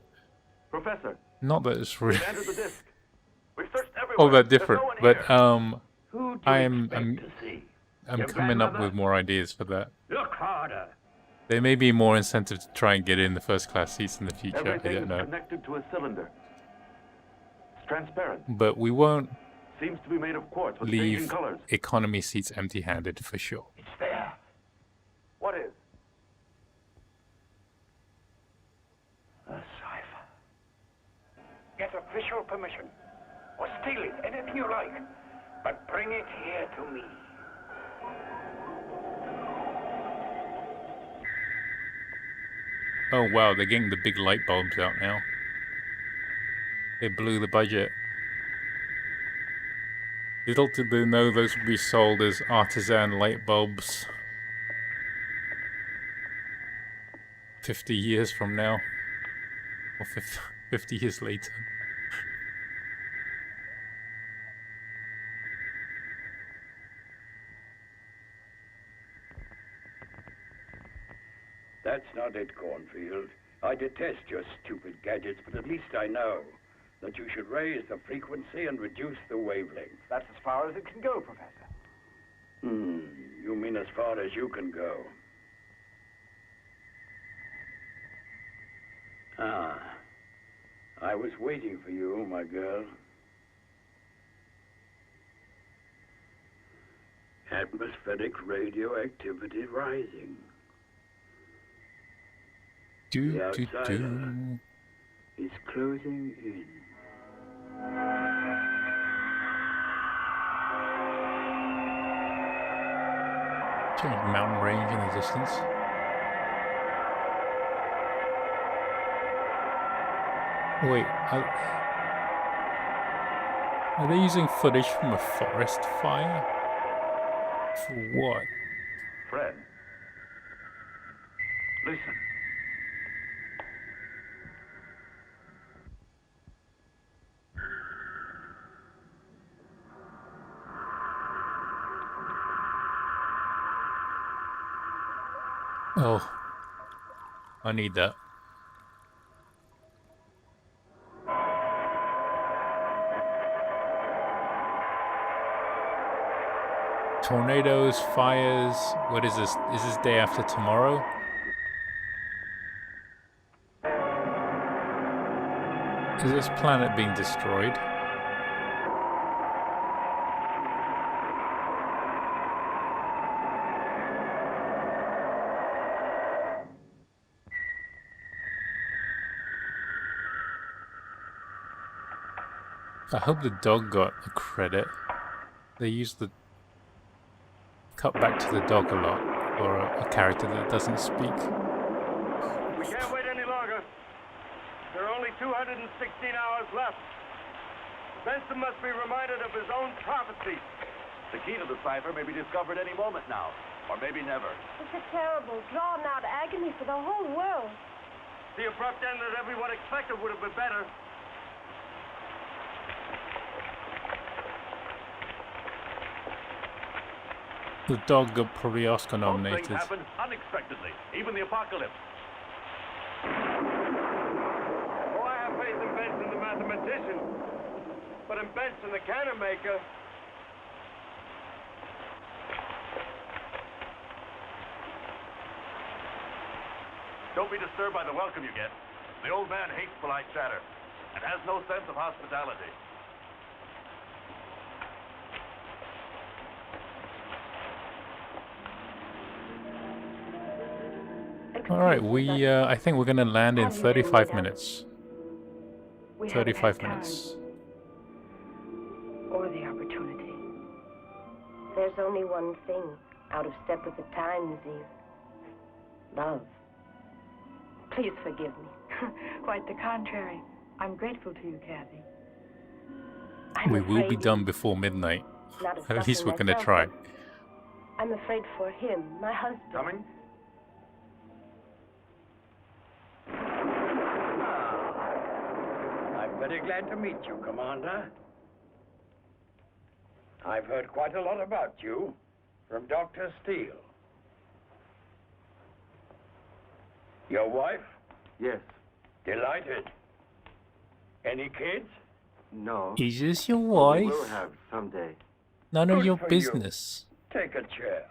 Professor, Not that it's really we've entered the disc. We've searched everywhere. all that There's different, no one but here. Who do you I'm expect to see? I'm Your coming up grandmother? with more ideas for that. Look harder. There may be more incentive to try and get in the first class seats in the future. I Everything don't is know, connected to a cylinder. It's transparent. but we won't Seems to be made of quartz with changing leave colors. economy seats empty-handed for sure. It's there. What is? A cipher. Get official permission. Or steal it, anything you like. But bring it here to me. Oh wow, they're getting the big light bulbs out now. They blew the budget. Little did they know those would be sold as artisan light bulbs. 50 years from now. Or 50 years later. That's not it, Cornfield. I detest your stupid gadgets, but at least I know that you should raise the frequency and reduce the wavelength. That's as far as it can go, Professor. You mean as far as you can go? Ah, I was waiting for you, my girl. Atmospheric radioactivity rising. The outsider is closing in. Giant mountain range in the distance. Wait, are they using footage from a forest fire? For what? Fred, listen. Oh, I need that. Tornadoes, fires. What is this? Is this day after tomorrow? Is this planet being destroyed? I hope the dog got a credit. They used the cut back to the dog a lot, or a character that doesn't speak. We can't wait any longer. There are only 216 hours left. Benson must be reminded of his own prophecy. The key to the cipher may be discovered any moment now, or maybe never. It's a terrible, drawn-out agony for the whole world. The abrupt end that everyone expected would have been better. The dog got probably Oscar nominated. Things happen unexpectedly, even the apocalypse. Oh, I have faith in Benson, the mathematician. But in Benson, the cannon maker... Don't be disturbed by the welcome you get. The old man hates polite chatter and has no sense of hospitality. Alright, I think we're gonna land in 35 minutes. 35 minutes. Or the opportunity. There's only one thing out of step with the times, Eve. Love. Please forgive me. Quite the contrary. I'm grateful to you, Kathy. We will be done before midnight. At least we're gonna try. I'm afraid for him, my husband. Coming? I'm very glad to meet you, Commander. I've heard quite a lot about you from Dr. Steele. Your wife? Yes. Delighted. Any kids? No. Is this your We wife? will have someday. None of Good your for you. business. Take a chair.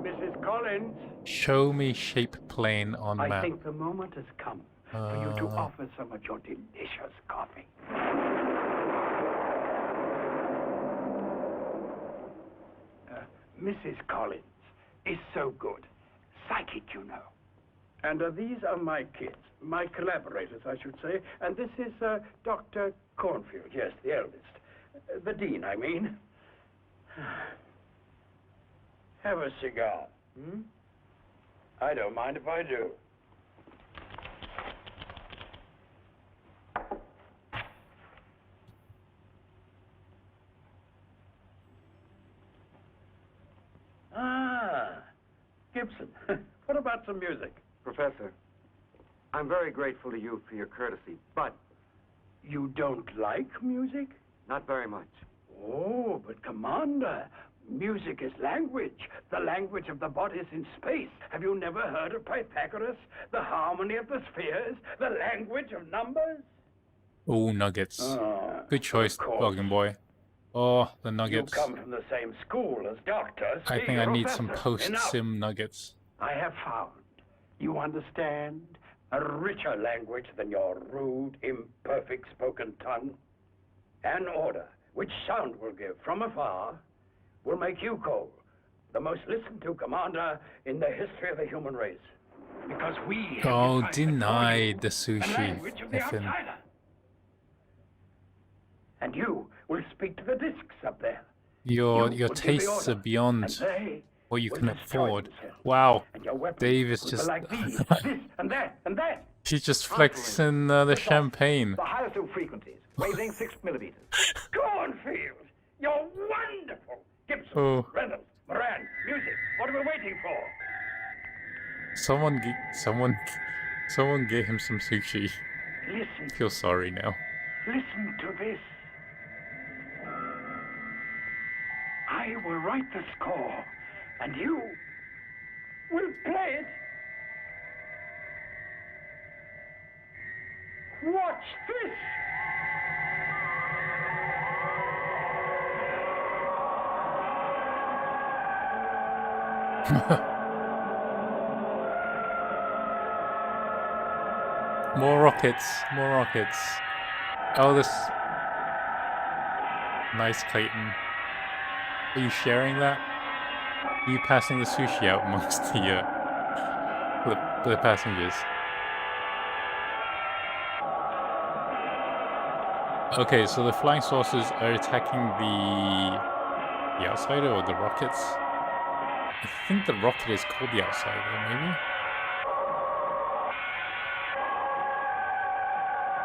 Mrs. Collins? Show me shape plane on I map. think the moment has come for you to offer some of your delicious coffee. Mrs. Collins is so good. Psychic, you know. And these are my kids, my collaborators, I should say. And this is Dr. Cornfield, yes, the eldest. The dean, I mean. Have a cigar, hmm? I don't mind if I do. Gibson, what about some music? Professor, I'm very grateful to you for your courtesy, but... You don't like music? Not very much. Oh, but Commander, music is language. The language of the bodies in space. Have you never heard of Pythagoras? The harmony of the spheres? The language of numbers? Oh, nuggets. Good choice, Bargain Boy. Oh, the nuggets. You come from the same school as doctors. I think I need some post-sim nuggets. I have found you understand a richer language than your rude, imperfect spoken tongue. An order which sound will give from afar will make you, Cole, the most listened to commander in the history of the human race. Because we have denied the a sushi, language of the Ethan. outsider. And you will speak to the discs up there. Your You will give the tastes are order, beyond and they what you will can destroy afford. themselves. Wow, And your weapons Dave is will be just... like these, this, and that, and that. She's just flexing the champagne. The highest of frequencies, wavelength 6 millimeters. Cornfield, you're wonderful. Gibson, Oh. Reynolds, Moran, music. What are we waiting for? Someone get him some sushi. Listen. I feel sorry now. Listen to this. I will write the score, and you will play it. Watch this. More rockets, more rockets. Oh, this... Nice, Clayton. Are you sharing that? Are you passing the sushi out amongst the passengers? Okay, so the flying saucers are attacking the outsider or the rockets? I think the rocket is called the outsider, maybe?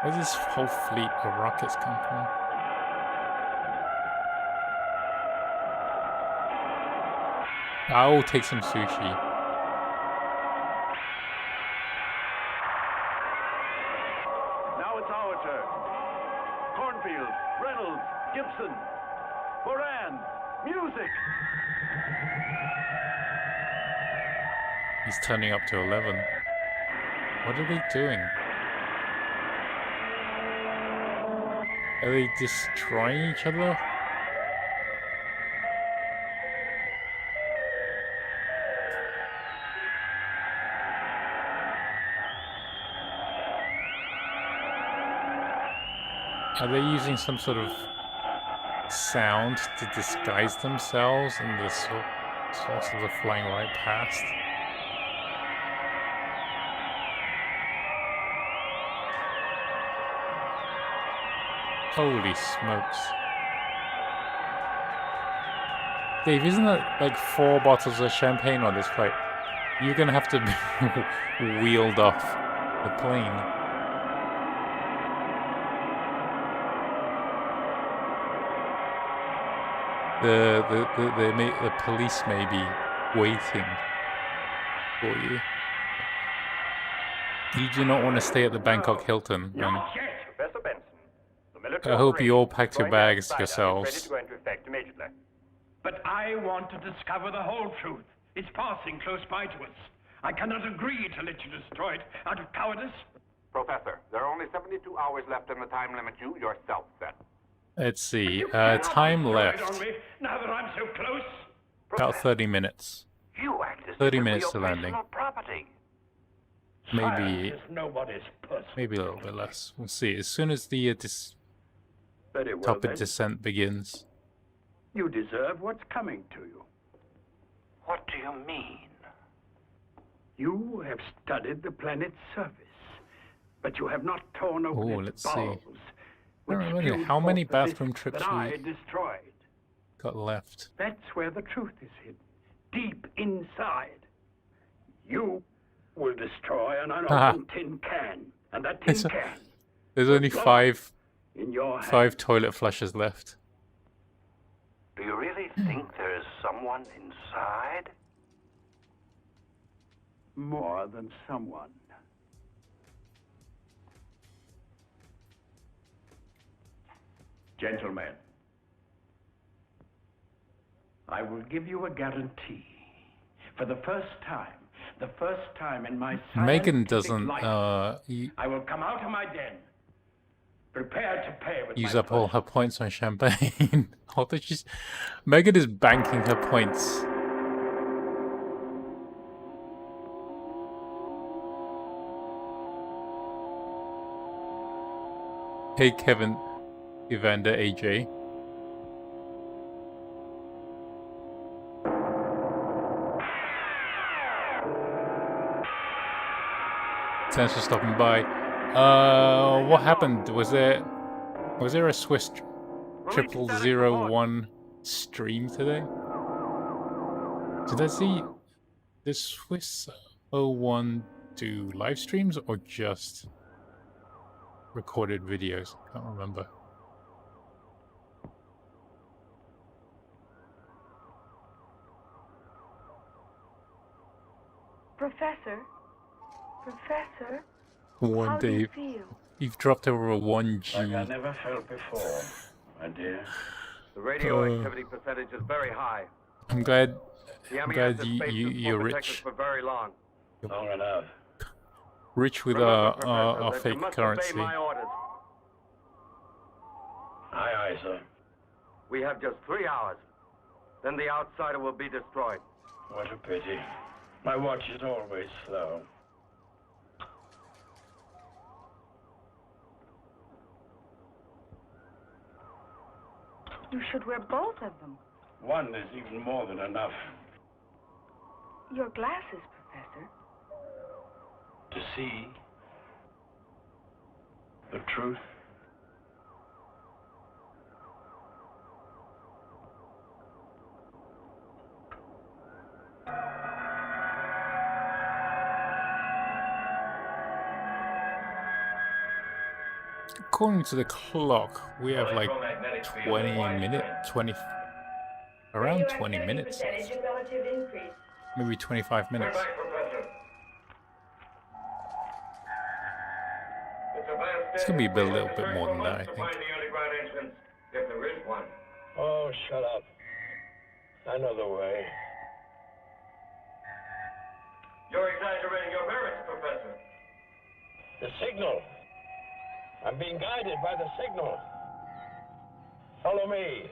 Where does this whole fleet of rockets come from? I'll take some sushi. Now it's our turn. Cornfield, Reynolds, Gibson, Moran, music. He's turning up to 11. What are they doing? Are they destroying each other? Are they using some sort of sound to disguise themselves in the source of the flying right past? Holy smokes. Dave, isn't that like 4 bottles of champagne on this flight? You're gonna have to be wheeled off the plane. The police may be waiting for you. You do not want to stay at the Bangkok Hilton, man. Professor Benson, the military I hope you all operation packed your going bags outside is yourselves. ready to go into effect immediately. But I want to discover the whole truth. It's passing close by to us. I cannot agree to let you destroy it out of cowardice. Professor, there are only 72 hours left in the time limit you yourself set. Let's see. Time left. On me, now that I'm so close. About 30 minutes. You act as 30 if it were minutes to your landing. personal property. Maybe, Science is nobody's personal. maybe a little bit less. We'll see. As soon as the Very well, top then. of descent begins. You deserve what's coming to you. What do you mean? You have studied the planet's surface, but you have not torn open its let's see. bowels. I don't which remember spewed how many forth the bathroom discs trips that I we destroyed. got left. That's where the truth is hidden, deep inside. You will destroy an unopened tin can, and that tin can. There's will only blow five in your five toilet flushes left. Do you really think there is someone inside? more than someone. Gentlemen, I will give you a guarantee. For the first time in my Megan scientific doesn't life, I will come out of my den, prepared to pay with use my up all her points on champagne. Although Megan is banking her points. Hey Kevin, Evander, AJ. Thanks for stopping by. What happened? Was there a Swiss 0001 stream today? Did I see the Swiss 01 do live streams or just recorded videos? Can't remember. Professor? One How do day, you feel? you've dropped over a 1G. like I never felt before, my dear. The radioactivity percentage is very high. I'm glad The MES's space you're won't protect us rich. for very long. Long enough. Rich with Remember, our Professor, that you fake must currency. obey my orders. Aye, aye, sir. We have just 3 hours. Then the outsider will be destroyed. What a pity. My watch is always slow. You should wear both of them. One is even more than enough. Your glasses, Professor. To see the truth. According to the clock, we have like 20 minutes left. Maybe 25 minutes. It's gonna be a little bit more than that, I think. If there is one. Oh, shut up. I know the way. You're exaggerating your merits, Professor. The signal. I'm being guided by the signal. Follow me.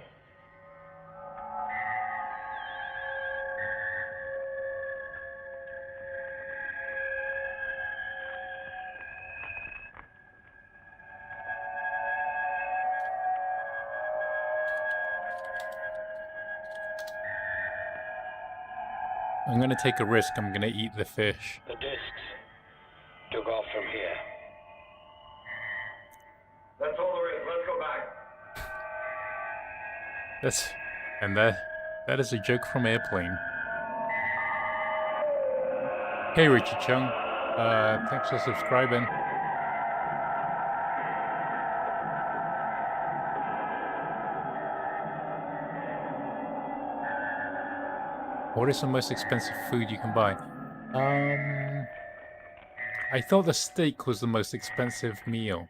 I'm gonna take a risk. I'm gonna eat the fish. The discs took off from here. That's all there is. Let's go back. That is a joke from Airplane. Hey Richie Chung, thanks for subscribing. What is the most expensive food you can buy? I thought the steak was the most expensive meal.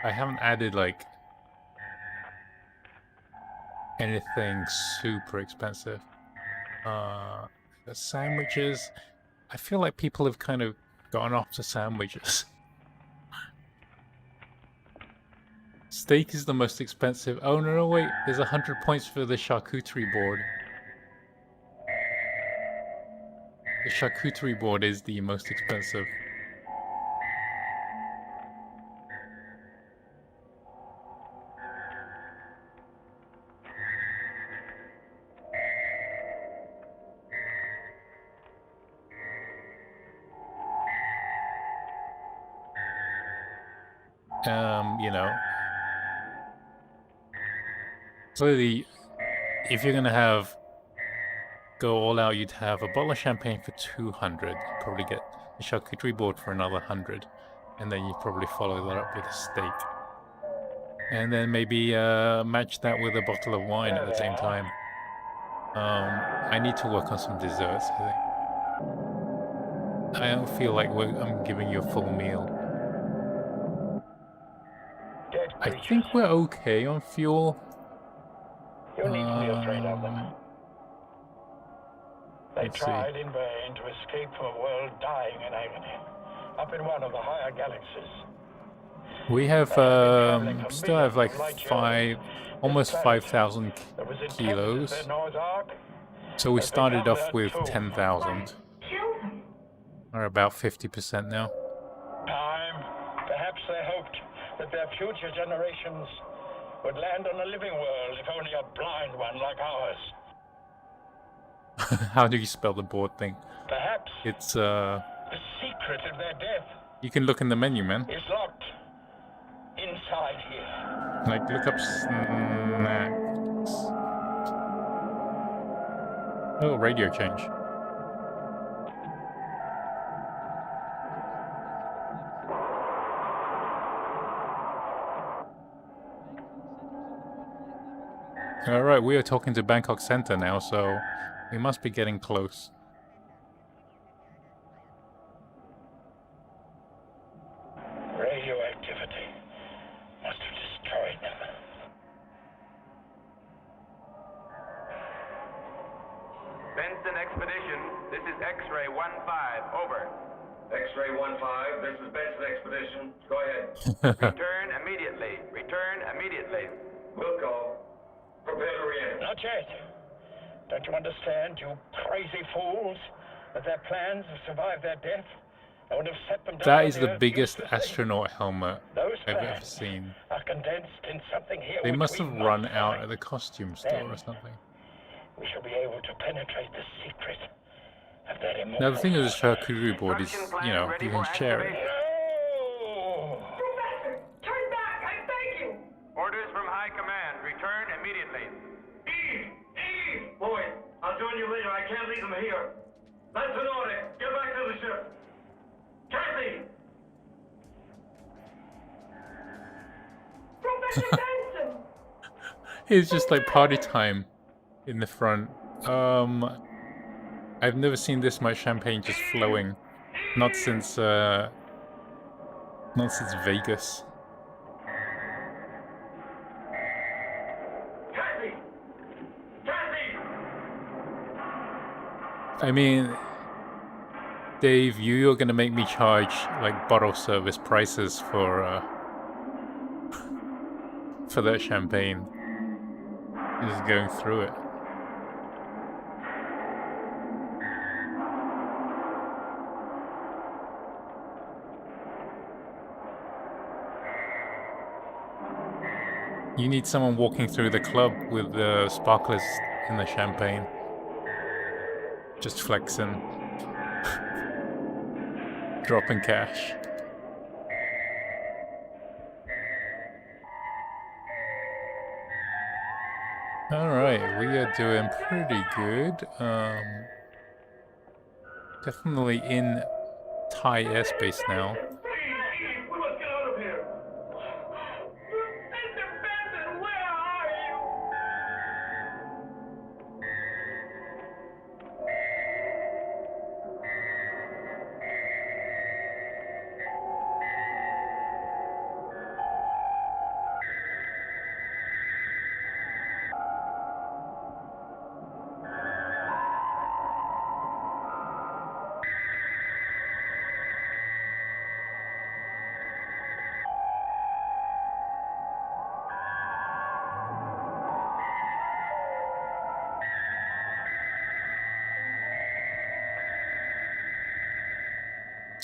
I haven't added like anything super expensive. The sandwiches, I feel like people have kind of gone off to sandwiches. Steak is the most expensive. Oh no, wait, there's 100 points for the charcuterie board. The charcuterie board is the most expensive. You know, clearly, if you're gonna go all out, you'd have a bottle of champagne for 200. You'd probably get a charcuterie board for another 100, and then you'd probably follow that up with a steak, and then maybe match that with a bottle of wine at the same time. I need to work on some desserts, I think. I don't feel like I'm giving you a full meal. I think we're okay on fuel. You needn't be afraid of them. They Let's see. tried in vain to escape from a world dying in agony, up in one of the higher galaxies. We have still have like almost 5,000 kilos. So we started off with 10,000. We're about 50% now. Time. Perhaps they hoped that their future generations would land on a living world, if only a blind one like ours. How do you spell the board thing? Perhaps it's the secret of their death you can look in the menu, man. is locked inside here. Like, look up snacks. Oh, radio change. Alright, we are talking to Bangkok Center now, so we must be getting close. Radioactivity must have destroyed them. Benson Expedition, this is X-ray 15, over. X-ray 15, this is Benson Expedition. Go ahead. Return immediately. Return immediately. We'll go. Prepare to re-enter. Not yet. Don't you understand, you crazy fools, that their plans have survived their death? I would have set them down. That is the biggest astronaut helmet I've ever seen. Are condensed in something here They which must we have must run out find. at the costume store or something. We shall be able to penetrate the secret of that immortal. Now the thing with the charcuterie board is, you know, you can share it. Professor, turn back, I beg you. Orders from High Command. Return immediately. Eve! Boys, I'll join you later. I can't leave them here. That's an order. Get back to the ship. Kathy! Professor Benson! It's just like party time in the front. I've never seen this much champagne just flowing. Not since Vegas. Kathy! Kathy! I mean, Dave, you're gonna make me charge like bottle service prices for that champagne. Just going through it. You need someone walking through the club with the sparklers in the champagne. Just flexing. Dropping cash. Alright, we are doing pretty good. Definitely in Thai airspace now. We must get out of here. Mr. Benson, where are you?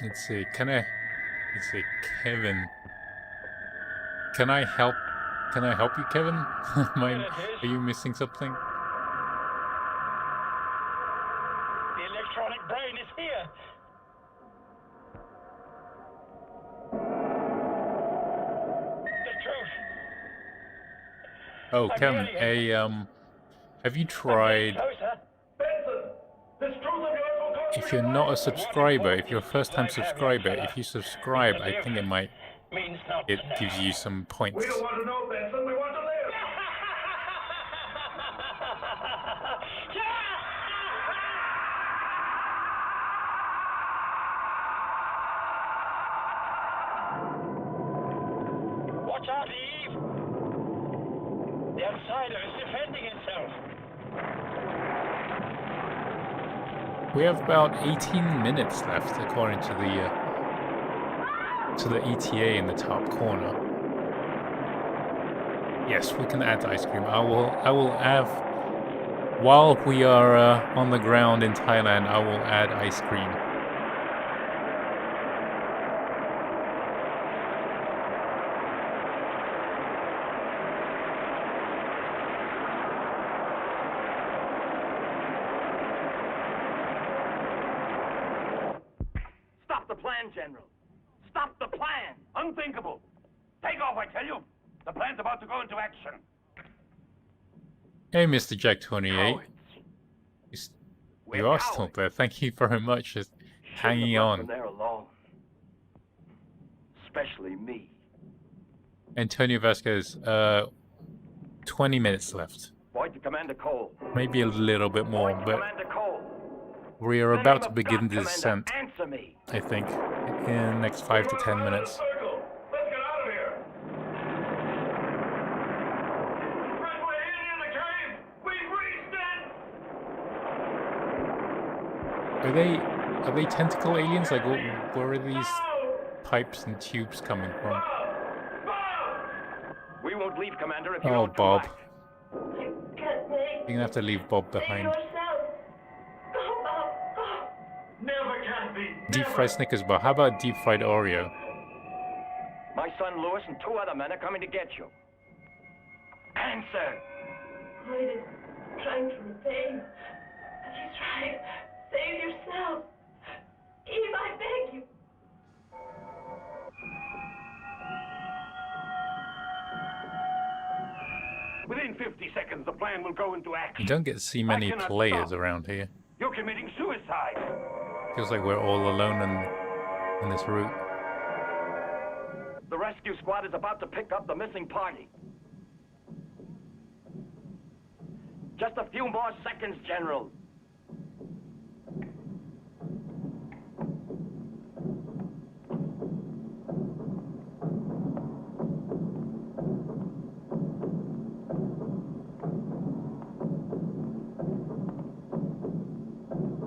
Let's see, let's see, Kevin. Can I help you, Kevin? Are you missing something? The electronic brain is here. The truth. Oh, Kevin, have you tried... If you're not a subscriber, if you're a first-time subscriber, if you subscribe, I think it gives you some points. We don't want to know, Benson. We want to live. Watch out, Eve! The outsider is defending himself. We have about 18 minutes left, according to the ETA in the top corner. Yes, we can add ice cream. I will have, while we are on the ground in Thailand, I will add ice cream. Stop the plan, General. Stop the plan. Unthinkable. Take off, I tell you. The plan's about to go into action. Hey, Mr. Jack 28. You are still there. Thank you very much for hanging on. There alone. Especially me. Antonio Vasquez, 20 minutes left. Void to Commander Cole. Maybe a little bit more, but we are about to begin the descent, Answer me. I think, in the next 5 to 10 minutes. Are they tentacle aliens? Like, where are these pipes and tubes coming from? We won't leave, Commander, if you Oh, don't Bob. You can't make. You're gonna have to leave Bob behind. Yourself. Go, Bob. Go. Never can be. Deep fried Snickers bar. How about deep fried Oreo? My son Lewis and 2 other men are coming to get you. Answer! Lloyd is trying to repay you. But he's right. Save yourself. Eve, I beg you. Within 50 seconds, the plan will go into action. You don't get to see many players around here. You're committing suicide. Feels like we're all alone in this route. The rescue squad is about to pick up the missing party. Just a few more seconds, General.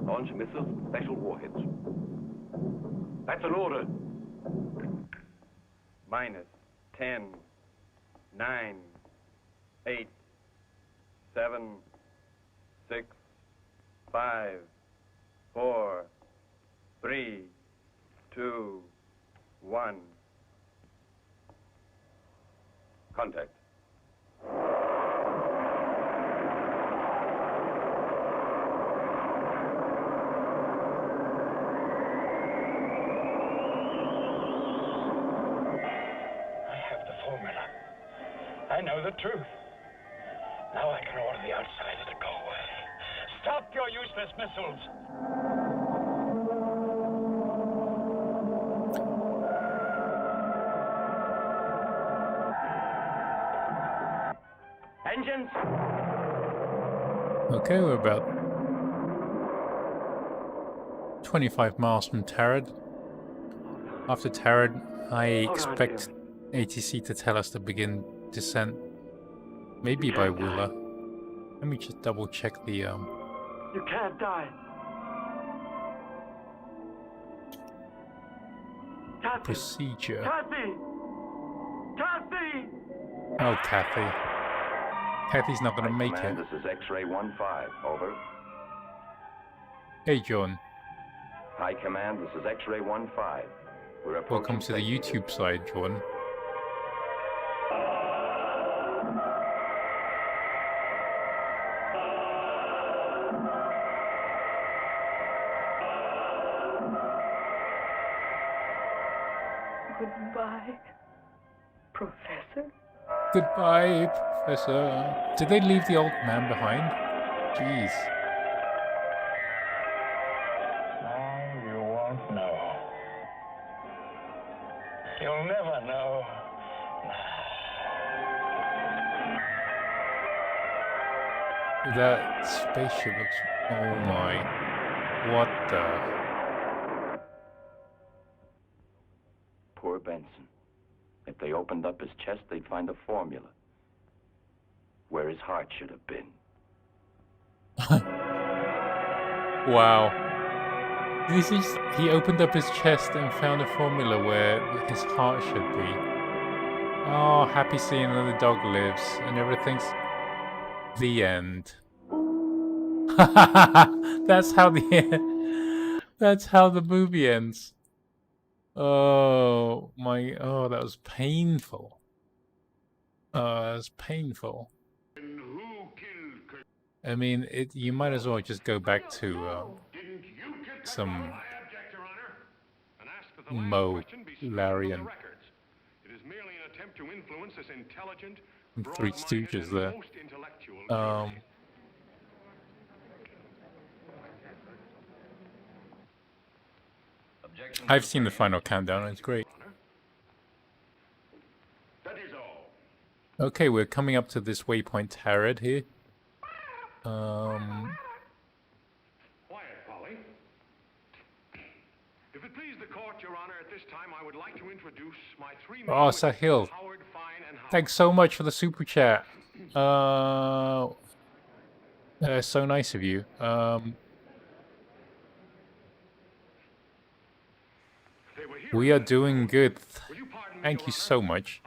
Launch missiles with special warheads. That's an order. Minus 10, 9, 8, 7, 6, 5, 4, 3, 2, 1. Contact. I know the truth. Now I can order the outsider to go away. Stop your useless missiles! Engines! Okay, we're about 25 miles from Tarad. After Tarad, I expect ATC to tell us to begin descent. Maybe by Willa. Let me just double check the You can't die. procedure. Kathy! Kathy! Oh, Kathy. Kathy's not gonna make it. This is X-ray 15. Over. Hey, John. High Command, this is X-ray 15. We're approaching. Welcome to the YouTube side, John. Goodbye, Professor. Goodbye, Professor. Did they leave the old man behind? Jeez. Now you won't know. You'll never know. That spaceship looks... Oh my. What the... Poor Benson. If they opened up his chest, they'd find a formula. Where his heart should have been. Wow. He opened up his chest and found a formula where his heart should be. Oh, happy seeing that the dog lives and everything's the end. That's how the movie ends. Oh my, oh, that was painful. That was painful. I mean, you might as well just go back to some Mo, Larry, and Three Stooges there. I've seen the final countdown, it's great. Okay, we're coming up to this waypoint Tarad here. Quiet, Polly. If it please the court, Your Honor, at this time I would like to introduce my three men. Oh, Sahil. Thanks so much for the super chat. So nice of you. We are doing good. Thank you so much.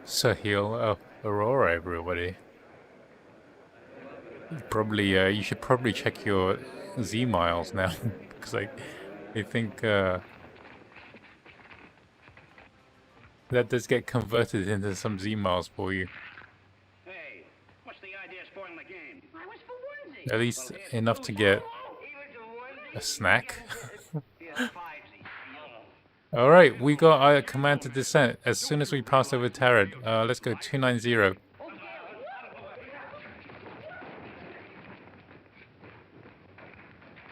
Sahil, Aurora, everybody. Probably, you should probably check your Z miles now, because I think that does get converted into some Z miles for you. Hey, what's the idea of spoiling the game? I was for onesie. At least enough to get a snack. Alright, we got our command to descent as soon as we pass over Tarad. Let's go 290.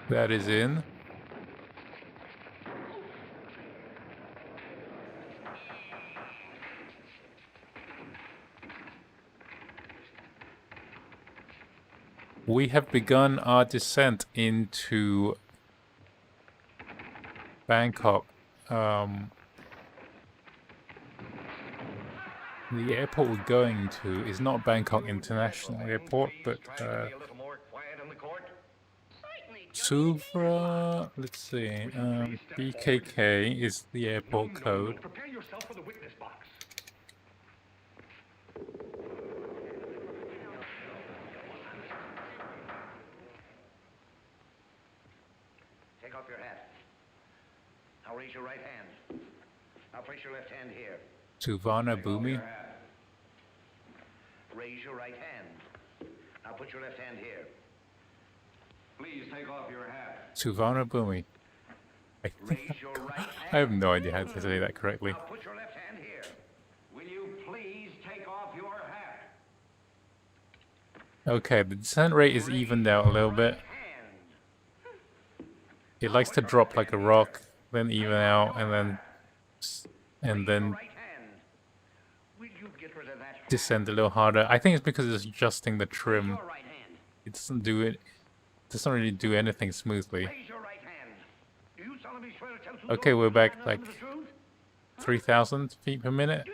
That is in. We have begun our descent into Bangkok. The airport we're going to is not Bangkok International Airport, but Suvra, let's see, BKK is the airport code. Prepare yourself for the witness box. Take off your hat. Now raise your right hand. Now place your left hand here. Suvana Bhumi. Raise your right hand. Now put your left hand here. Please take off your hat. Suvana Bhumi. I have no idea how to say that correctly. Now put your left hand here. Will you please take off your hat? Okay, the descent rate is evened out a little bit. It likes to drop like a rock, then even out, and then descend a little harder. I think it's because it's adjusting the trim. It doesn't do it. Doesn't really do anything smoothly. Okay, we're back like 3,000 feet per minute.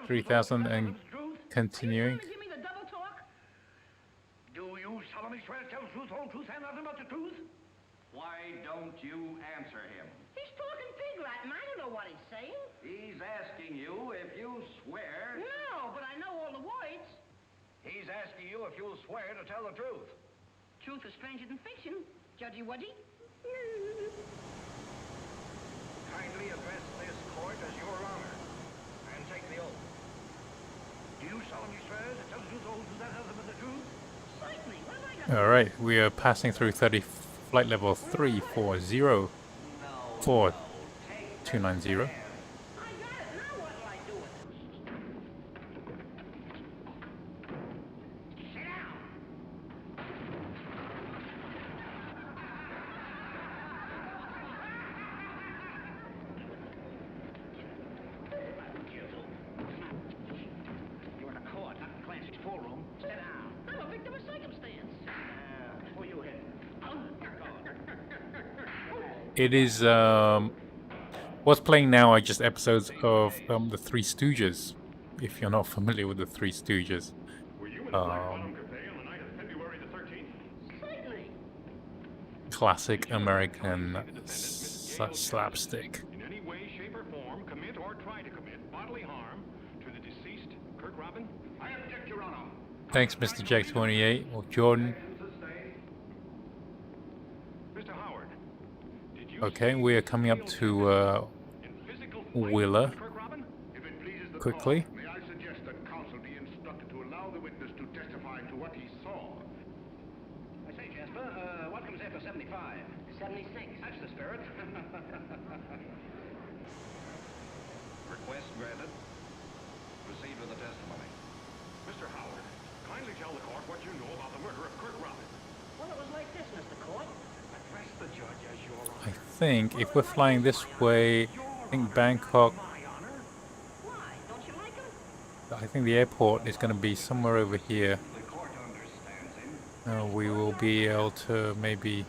3,000 and continuing. Do you solemnly swear to tell the truth, whole truth, and nothing but the truth? Why don't you answer him? He's talking pig Latin. I don't know what he's saying. He's asking you if you swear. No, but I know all the words. He's asking you if you'll swear to tell the truth. Truth is stranger than fiction. Judgy Wudgy. Kindly address this court as your honor and take the oath. Do you solemnly swear to tell the truth, whole truth, and nothing but the truth? Certainly. What have I got? Alright, we are passing through flight level 340 for 290. You're in a court, not in Clancy's full room. Sit down. I'm a victim of circumstance. Who you hit? It is What's playing now are just episodes of the Three Stooges. If you're not familiar with the Three Stooges, classic American slapstick. In any way, shape, or form, commit or try to commit bodily harm to the deceased Kirk Robin? I object, Your Honor. Thanks, Mr. Jack28 or Jordan. Mr. Howard, did you Okay, we are coming up to Willa quickly. May I suggest that counsel be instructed to allow the witness to testify to what he saw? I say, Jasper, what comes after 75? 76. That's the spirit. Request granted. Proceed with the testimony. Mr. Howard, kindly tell the court what you know about the murder of Kirk Robin. Well, it was like this, Mr. Court. Address the judge as your honor. I think if we're flying this way, I think Bangkok. I think the airport is going to be somewhere over here. We will be able to maybe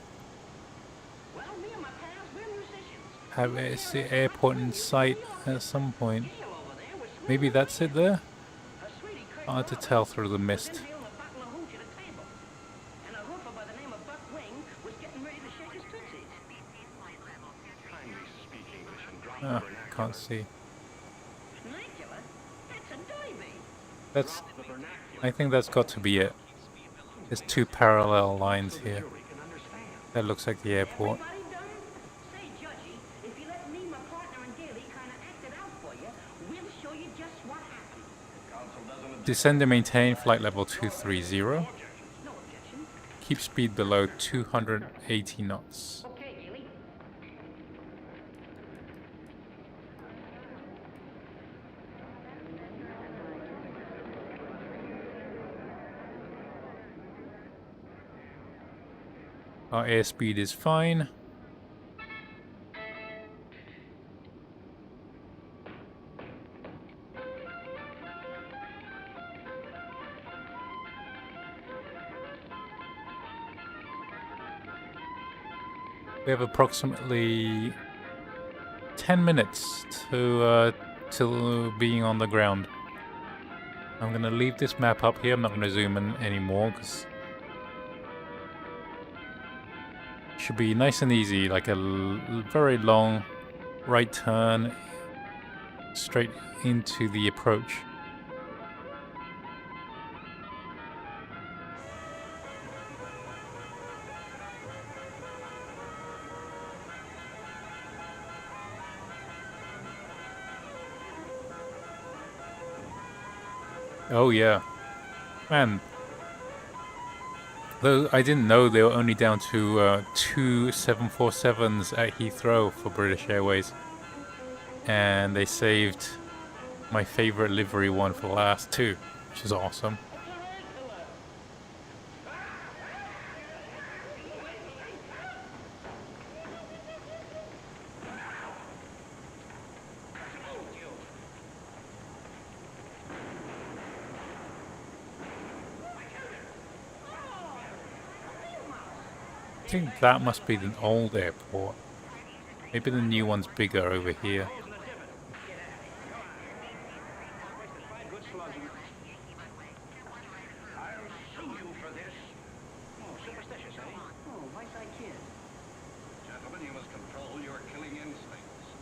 have the airport in sight at some point. Maybe that's it there? Hard to tell through the mist. Can't see. I think that's got to be it. There's two parallel lines here. That looks like the airport. Descend and maintain flight level 230. Keep speed below 280 knots. Our airspeed is fine. We have approximately 10 minutes to till being on the ground. I'm going to leave this map up here. I'm not going to zoom in anymore because it should be nice and easy, like a very long right turn straight into the approach. Oh yeah, man. Though I didn't know they were only down to 2 747s at Heathrow for British Airways, and they saved my favorite livery one for last too, which is awesome. I think that must be the old airport. Maybe the new one's bigger over here. Gentlemen, you must control your killing instincts.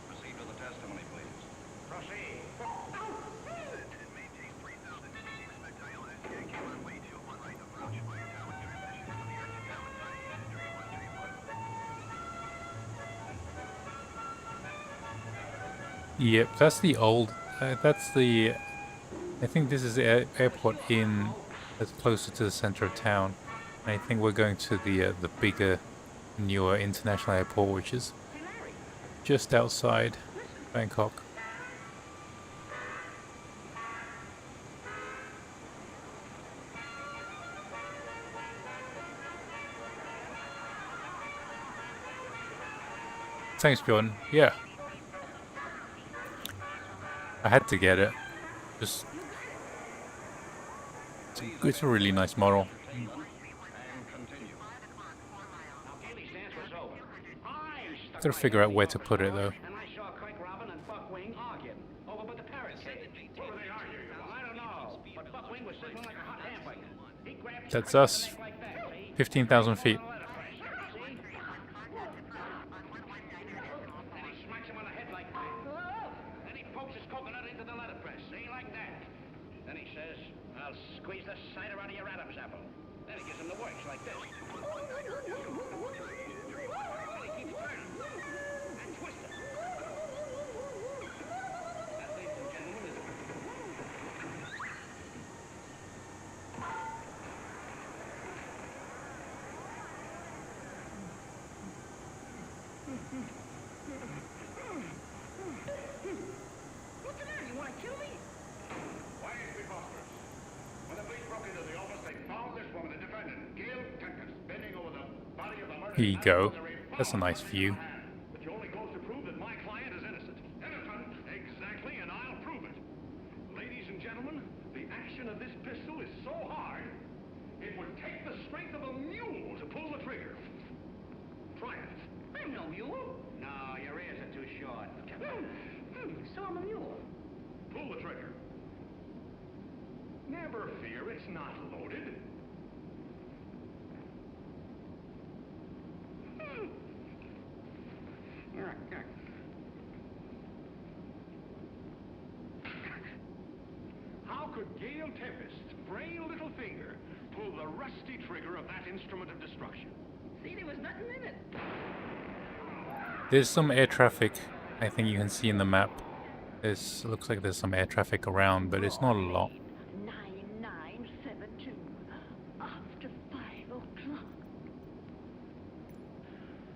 Proceed with the testimony, please. Proceed. Yep, that's the old. That's the. I think this is the airport that's closer to the center of town. And I think we're going to the bigger, newer international airport, which is just outside Bangkok. Thanks, Jordan. Yeah. I had to get it. Just it's a really nice model. Gotta figure out where to put it though. And I saw Craig Robin and Buckwing arguing over by the parrot cage. What were they arguing about? I don't know. But Buckwing was sizzling like a hot hamburger. He grabbed That's us. 15,000 feet. Then he smacks him on the head like that. Then he pokes his coconut into the letterpress. See, like that. Then he says, I'll squeeze the cider out of your Adam's apple. Then he gives him the works like this. Well, he keeps turning and twisting. That, ladies and gentlemen, is... What's the matter? You want to kill me? Why is it preposterous? When the police broke into the office, they found this woman, the defendant, Gail Tempest, bending over the body of the murdered Here you man go. with a That's a nice view. Which only goes to prove that my client is innocent. Innocent? Exactly, and I'll prove it. Ladies and gentlemen, the action of this pistol is so hard, it would take the strength of a mule to pull the trigger. Try it. I'm no mule. No, your ears are too short. So I'm a mule. Pull the trigger. Never fear, it's not loaded. How could Gail Tempest's frail little finger pull the rusty trigger of that instrument of destruction? See, there was nothing in it. There's some air traffic. I think you can see in the map. This looks like there's some air traffic around, but it's not a lot. 9972 after 5 o'clock.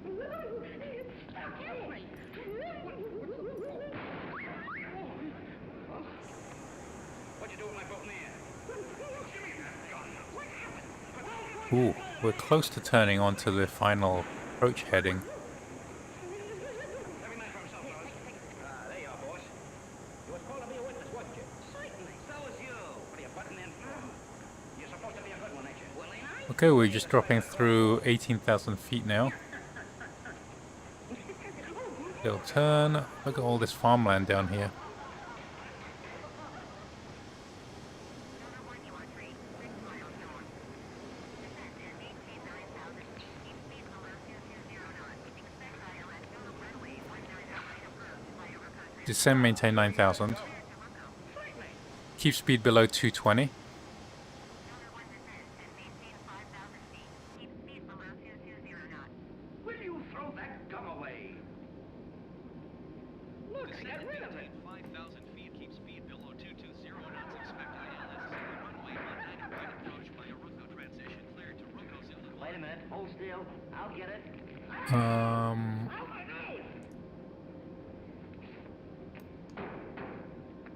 It's stuck in me. What'd you do with my boat in the air? Give me that gun. What happened? Ooh, we're close to turning onto the final approach heading. Every man for himself, fellas. There you are, boss. You was called to be a witness, wasn't you? Certainly. So was you. What are you, butting in? You're supposed to be a good one, ain't you? Well, ain't I? Okay, we're just dropping through 18,000 feet now. Little turn. Look at all this farmland down here. Descend, maintain 9,000. Keep speed below 220. Will you throw that gum away? Look, I got rid of it. 5,000 feet, keep speed below 220 knots, expect ILS runway 19 right approach by a Ruko transition, cleared to Ruko's in the... Wait a minute. Hold still. I'll get it.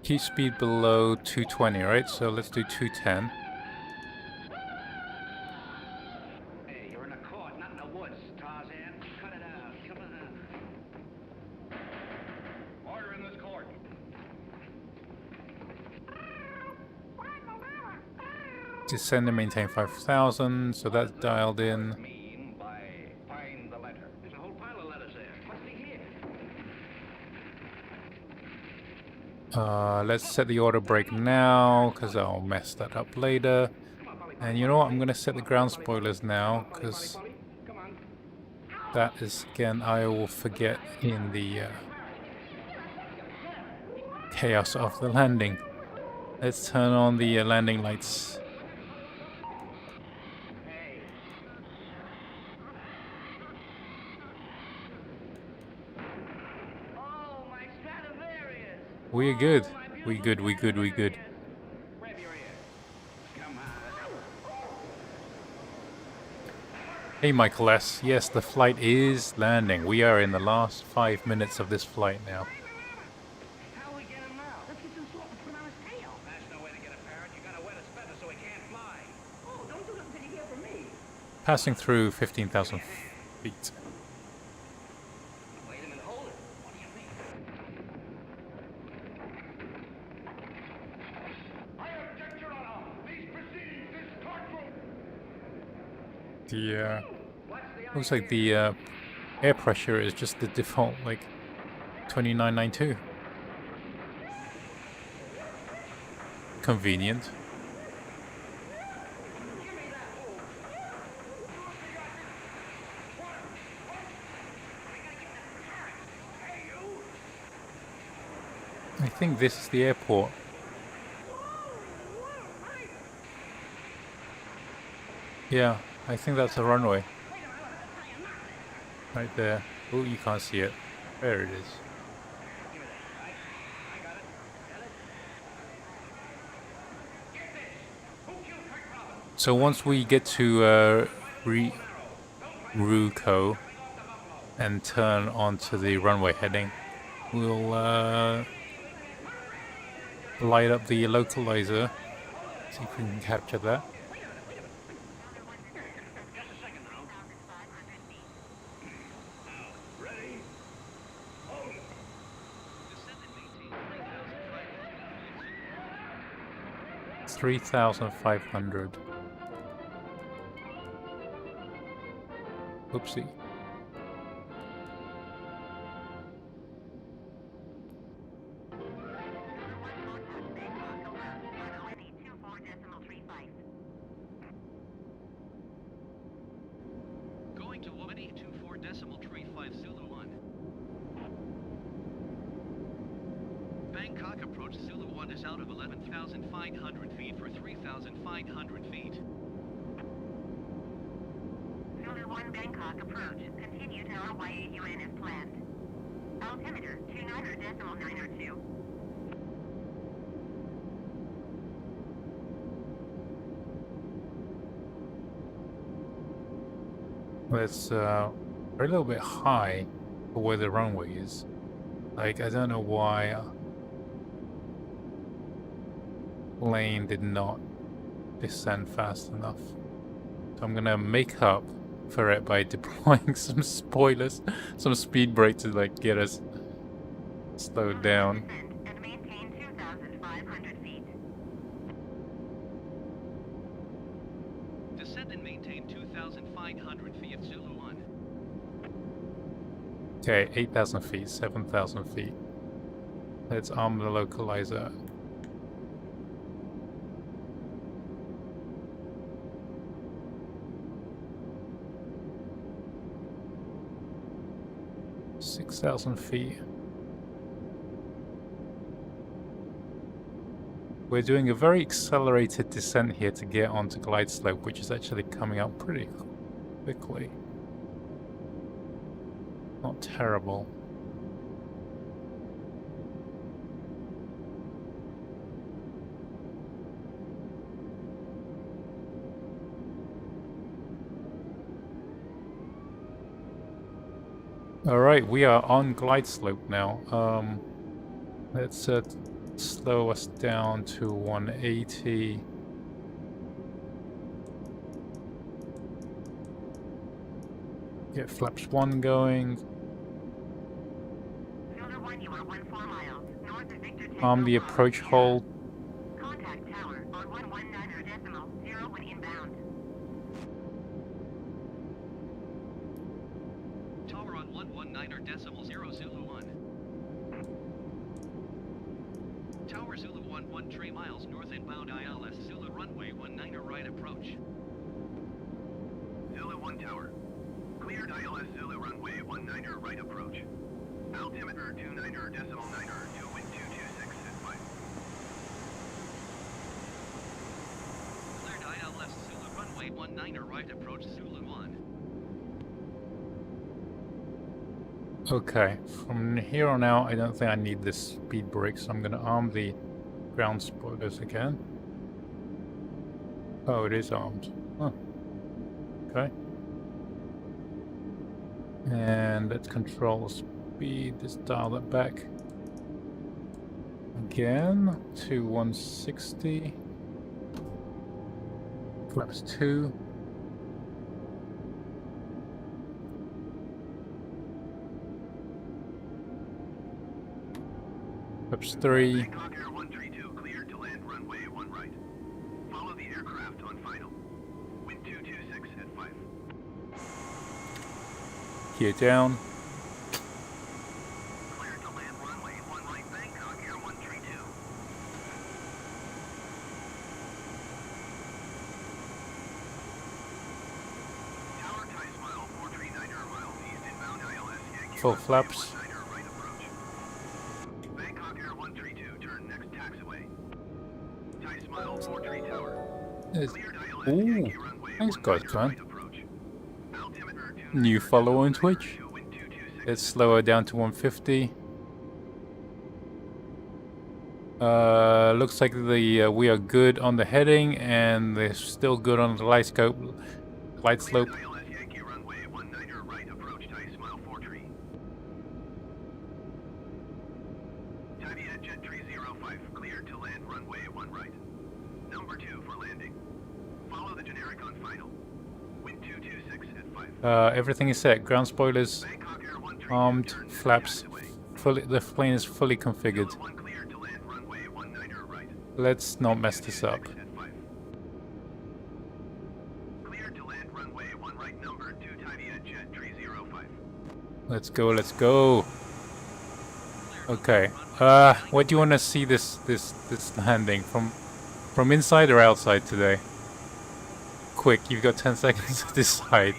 Keep speed below 220, right? So let's do 210. Hey, you're in a court, not in the woods, Tarzan. Cut it out. Come on. Order in this court. Descend and maintain 5,000. So that's dialed in. Mean by find the letter. There's a whole pile of letters there. What's the here? Let's set the auto brake now, because I'll mess that up later. And you know what? I'm going to set the ground spoilers now, because that is, again, I will forget in the chaos of the landing. Let's turn on the landing lights. Oh, my Stradivarius. We're good. We good. We good. We good. Grab your ear. Come on. Hey, Michael S. Yes, the flight is landing. We are in the last 5 minutes of this flight now. How we get him now? Let's get some salt and put him on his tail. That's no way to get a parrot. You gotta wet his feathers so he can't fly. Oh, don't do nothing till you hear from me. Passing through 15,000 feet. Wait a minute, hold it. What do you mean? I object, Your Honor. These proceedings, this courtroom. Looks like the air pressure is just the default, like 2992. Convenient. I think this is the airport. Yeah, I think that's a runway. Right there. Oh, you can't see it. There it is. So once we get to Ruko and turn onto the runway heading, we'll light up the localizer. See if we can capture that. It's 3,500. Oopsie. Going to 124.35 Zulu 1. Bangkok approach Zulu 1 is out of 11,500 feet for 3,500 feet. Zulu 1 Bangkok approach. Continue to LYAUN as planned. Altimeter 29.902. It's a little bit high for where the runway is. Like, I don't know why plane did not descend fast enough. So I'm gonna make up for it by deploying some spoilers, some speed brake to like get us slowed down. And maintain 2,500 feet. Descend and maintain 2,500 feet of Zulu 1. Okay, 8,000 feet, 7,000 feet. Let's arm the localizer. $6,000 feet. We're doing a very accelerated descent here to get onto glide slope, which is actually coming up pretty quickly. Not terrible. Alright, we are on glide slope now. Let's slow us down to 180. Get flaps 1 going. Arm the approach hold. Contact tower on 119.0 when inbound. Tower on 119.0 Zulu 1. Tower Zulu 1 3 miles north inbound ILS Zulu runway 19 right approach. Zulu 1 tower. Cleared ILS Zulu runway 19 right approach. Altimeter 29.9 to wind 226 at 5. Cleared ILS Zulu runway 19 right approach Zulu 1. Okay, from here on out, I don't think I need this speed brake, so I'm going to arm the ground spoilers again. Oh, it is armed. Huh. Okay. And let's control the speed, just dial that back. Again, to 160. Flaps 2. Flaps 3. Bangkok Air 132 cleared to land runway 1 right. Follow the aircraft on final. Wind 226 at 5. Gear down. Cleared to land runway 1 right Bangkok, Air 132. Tower Thai Smile 439 miles east inbound ILS Yankee. Full flaps. Right approach. Bangkok Air 132, turn next taxiway. Thai Smile 43 Tower. Ooh, thanks guys, man. New follower on Twitch. Let's slow her down to 150. Looks like the we are good on the heading, and they're still good on the light slope. Jet 305, cleared to land runway 1 right. Number 2 for landing. Follow the generic on final. Wind 226 at 5. Everything is set. Ground spoilers armed, flaps fully. The plane is fully configured. Let's not mess this up. Cleared to land runway 1 right, number 2 Jet 305. Let's go. Let's go. Okay. What do you want to see this landing from inside or outside today? Quick, you've got 10 seconds to decide.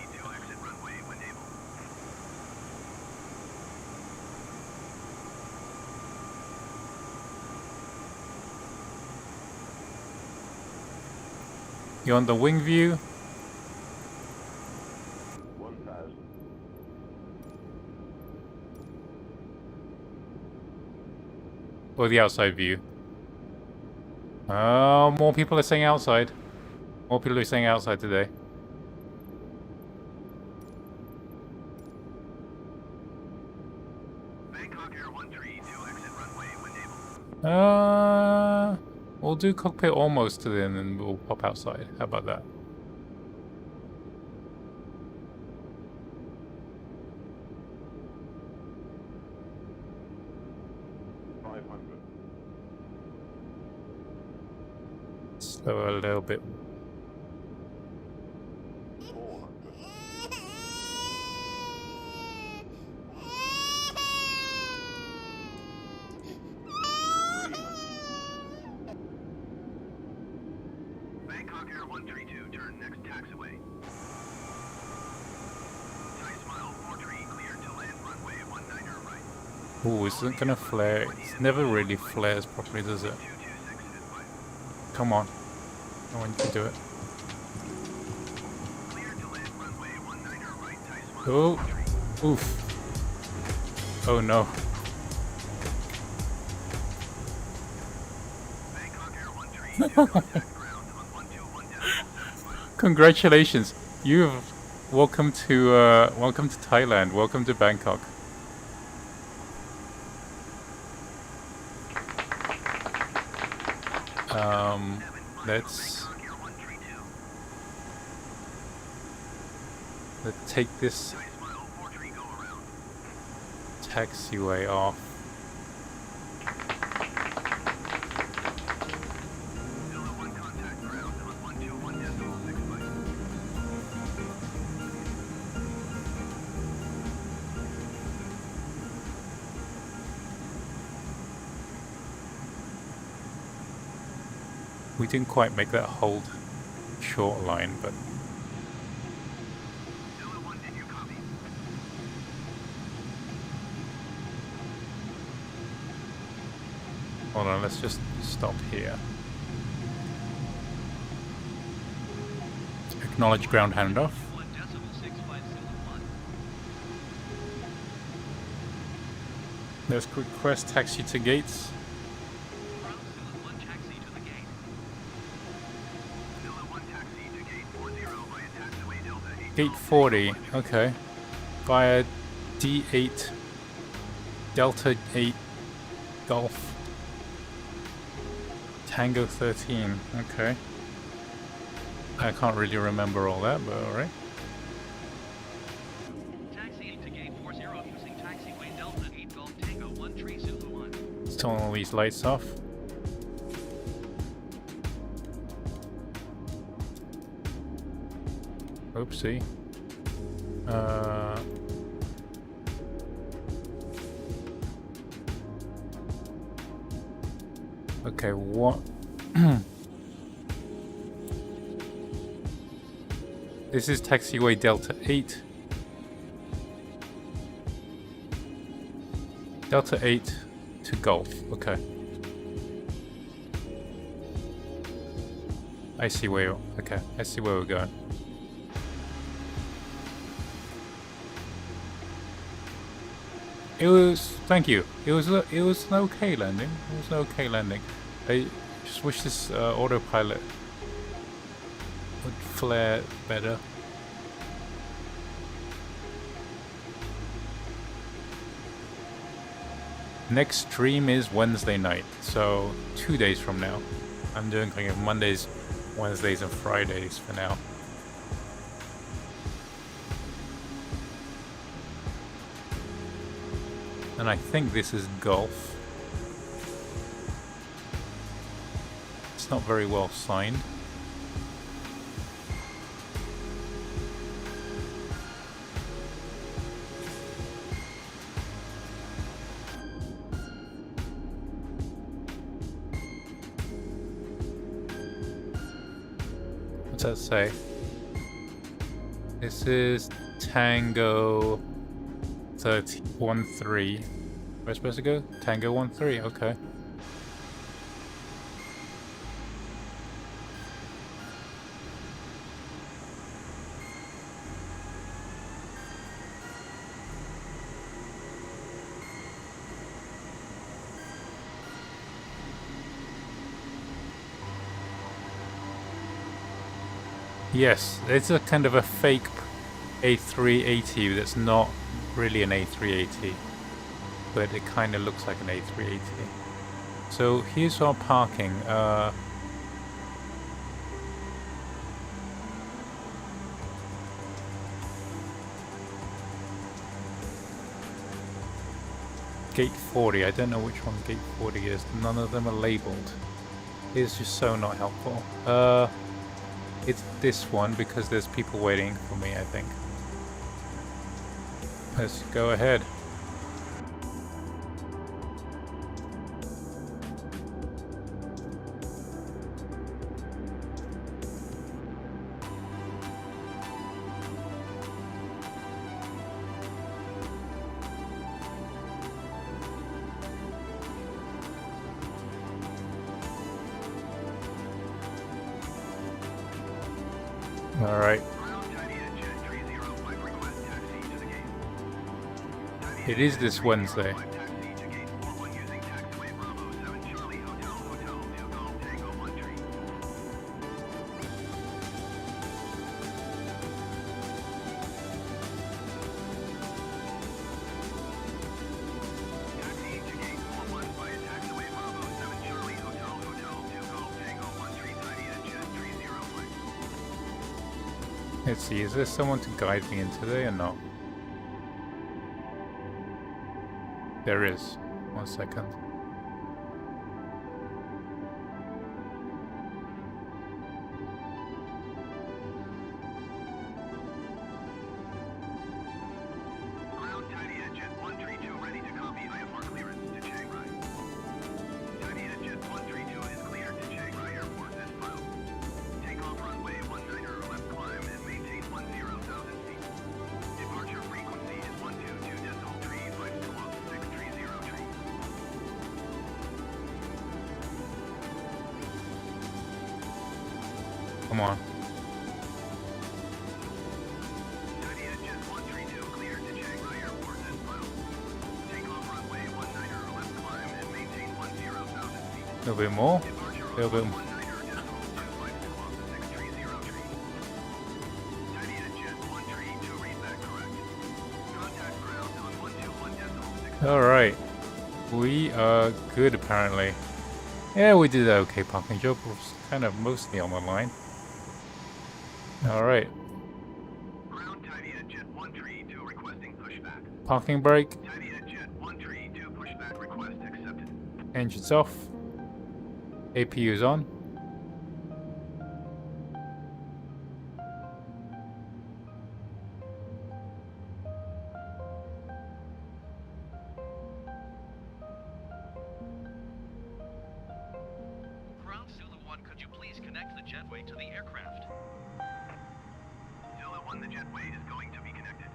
You want the wing view? 1,000. Or the outside view? Oh, more people are saying outside. More people are saying outside today. Bangkok Air 132, exit runway when able. We'll do cockpit almost to the end and we'll pop outside. How about that? Slow a little bit. Bangkok Air 132, turn next taxiway. Thai Smile 43, cleared to land runway 19 right. Ooh, isn't gonna flare. It never really flares properly, does it? Come on. No one can do it. Oh, oof. Oh no. Congratulations. You've welcome to Thailand. Welcome to Bangkok. Let's take this taxiway off. We didn't quite make that hold short line, but hold on, let's just stop here. Acknowledge ground handoff. Let's request taxi to gates. Gate 40, okay. Via D8 Delta 8 Golf Tango 13, okay. I can't really remember all that, but alright. Taxi to gate 40 using taxiway Delta 8 Golf Tango 13 Zulu 1. Let's turn all these lights off. Oopsie. Okay, what? This is taxiway Delta 8. Delta 8 to Gulf. Okay. I see where. Okay, I see where we're going. It was. Thank you. It was an okay landing. It was an okay landing. I just wish this autopilot would flare better. Next stream is Wednesday night, so 2 days from now. I'm doing kind of Mondays, Wednesdays, and Fridays for now. And I think this is Gulf. It's not very well signed. What's that say? This is Tango 13. Where's supposed to go? Tango 13, okay. Yes, it's a kind of a fake A380 that's not really an A380, but it kind of looks like an A380. So here's our parking. Gate 40, I don't know which one gate 40 is. None of them are labeled. It's just so not helpful. It's this one because there's people waiting for me, I think. Let's go ahead. All right. It is this Wednesday. Let's see, is there someone to guide me in today or not? There is. 1 second. Ground Tidy Jet 132 ready to copy IFR clearance to Chiang Rai. Tidy Jet 132 is cleared to Chiang Rai Airport as filed. Takeoff runway 19er left climb and maintain 10,000 feet. Departure frequency is 122.352 off 630 tree. Come on. A little bit more. A little bit more. Alright. We are good apparently. Yeah, we did an okay parking job. It was kind of mostly on the line. Alright. Parking brake. Engines off. APU is on. jetway to the aircraft. Zulu 1, the jetway is going to be connected.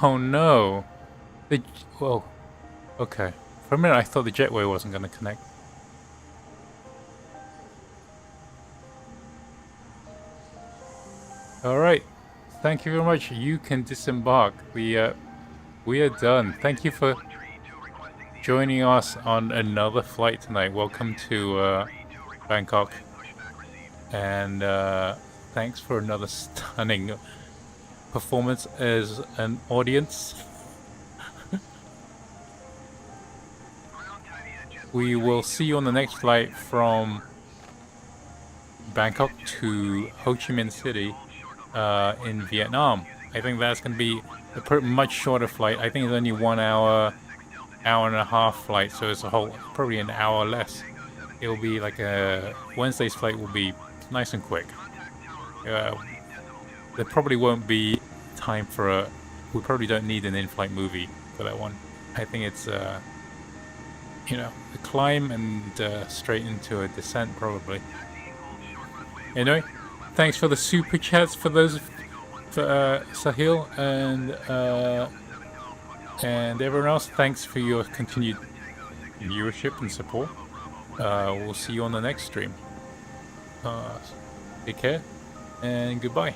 Oh no. Well, okay. For a minute I thought the jetway wasn't going to connect. Alright. Thank you very much. You can disembark. We are done. Thank you for joining us on another flight tonight. Welcome to Bangkok. And thanks for another stunning performance as an audience. We will see you on the next flight from Bangkok to Ho Chi Minh City in Vietnam. I think that's going to be a much shorter flight. I think it's only 1 hour, hour and a half flight, so it's probably an hour less. It will be like Wednesday's flight will be nice and quick. There probably won't be time for we probably don't need an in-flight movie for that one. I think it's you know, a climb and straight into a descent probably. Anyway, thanks for the super chats for those, for Sahil and everyone else. Thanks for your continued viewership and support. We'll see you on the next stream. Take care and goodbye.